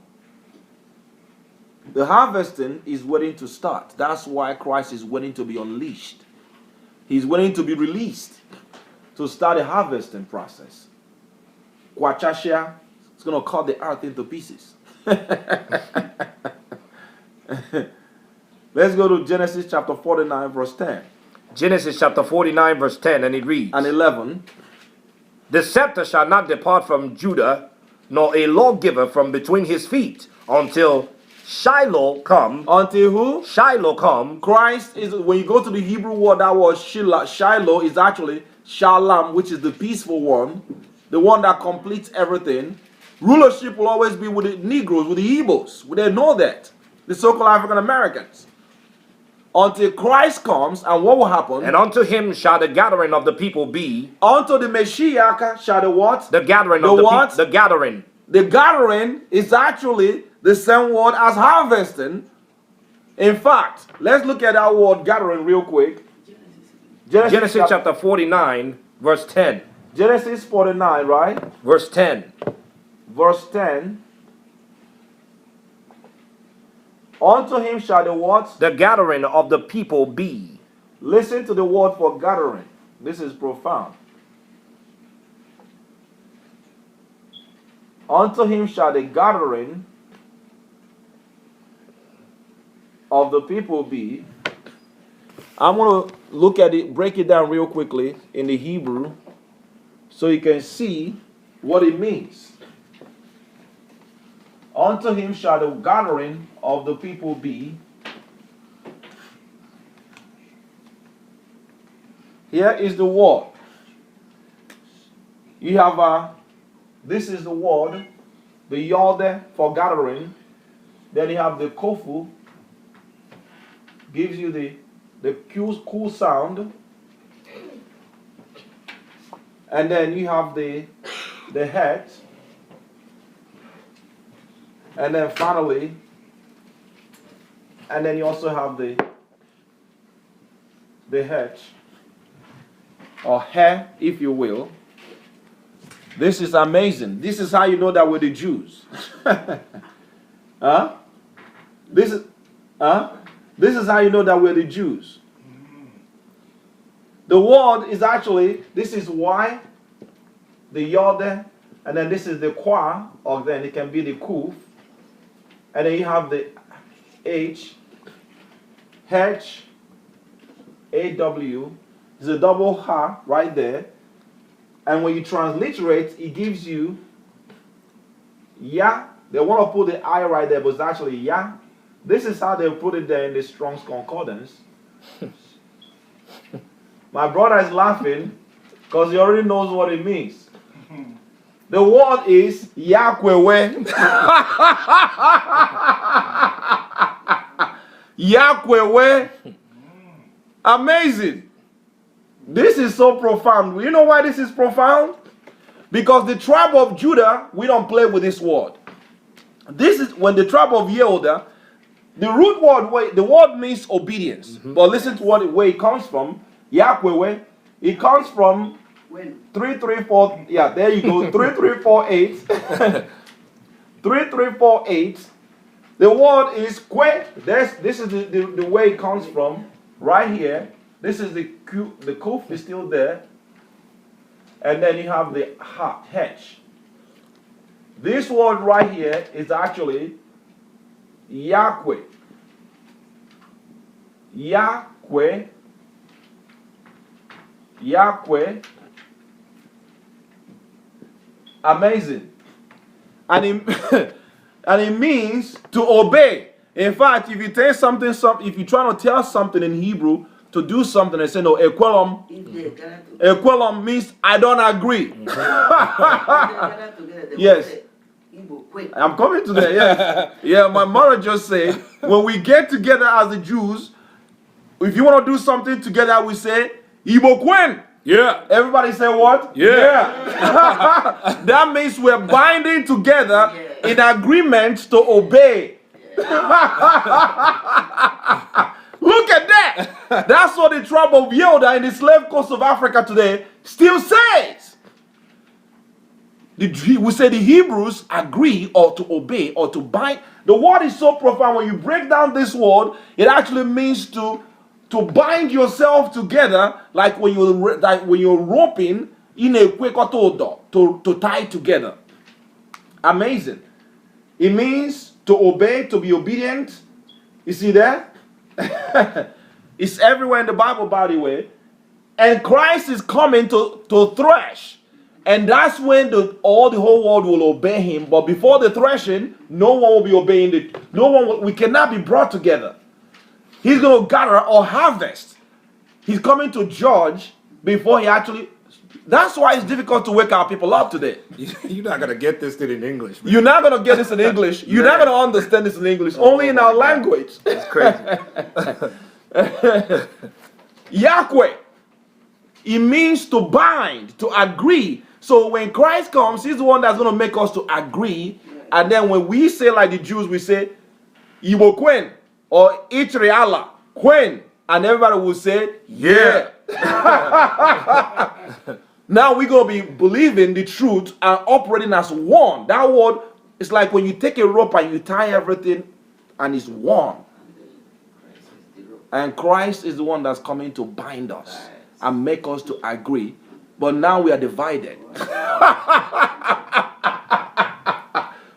The harvesting is waiting to start. That's why Christ is waiting to be unleashed. He's waiting to be released to start the harvesting process. Kwachashia is going to cut the earth into pieces. Let's go to Genesis chapter 49, verse 10. Genesis chapter 49, verse 10, and it reads, And 11. The scepter shall not depart from Judah, nor a lawgiver from between his feet, until Shiloh come. Until who? Shiloh come. Christ is, when you go to the Hebrew word, that word Shiloh is actually Shalom, which is the peaceful one, the one that completes everything. Rulership will always be with the Negroes, with the Igbos. They know that. The so-called African Americans. Until Christ comes, and what will happen? And unto him shall the gathering of the people be. Unto the Messiah shall the what? The gathering The of the what? people. The gathering. The gathering is actually the same word as harvesting. In fact, let's look at that word gathering real quick. Genesis chapter 49, verse 10. Genesis 49, right? Verse 10. Verse 10. Unto him shall the what? The gathering of the people be. Listen to the word for gathering. This is profound. Unto him shall the gathering of the people be. I'm going to look at it, break it down real quickly in the Hebrew so you can see what it means. Unto him shall the gathering of the people be. Here is the word. You have this is the word, the yod for gathering. Then you have the kofu, gives you the cool sound. And then you have the het. And then finally, and then you also have the hedge, or hair, if you will. This is amazing. This is how you know that we're the Jews. Huh? This is how you know that we're the Jews. The word is actually, this is Y, the yod, and then this is the kwa, or then it can be the kuf. And then you have the H, A-W. There's a double ha right there. And when you transliterate, it gives you ya. They want to put the I right there, but it's actually ya. This is how they put it there in the Strong's Concordance. My brother is laughing because he already knows what it means. The word is Yakwewe. Yakwewe. Amazing. This is so profound. You know why this is profound? Because the tribe of Judah, we don't play with this word. This is when the tribe of Yehuda, the root word, the word means obedience. But listen to where it comes from. Yakwewe. It comes from 3348. Yeah, there you go. 3348. 3348. The word is kwe. This is the way it comes from. Right here. This is the kuf is still there. And then you have the h. This word right here is actually Yahweh. Yahweh. Yahweh. Amazing. And it, and it means to obey. In fact, if you tell something, if you're trying to tell something in Hebrew to do something and say no, equalum means I don't agree. Yes. I'm coming to that, yes. Yeah, my mother just said, when we get together as the Jews, if you want to do something together, we say, Igbo Kwen. Yeah. Everybody say what? Yeah. That means we're binding together in agreement to obey. Look at that. That's what the tribe of Yoda in the slave coast of Africa today still says. We say the Hebrews agree or to obey or to bind. The word is so profound. When you break down this word, it actually means to bind yourself together, like when you're roping in a kwekotodo, to tie together. Amazing. It means to obey, to be obedient. You see that? It's everywhere in the Bible, by the way. And Christ is coming to thresh. And that's when the whole world will obey him. But before the threshing, no one will be obeying we cannot be brought together. He's going to gather or harvest. He's coming to judge before he actually. That's why it's difficult to wake our people up today. You're not gonna get this in English, man. You're not going to get this in English. You're not going to understand this in English. Only in our language. It's crazy. Yahweh. It means to bind, to agree. So when Christ comes, he's the one that's going to make us to agree. And then when we say like the Jews, we say, Igbo Kwen or Itriala Kwen. And everybody will say, yeah. Now we're going to be believing the truth and operating as one. That word is like when you take a rope and you tie everything and it's one. And Christ is the one that's coming to bind us and make us to agree. But now we are divided.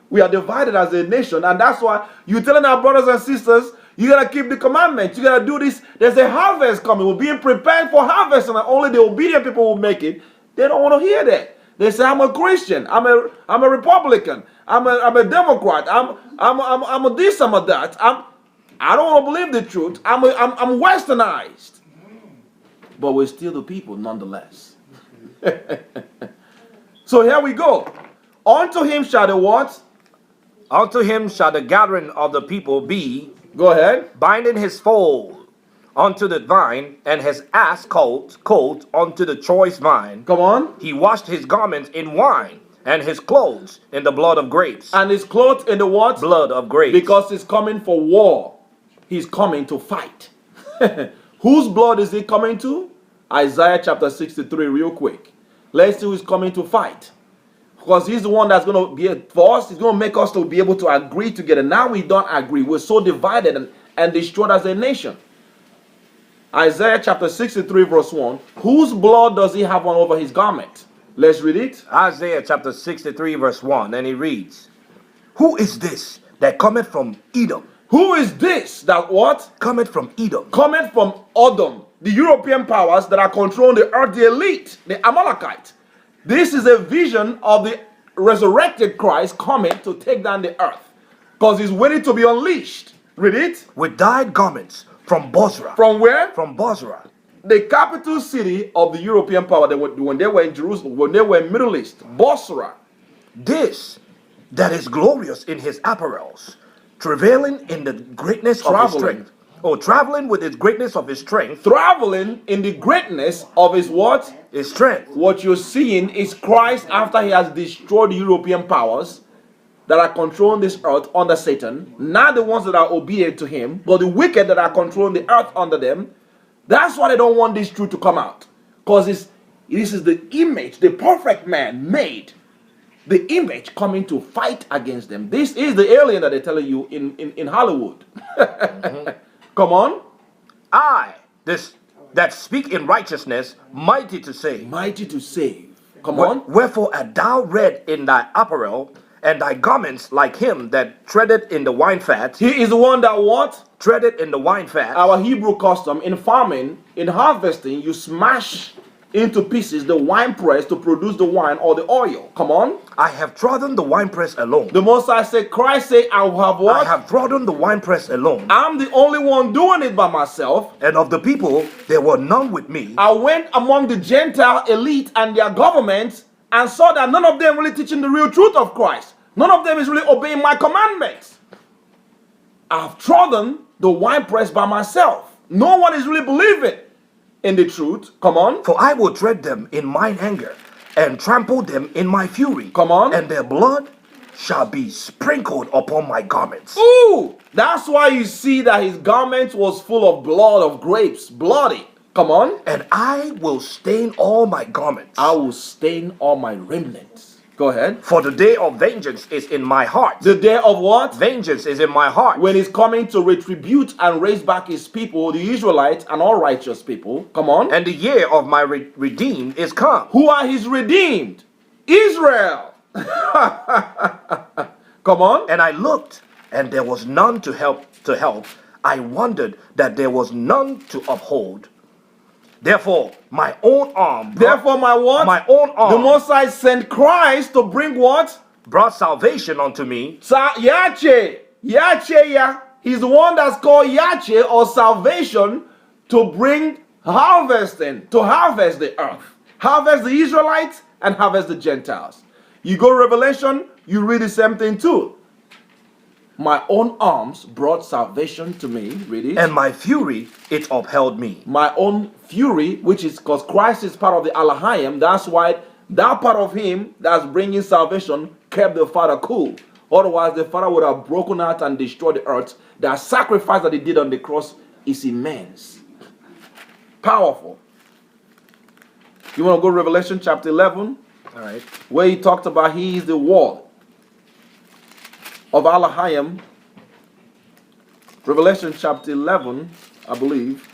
We are divided as a nation. And that's why you're telling our brothers and sisters, you got to keep the commandments. You got to do this. There's a harvest coming. We're being prepared for harvest. And only the obedient people will make it. They don't want to hear that. They say, I'm a Christian. I'm a Republican. I'm a Democrat. I'm a this, I'm a that. I don't want to believe the truth. I'm westernized. But we're still the people nonetheless. So here we go. Unto him shall the what? Unto him shall the gathering of the people be. Go ahead. Binding his foal unto the vine, and his ass colt unto the choice vine. Come on. He washed his garments in wine, and his clothes in the blood of grapes. And his clothes in the what? Blood of grapes. Because he's coming for war. He's coming to fight. Whose blood is he coming to? Isaiah chapter 63, real quick. Let's see who's coming to fight. Because he's the one that's going to be for us. He's going to make us to be able to agree together. Now we don't agree. We're so divided and destroyed as a nation. Isaiah chapter 63 verse 1. Whose blood does he have on over his garment? Let's read it. Isaiah chapter 63 verse 1. And he reads, Who is this that cometh from Edom? Who is this that what? Cometh from Edom. Cometh from Edom. The European powers that are controlling the earth, the elite, the Amalekite. This is a vision of the resurrected Christ coming to take down the earth. Because he's waiting to be unleashed. Read it. With dyed garments from Bozrah. From where? From Bozrah. The capital city of the European power, when they were in Jerusalem, when they were in Middle East, Bozrah. This that is glorious in his apparels, travailing in the greatness of his strength. Traveling with the greatness of his strength. Traveling in the greatness of his what? His strength. What you're seeing is Christ after he has destroyed the European powers that are controlling this earth under Satan. Not the ones that are obedient to him, but the wicked that are controlling the earth under them. That's why they don't want this truth to come out. Because this is the image, the perfect man made. The image coming to fight against them. This is the alien that they're telling you in Hollywood. Come on. I, this that speak in righteousness, mighty to save. Mighty to save. Come on. Wherefore art thou red in thy apparel, and thy garments like him that treadeth in the wine fat. He is the one that what? Treadeth in the wine fat. Our Hebrew custom in farming, in harvesting, you smash into pieces the winepress to produce the wine or the oil. Come on. I have trodden the winepress alone. The Most High said, Christ said, I will have what? I have trodden the winepress alone. I'm the only one doing it by myself. And of the people, there were none with me. I went among the Gentile elite and their governments and saw that none of them really teaching the real truth of Christ. None of them is really obeying my commandments. I've trodden the winepress by myself. No one is really believing in the truth. Come on. For I will tread them in mine anger, and trample them in my fury. Come on. And their blood shall be sprinkled upon my garments. Ooh, that's why you see that his garment was full of blood of grapes, bloody. Come on. And I will stain all my garments. I will stain all my remnants. Go ahead. For the day of vengeance is in my heart. The day of what? Vengeance is in my heart. When he's coming to retribute and raise back his people, the Israelites and all righteous people. Come on. And the year of my redeemed is come. Who are his redeemed? Israel. Come on. And I looked, and there was none to help. I wondered that there was none to uphold. Therefore, my own arm. Therefore, my what? My own arm. The Most High sent Christ to bring what? Brought salvation unto me. Yahweh. Yahweh. He's the one that's called Yahweh or salvation to bring harvesting, to harvest the earth. Harvest the Israelites and harvest the Gentiles. You go to Revelation, you read the same thing too. My own arms brought salvation to me. Read it. And my fury, it upheld me. My own fury, which is because Christ is part of the Alahayim. That's why that part of him that's bringing salvation kept the Father cool. Otherwise, the Father would have broken out and destroyed the earth. That sacrifice that he did on the cross is immense. Powerful. You want to go to Revelation chapter 11? All right. Where he talked about he is the wall of Alahayim. Revelation chapter 11, I believe,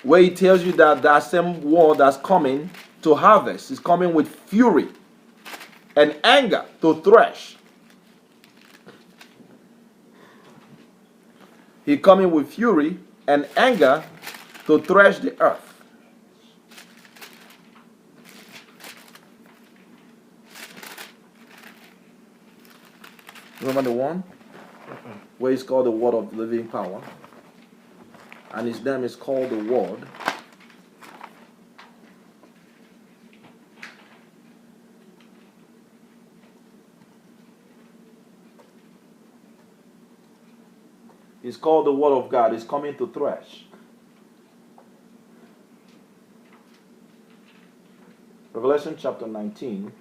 where he tells you that that same war that's coming to harvest is coming with fury and anger to thresh. He coming with fury and anger to thresh the earth. Remember the one where it's called the word of living power, and his name is called the word. It's called the word of God. It's coming to thresh. Revelation chapter 19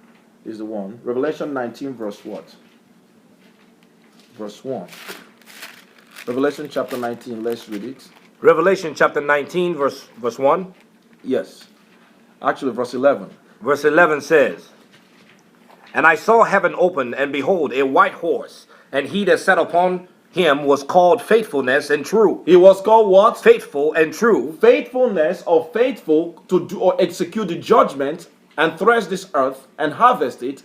is the one. Revelation 19 verse what? Verse 1. Revelation chapter 19, let's read it. Revelation chapter 19, verse 1. Yes. Actually, verse 11. Verse 11 says, And I saw heaven open, and behold, a white horse, and he that sat upon him was called Faithfulness and True. He was called what? Faithful and true. Faithfulness or faithful to do or execute the judgment and thresh this earth and harvest it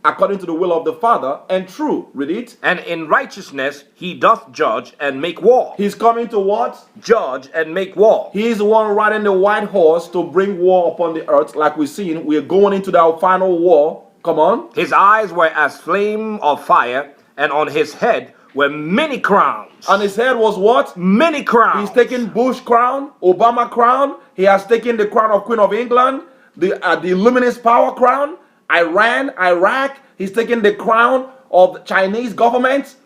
according to the will of the Father, and true. Read it. And in righteousness he doth judge and make war. He's coming to what? Judge and make war. He is the one riding the white horse to bring war upon the earth. Like we've seen, we're going into that final war. Come on. His eyes were as flame of fire, and on his head were many crowns. On his head was what? Many crowns. He's taking Bush crown, Obama crown. He has taken the crown of Queen of England, the luminous power crown. Iran, Iraq, he's taking the crown of the Chinese government,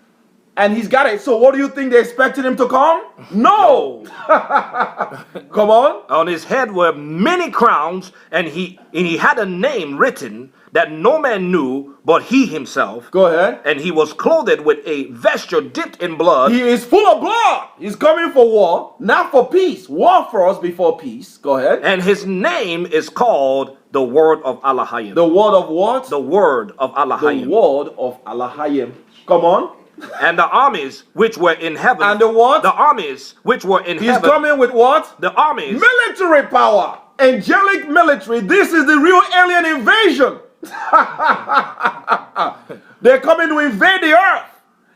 and he's got it. So what do you think they expected him to come? No. Come on. On his head were many crowns, and he had a name written that no man knew but he himself. Go ahead. And he was clothed with a vesture dipped in blood. He is full of blood. He's coming for war, not for peace. War for us before peace. Go ahead. And his name is called the Word of Alahayim. The word of what? The Word of Alahayim. The word of Alahayim. Come on. And the armies which were in heaven. And the what? The armies which were in He's heaven. coming with what? The armies. Military power. Angelic military. This is the real alien invasion. They're coming to invade the earth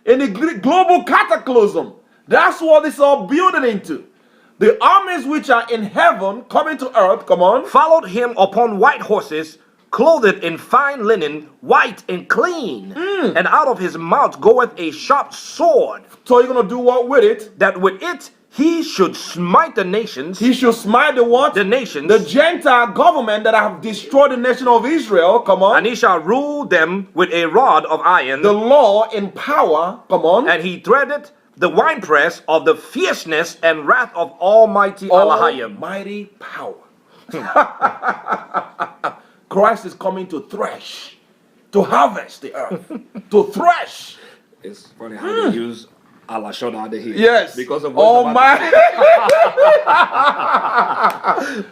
in the global cataclysm. That's what this is all building into. The armies which are in heaven coming to earth, come on, followed him upon white horses, clothed in fine linen, white and clean. And out of his mouth goeth a sharp sword, so you're going to do what with it? that with it he should smite the nations, He should smite the what? the nations, The Gentile government that have destroyed the nation of Israel, come on. and he shall rule them with a rod of iron. The law in power, come on. And he threaded the winepress of the fierceness and wrath of Almighty Elohim. Almighty power. Christ is coming to thresh, to harvest the earth, to thresh. It's funny how they use Allah Shonada here. Yes. Because of Almighty.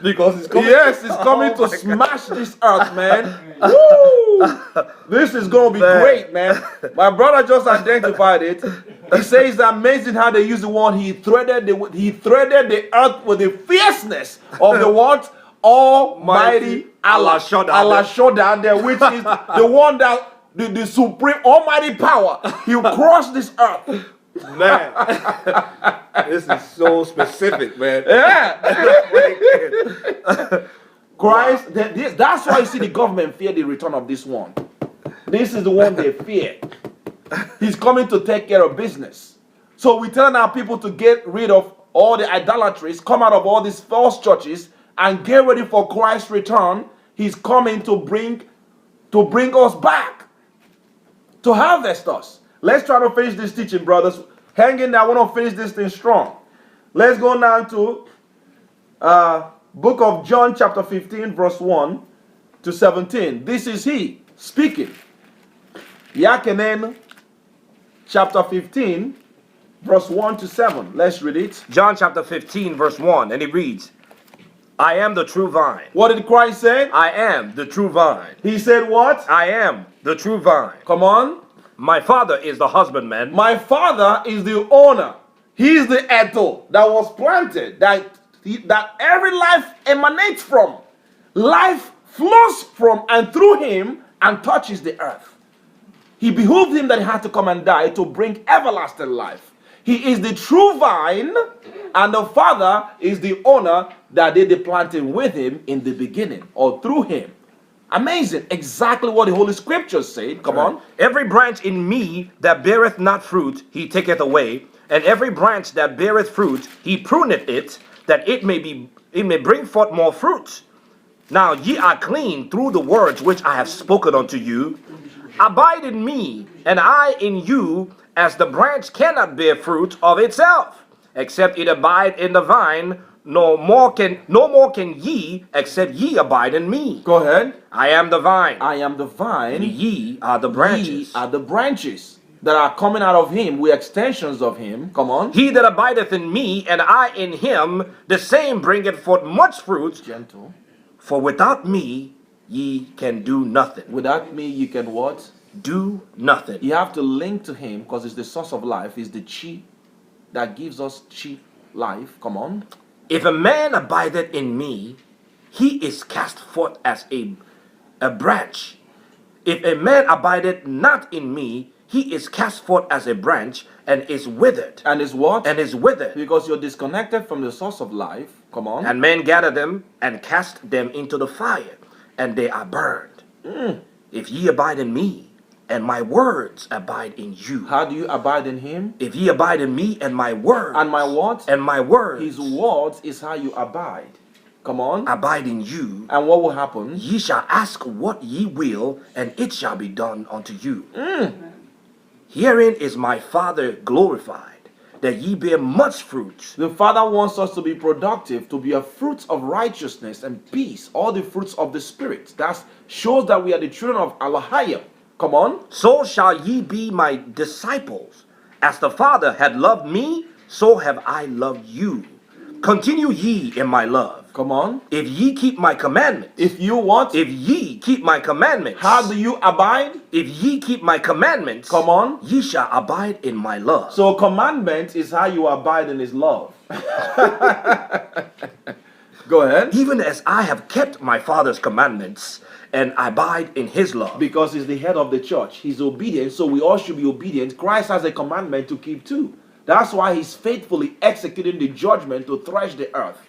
because it's coming. Yes, it's coming to smash this earth, man. Woo! This is going to be great, man. My brother just identified it. He says it's amazing how they use the word. He threaded the earth with the fierceness of the what? Almighty Allah. Shodan. Allah Shodan there, which is the one that the supreme almighty power. He'll crush this earth. Man, this is so specific, man. Yeah. Christ, that's why you see the government fear the return of this one. This is the one they fear. He's coming to take care of business. So we tell our people to get rid of all the idolatries, come out of all these false churches, and get ready for Christ's return. He's coming to bring us back, to harvest us. Let's try to finish this teaching, brothers. Hang in there. I want to finish this thing strong. Let's go now to book of John chapter 15 verse 1 to 17. This is he speaking. Yakenen chapter 15 verse 1 to 7. Let's read it. John chapter 15 verse 1, and it reads, I am the true vine. What did Christ say? I am the true vine. He said what? I am the true vine. Come on. My Father is the husbandman. My Father is the owner. He is the Eto that was planted, that every life emanates from. Life flows from and through him and touches the earth. He behooved him that he had to come and die to bring everlasting life. He is the true vine, and the Father is the owner that did the planting with him in the beginning, or through him. Amazing. Exactly what the Holy Scriptures say. Come on. Every branch in me that beareth not fruit, he taketh away. And every branch that beareth fruit, he pruneth it, that it may bring forth more fruit. Now ye are clean through the words which I have spoken unto you. Abide in me, and I in you, as the branch cannot bear fruit of itself, except it abide in the vine. No more can ye, except ye abide in me. Go ahead. I am the vine, I am the vine. and ye are the branches. Ye are the branches that are coming out of him. We are extensions of him. Come on. He that abideth in me, and I in him, the same bringeth forth much fruit. Gentle. For without me ye can do nothing. Without me, you can what? Do nothing. You have to link to him because it's the source of life. It's the chi that gives us chi life. Come on. If a man abideth in me, he is cast forth as a branch. If a man abideth not in me, he is cast forth as a branch and is withered. And is what? And is withered. Because you're disconnected from the source of life. Come on. And men gather them and cast them into the fire, and they are burned. If ye abide in me, and my words abide in you. How do you abide in him? If ye abide in me, and my words. And my what? And my words. His words is how you abide. Come on. Abide in you. And what will happen? Ye shall ask what ye will, and it shall be done unto you. Herein is my Father glorified, that ye bear much fruit. The Father wants us to be productive, to be a fruit of righteousness and peace, all the fruits of the Spirit. That shows that we are the children of Elohim. Come on. So shall ye be my disciples. As the Father had loved me, so have I loved you. Continue ye in my love. Come on. If ye keep my commandments. If you what? If ye keep my commandments. How do you abide? If ye keep my commandments. Come on. Ye shall abide in my love. So commandment is how you abide in his love. Go ahead. Even as I have kept my Father's commandments and abide in his love. Because he's the head of the church. He's obedient, so we all should be obedient. Christ has a commandment to keep too. That's why he's faithfully executing the judgment to thresh the earth.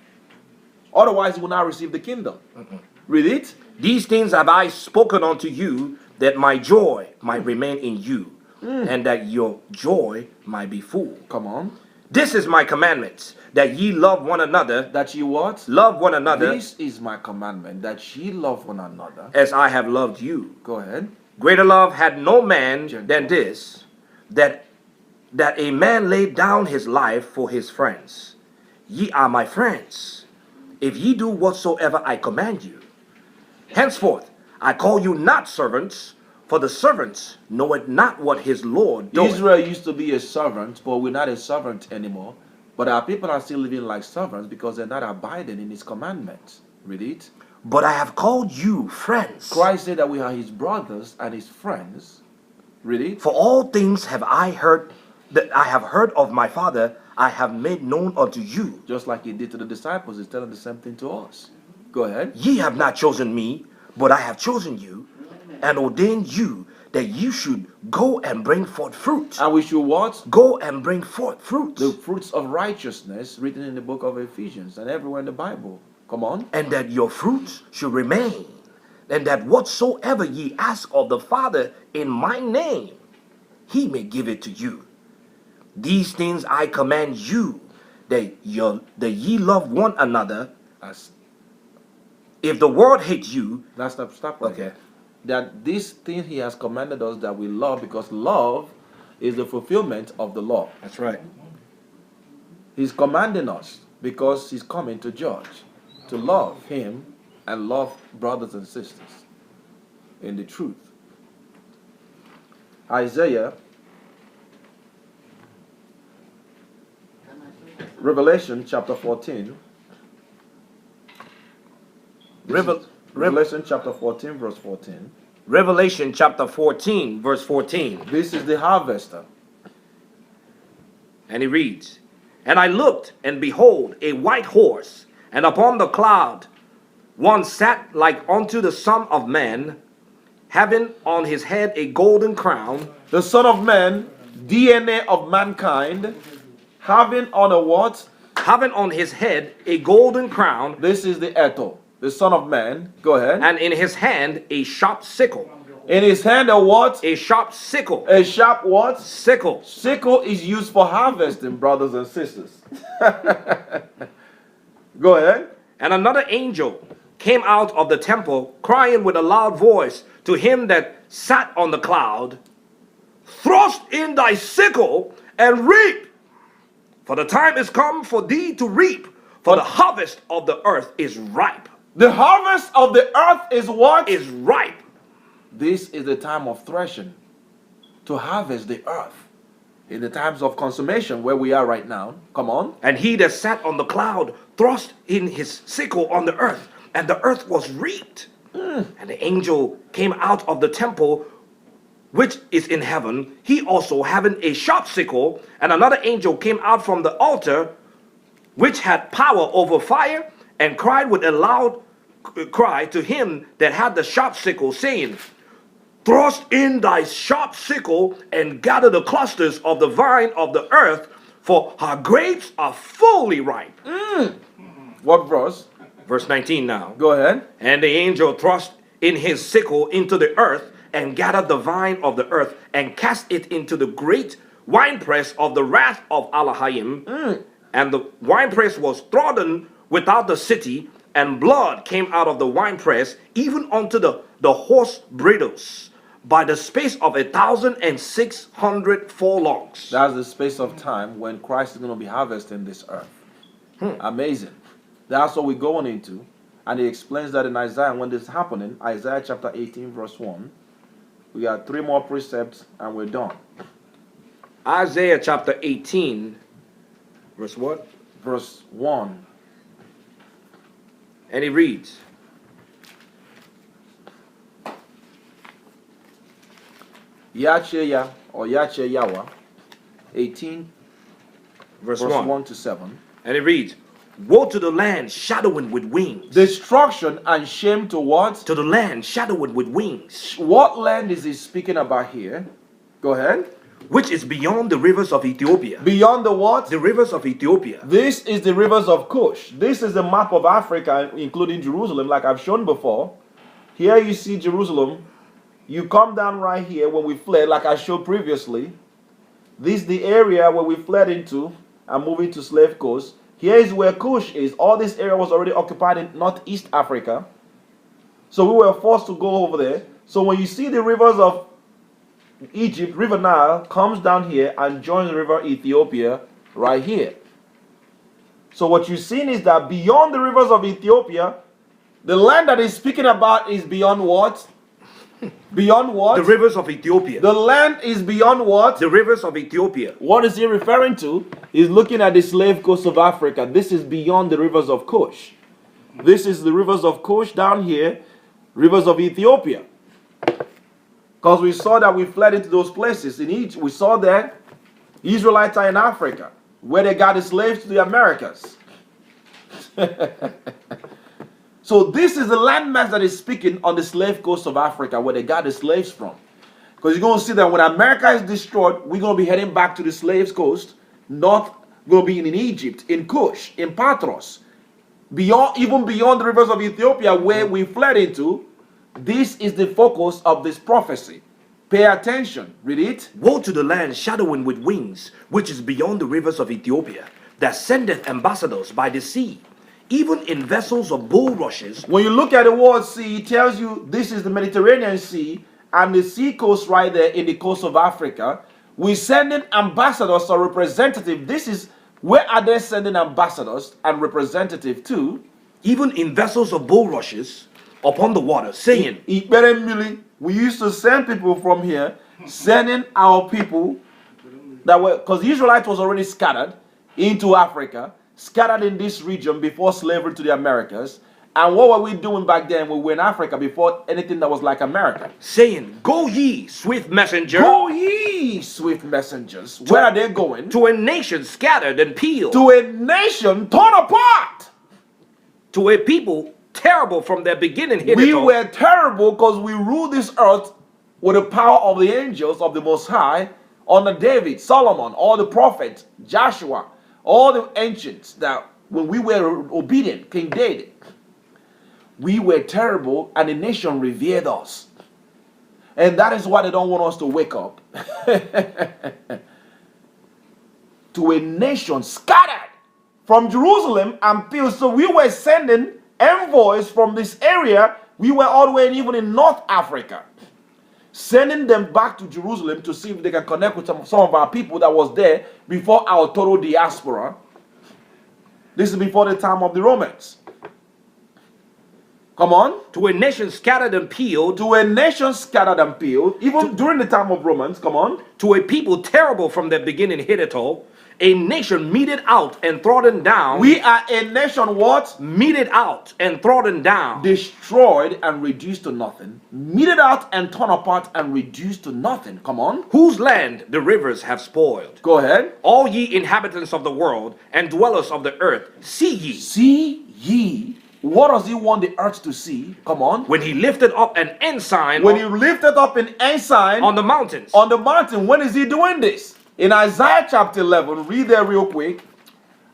Otherwise, he will not receive the kingdom. Read it. These things have I spoken unto you, that my joy might remain in you, and that your joy might be full. Come on. This is my commandment, that ye love one another, That ye what? love one another, This is my commandment, that ye love one another. as I have loved you. Go ahead. Greater love had no man than this, that a man laid down his life for his friends. Ye are my friends, if ye do whatsoever I command you. Henceforth I call you not servants, for the servants knoweth not what his Lord doeth. Israel used to be a servant, but we're not a servant anymore. But our people are still living like servants because they're not abiding in his commandments. Read it. But I have called you friends. Christ said that we are his brothers and his friends. Read it. For all things have I heard, that I have heard of my Father, I have made known unto you. Just like he did to the disciples, he's telling the same thing to us. Go ahead. Ye have not chosen me, but I have chosen you, and ordained you that you should go and bring forth fruit. And we should what? Go and bring forth fruit. The fruits of righteousness written in the book of Ephesians and everywhere in the Bible. Come on. And that your fruits should remain, and that whatsoever ye ask of the Father in my name, he may give it to you. These things I command you, that ye love one another. That's, If the world hates you, stop right okay. there. That this thing he has commanded us that we love, because love is the fulfillment of the law. That's right. He's commanding us because he's coming to judge, to love him and love brothers and sisters in the truth. Isaiah, Revelation chapter 14. Revelation chapter 14 verse 14. Revelation chapter 14, verse 14. This is the harvester. And he reads, And I looked, and behold, a white horse, and upon the cloud one sat like unto the Son of Man, having on his head a golden crown, The Son of Man, DNA of mankind, having on a what? having on his head a golden crown, This is the Eto, the Son of Man. Go ahead. and in his hand a sharp sickle. In his hand a what? A sharp sickle. A sharp what? Sickle. Sickle is used for harvesting, brothers and sisters. Go ahead. And another angel came out of the temple, crying with a loud voice to him that sat on the cloud, Thrust in thy sickle and reap, for the time is come for thee to reap, for the harvest of the earth is ripe. The harvest of the earth is what? Is ripe. This is the time of threshing, to harvest the earth. In the times of consummation where we are right now. Come on. And he that sat on the cloud thrust in his sickle on the earth, and the earth was reaped. And the angel came out of the temple which is in heaven, he also having a sharp sickle. And another angel came out from the altar, which had power over fire, and cried with a loud cry to him that had the sharp sickle, saying, Thrust in thy sharp sickle and gather the clusters of the vine of the earth, for her grapes are fully ripe. What verse? Verse 19 now. Go ahead. And the angel thrust in his sickle into the earth, and gathered the vine of the earth, and cast it into the great winepress of the wrath of Elohim. And the winepress was trodden without the city, and blood came out of the winepress, even unto the horse bridles, by the space of 1,600 furlongs. That's the space of time when Christ is going to be harvesting this earth. Amazing. That's what we're going into. And he explains that in Isaiah when this is happening. Isaiah chapter 18 verse 1. We got 3 more precepts and we're done. Isaiah chapter 18, verse what? Verse 1. And he reads, Yacheya or Yache Yawa 18 verse verse 1. 1 to 7. And it reads, Woe to the land shadowing with wings. Destruction and shame to what? To the land shadowing with wings. What land is he speaking about here? Go ahead. which is beyond the rivers of Ethiopia. Beyond the what? The rivers of Ethiopia. This is the rivers of Cush. This is the map of Africa, including Jerusalem, like I've shown before. Here you see Jerusalem. You come down right here when we fled, like I showed previously. This is the area where we fled into and moving to Slave Coast. Here is where Cush is. All this area was already occupied in Northeast Africa. So we were forced to go over there. So when you see the rivers of Egypt, River Nile comes down here and joins the river Ethiopia right here. So what you're seeing is that beyond the rivers of Ethiopia, the land that he's speaking about is beyond what? Beyond what? The rivers of Ethiopia. The land is beyond what? The rivers of Ethiopia. What is he referring to? He's looking at the slave coast of Africa. This is beyond the rivers of Cush. This is the rivers of Cush down here, rivers of Ethiopia. Because we saw that we fled into those places in Egypt. We saw that Israelites are in Africa, where they got the slaves to the Americas. So this is the landmass that is speaking on the slave coast of Africa, where they got the slaves from. Because you're going to see that when America is destroyed, we're going to be heading back to the slaves coast, not going to be in Egypt, in Cush, in Patros, even beyond the rivers of Ethiopia, where we fled into. This is the focus of this prophecy. Pay attention. Read it. Woe to the land shadowing with wings, which is beyond the rivers of Ethiopia, that sendeth ambassadors by the sea, even in vessels of bulrushes. When you look at the word sea, it tells you this is the Mediterranean Sea and the sea coast right there in the coast of Africa. We're sending ambassadors or representatives. This is where are they sending ambassadors and representatives to? Even in vessels of bulrushes upon the water, saying, We used to send people from here, sending our people that were, because the Israelites was already scattered into Africa, scattered in this region before slavery to the Americas. And what were we doing back then? We were in Africa before anything that was like America. saying, Go ye, swift messenger, Go ye, swift messengers. Where are they going? to a nation scattered and peeled, To a nation torn apart. to a people terrible from their beginning hitherto. We were terrible because we ruled this earth with the power of the angels of the Most High under David, Solomon, all the prophets, Joshua, all the ancients, that when we were obedient, King David, we were terrible and the nation revered us. And that is why they don't want us to wake up. To a nation scattered from Jerusalem and peeled. So we were sending envoys from this area. We were all the way even in North Africa, sending them back to Jerusalem to see if they can connect with some of our people that was there before our total diaspora. This is before the time of the Romans. Come on. To a nation scattered and peeled, To a nation scattered and peeled, even during the time of Romans. Come on. to a people terrible from their beginning hitherto, a nation meted out and trodden down. We are a nation what? Meted out and trodden down. Destroyed and reduced to nothing. Meted out and torn apart and reduced to nothing. Come on. Whose land the rivers have spoiled. Go ahead. All ye inhabitants of the world and dwellers of the earth, see ye. See ye. What does he want the earth to see? Come on. When he lifted up an ensign When he lifted up an ensign on the mountains. on the mountain, when is he doing this? In Isaiah chapter 11, read there real quick.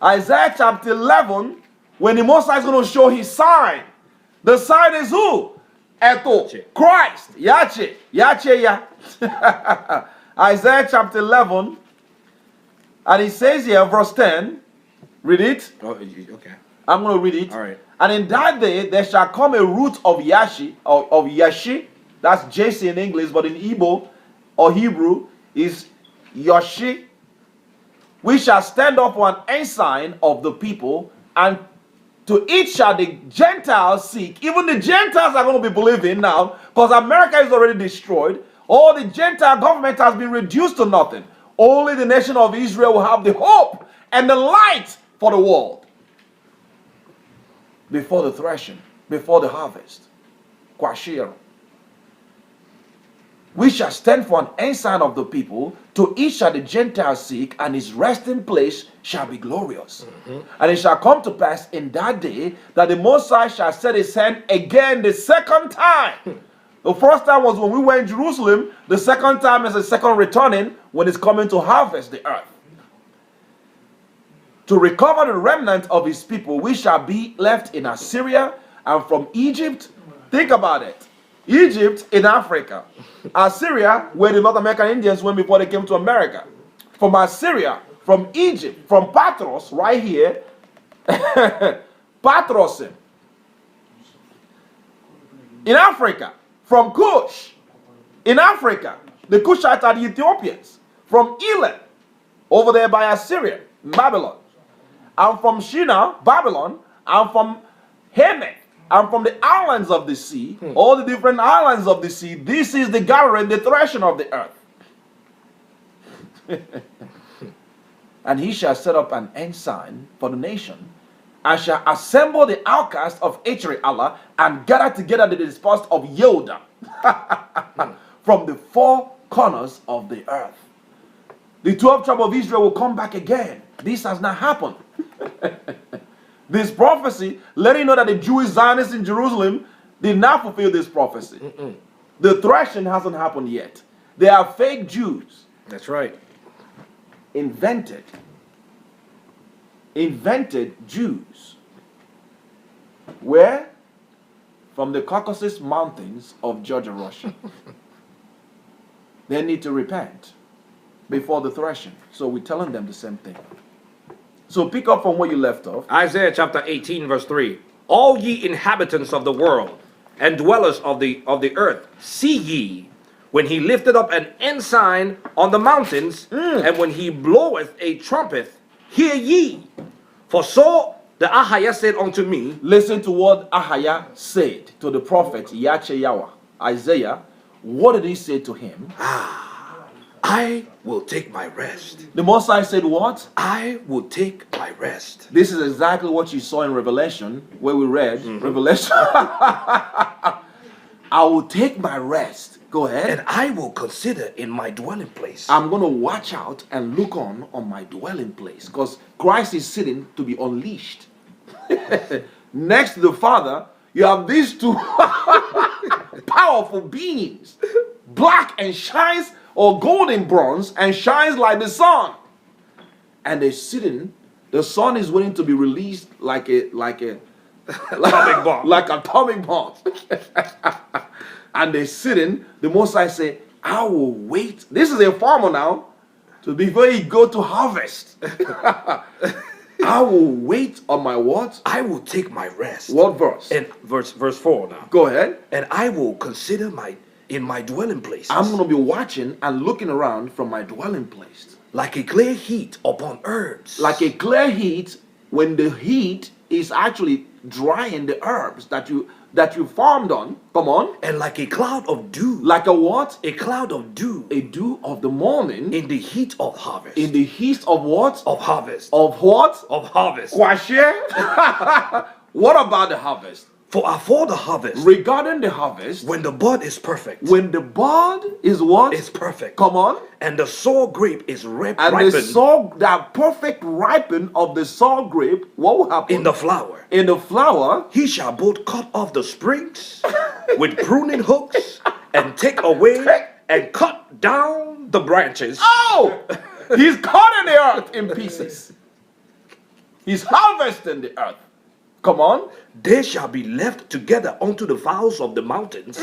Isaiah chapter 11, when the Most High is going to show his sign. The sign is who? Eto. Christ. Yache. Yache ya. Isaiah chapter 11, and it says here, verse 10. Read it. Oh, okay. I'm going to read it. All right. And in that day there shall come a root of Yashi, or of Yashi. That's Jesse in English, but in Igbo or Hebrew is Yoshi. We shall stand up for an ensign of the people, and to each shall the Gentiles seek. Even the Gentiles are going to be believing now, because America is already destroyed. All the Gentile government has been reduced to nothing. Only the nation of Israel will have the hope and the light for the world. Before the threshing, before the harvest. Kwashir. We shall stand for an ensign of the people, to each shall the Gentiles seek, and his resting place shall be glorious. And it shall come to pass in that day that the Most High shall set his hand again the second time. The first time was when we were in Jerusalem. The second time is the second returning, when it's coming to harvest the earth. To recover the remnant of his people, we shall be left in Assyria, and from Egypt. Think about it. Egypt in Africa. Assyria, where the North American Indians went before they came to America. From Assyria, from Egypt, from Patros, right here. Patros. In Africa, from Cush. In Africa, the Cushites are the Ethiopians. From Elam, over there by Assyria, Babylon. And from Shinar, Babylon, and from Hamath, and from the islands of the sea, all the different islands of the sea, this is the gathering, the threshing of the earth. And he shall set up an ensign for the nation, and shall assemble the outcasts of Allah, and gather together the dispersed of Yehuda from the four corners of the earth. The 12 tribes of Israel will come back again. This has not happened. This prophecy, letting you know that the Jewish Zionists in Jerusalem did not fulfill this prophecy. The threshing hasn't happened yet. They are fake Jews. That's right. Invented Jews. Where? From the Caucasus Mountains of Georgia, Russia. They need to repent before the threshing. So we're telling them the same thing. So pick up from where you left off. Isaiah chapter 18 verse 3. All ye inhabitants of the world and dwellers of the earth, see ye, when he lifted up an ensign on the mountains, and when he bloweth a trumpet, hear ye. For so the Ahaya said unto me. Listen to what Ahaya said to the prophet Yahweh, Isaiah. What did he say to him? I will take my rest. The Most High said what? I will take my rest. This is exactly what you saw in Revelation, where we read Revelation. I will take my rest. Go ahead. And I will consider in my dwelling place. I'm going to watch out and look on my dwelling place, because Christ is sitting to be unleashed. Next to the Father, you have these two powerful beings, black and shines, or golden bronze and shines like the sun. And they're sitting, the sun is waiting to be released like atomic bomb. Like atomic bombs. And they're sitting, the Most High say, I will wait. This is a farmer now, before he go to harvest. I will wait on my what? I will take my rest. What verse? And verse 4 now. Go ahead. And I will consider in my dwelling place. I'm going to be watching and looking around from my dwelling place. Like a clear heat upon herbs. Like a clear heat, when the heat is actually drying the herbs that you farmed on. Come on. And like a cloud of dew. Like a what? A cloud of dew. A dew of the morning. In the heat of harvest. In the heat of what? Of harvest. Of what? Of harvest. Kwashe? What about the harvest? For the harvest. Regarding the harvest. When the bud is perfect. When the bud is what? Is perfect. Come on. And the sour grape is ripened. And that perfect ripen of the sour grape, what will happen? In the flower. In the flower. He shall both cut off the sprigs with pruning hooks and take away and cut down the branches. Oh! He's cutting the earth in pieces. He's harvesting the earth. Come on. They shall be left together unto the fowls of the mountains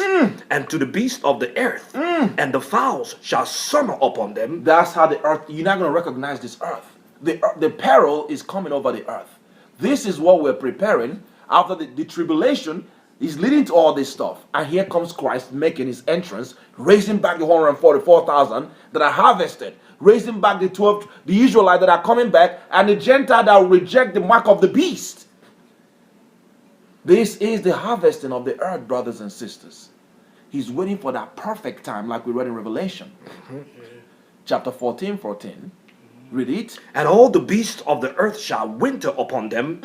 and to the beasts of the earth. And the fowls shall summer upon them. That's how the earth, you're not going to recognize this earth. The peril is coming over the earth. This is what we're preparing after the tribulation is leading to all this stuff. And here comes Christ making his entrance, raising back the 144,000 that are harvested, raising back the Israelites that are coming back, and the Gentile that will reject the mark of the beast. This is the harvesting of the earth, brothers and sisters. He's waiting for that perfect time, like we read in Revelation. Chapter 14. Read it. And all the beasts of the earth shall winter upon them.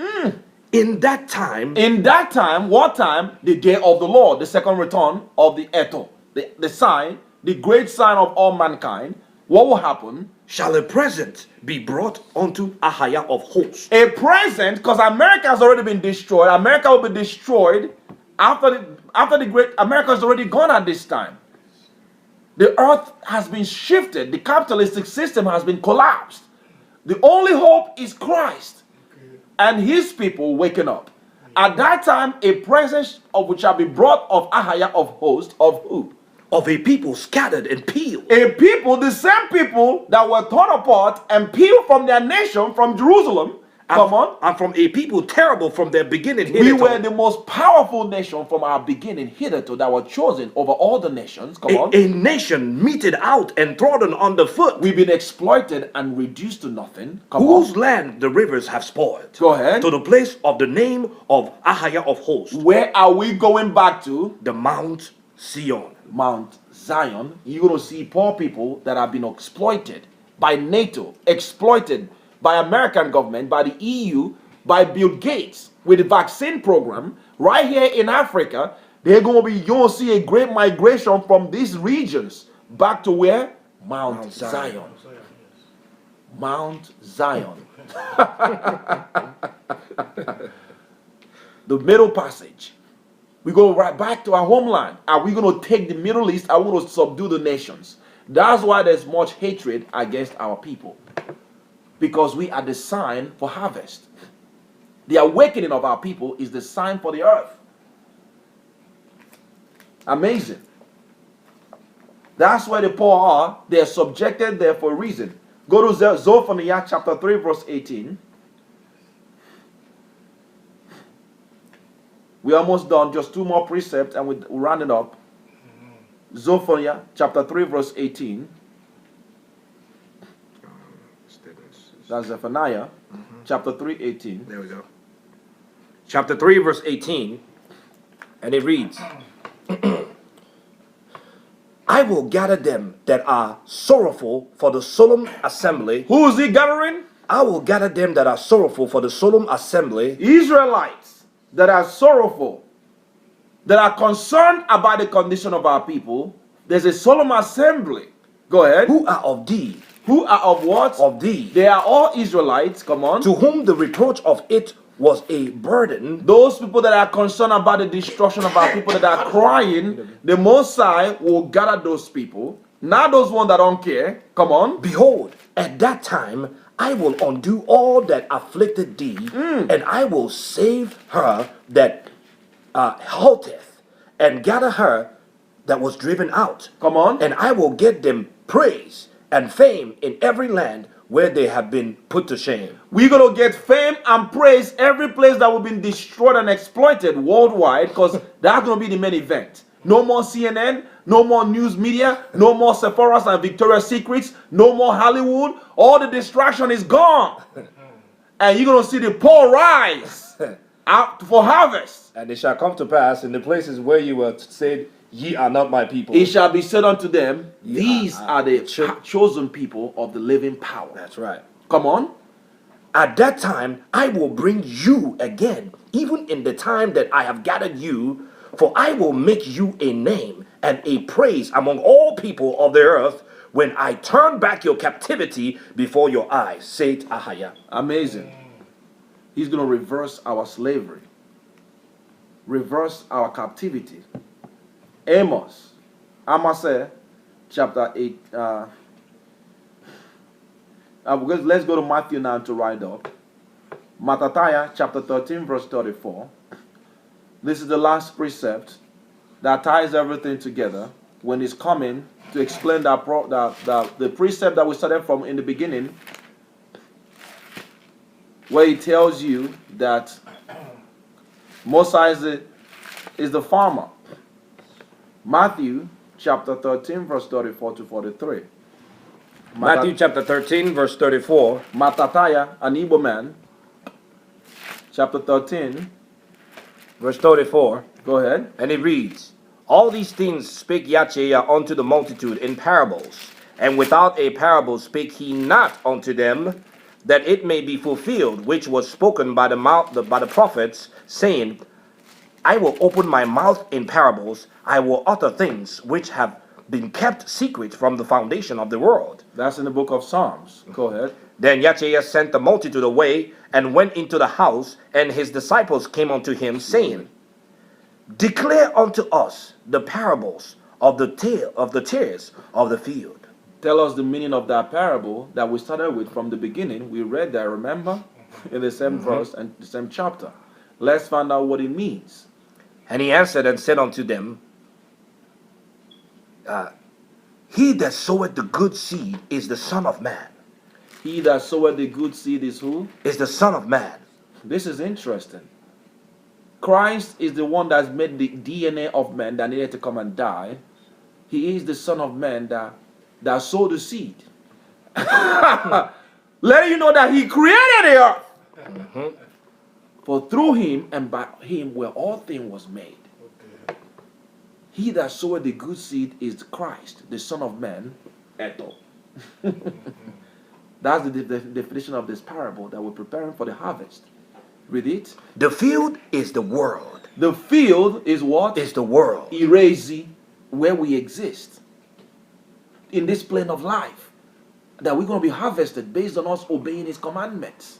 In that time. In that time, what time? The day of the Lord, the second return of the Eto. The sign, the great sign of all mankind. What will happen? Shall a present be brought unto Ahaya of hosts. A present, because America has already been destroyed. America will be destroyed after the great. America is already gone at this time. The earth has been shifted. The capitalistic system has been collapsed. The only hope is Christ and his people waking up. At that time, a presence of which shall be brought of Ahaya of hosts of who? Of a people scattered and peeled. A people, the same people that were torn apart and peeled from their nation, from Jerusalem. Come on. And from a people terrible from their beginning. We were the most powerful nation from our beginning hitherto that were chosen over all the nations. Come on. A nation meted out and trodden underfoot. We've been exploited and reduced to nothing. Come Whose on. land the rivers have spoiled. Go ahead. To the place of the name of Ahaya of hosts. Where are we going back to? The Mount Zion. Mount Zion. You're going to see poor people that have been exploited by NATO, exploited by American government, by the EU, by Bill Gates with the vaccine program. Right here in Africa, you're going to see a great migration from these regions back to where? Mount Zion. Mount Zion. The Middle Passage. We go right back to our homeland. Are we going to take the Middle East? Are we going to subdue the nations? That's why there's much hatred against our people. Because we are the sign for harvest. The awakening of our people is the sign for the earth. Amazing. That's why the poor are. They are subjected there for a reason. Go to Zephaniah chapter 3 verse 18. We're almost done. Just two more precepts and we'll round it up. Zephaniah chapter 3 verse 18. That's Zephaniah chapter 3 18. There we go. Chapter 3 verse 18. And it reads, I will gather them that are sorrowful for the solemn assembly. Who is he gathering? I will gather them that are sorrowful for the solemn assembly. Israelites that are sorrowful, that are concerned about the condition of our people. There's a solemn assembly. Go ahead. Who are of thee. Who are of what? Of thee. They are all Israelites. Come on. To whom the reproach of it was a burden. Those people that are concerned about the destruction of our people, that are crying, the Most High will gather those people. Not those ones that don't care. Come on. Behold, at that time I will undo all that afflicted thee, and I will save her that halteth, and gather her that was driven out. Come on. And I will get them praise and fame in every land where they have been put to shame. We're going to get fame and praise every place that we've been destroyed and exploited worldwide, because that's going to be the main event. No more CNN, no more news media, no more Sephora's and Victoria's Secrets, no more Hollywood. All the distraction is gone. And you're going to see the poor rise out for harvest. And it shall come to pass in the places where you were said, ye are not my people. It shall be said unto them, these are the cho- chosen people of the living power. That's right. Come on. At that time, I will bring you again, even in the time that I have gathered you, for I will make you a name and a praise among all people of the earth when I turn back your captivity before your eyes, saith Ahaya. Amazing. He's going to reverse our slavery, reverse our captivity. Amos, chapter 8. Let's go to Matthew now to write up. Mattathiah chapter 13 verse 34. This is the last precept that ties everything together when he's coming to explain the precept that we started from in the beginning, where he tells you that Moses is the farmer. Matthew chapter 13 verse 34 to 43. Matthew chapter 13 verse 34. Mattathiah, an Igbo man, chapter 13 verse 34. Go ahead. And it reads, all these things spake Yahweh unto the multitude in parables, and without a parable spake he not unto them, that it may be fulfilled which was spoken by the prophets, saying, I will open my mouth in parables, I will utter things which have been kept secret from the foundation of the world. That's in the book of Psalms. Go ahead. Then Yahweh sent the multitude away, and went into the house, and his disciples came unto him, saying, declare unto us the parables of the tares of the field. Tell us the meaning of that parable that we started with from the beginning. We read that, remember? In the same verse and the same chapter. Let's find out what it means. And he answered and said unto them, He that soweth the good seed is the Son of Man. He that soweth the good seed is who? Is the Son of Man. This is interesting. Christ is the one that's made the DNA of man that needed to come and die. He is the Son of Man that sowed the seed. Letting you know that he created the earth. For through him and by him where all things was made. He that sowed the good seed is Christ, the Son of Man, Eto. That's the definition of this parable that we're preparing for the harvest. Read it. The field is the world. The field is what? Is the world. Erase where we exist. In this plane of life. That we're going to be harvested based on us obeying his commandments.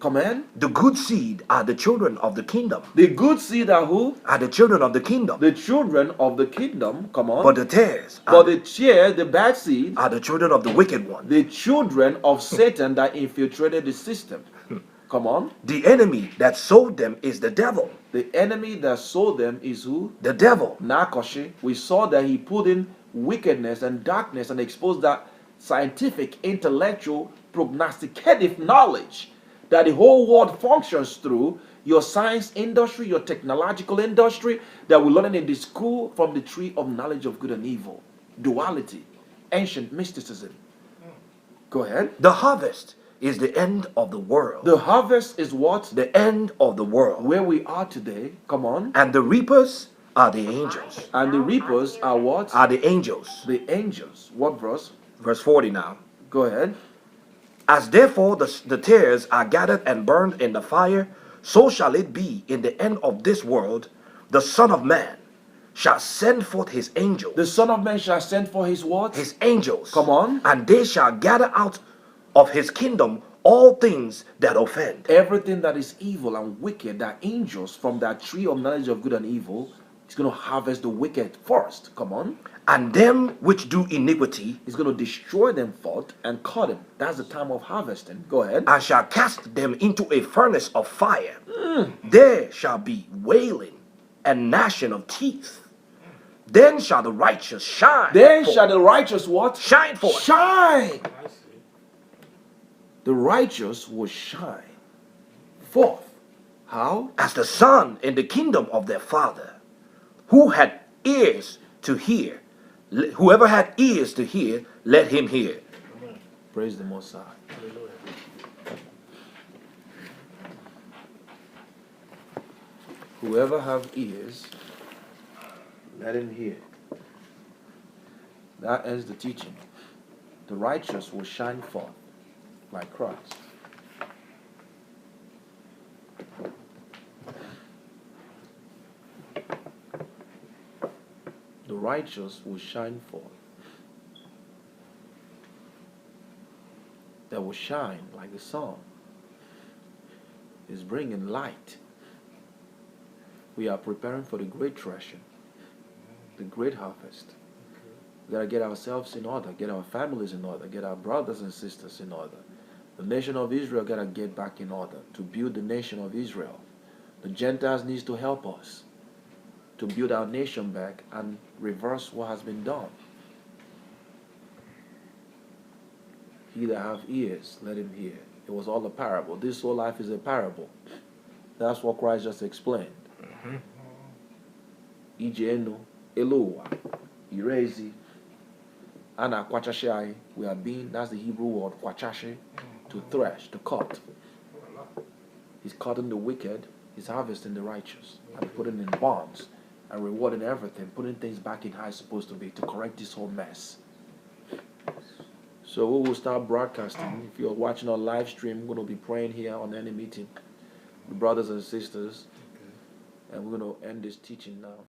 Command? The good seed are the children of the kingdom. The good seed are who? Are the children of the kingdom. The children of the kingdom. Come on. But the tares But the chair, the bad seed, are the children of the wicked one. the children of Satan that infiltrated the system. Come on. The enemy that sowed them is the devil. The enemy that sowed them is who? The devil. Nakoshi. We saw that he put in wickedness and darkness and exposed that scientific, intellectual, prognosticative knowledge that the whole world functions through. Your science industry, your technological industry that we learn in the school from the tree of knowledge of good and evil. Duality. Ancient mysticism. Go ahead. The harvest is the end of the world. The harvest is what? The end of the world. Where we are today. Come on. And the reapers are the angels. And the reapers are what? Are the angels. The angels. What verse? Verse 40 now. Go ahead. As therefore the tares are gathered and burned in the fire, so shall it be in the end of this world. The Son of Man shall send forth his angels. The Son of Man shall send for his what? His angels. Come on. And they shall gather out of his kingdom all things that offend. Everything that is evil and wicked, that angels from that tree of knowledge of good and evil, is going to harvest the wicked first. Come on. And them which do iniquity, He's going to destroy them forth and cut them. That's the time of harvesting. Go ahead. and shall cast them into a furnace of fire. There shall be wailing and gnashing of teeth. Then shall the righteous shine. Then forth. shall the righteous what? Shine forth. Shine. The righteous will shine forth. How? As the sun in the kingdom of their Father. Who had ears to hear, whoever had ears to hear, let him hear. Praise the Most High. Whoever have ears, let him hear. That ends the teaching. The righteous will shine forth like Christ. The righteous will shine forth. That will shine like the sun. Is bringing light. We are preparing for the great threshing, the great harvest. We gotta get ourselves in order, get our families in order, get our brothers and sisters in order. The nation of Israel gotta get back in order to build the nation of Israel. The Gentiles needs to help us to build our nation back and reverse what has been done. He that have ears, let him hear. It was all a parable. This whole life is a parable. That's what Christ just explained. Ijenu, Eloah, Irezi, Ana Kwachashai. We are being, that's the Hebrew word, Kwachashi, to thresh, to cut. He's cutting the wicked, he's harvesting the righteous, and putting in bonds, and rewarding everything, putting things back in how it's supposed to be to correct this whole mess. So we will start broadcasting. If you're watching our live stream, we're going to be praying here on any meeting, the brothers and sisters, and we're going to end this teaching now.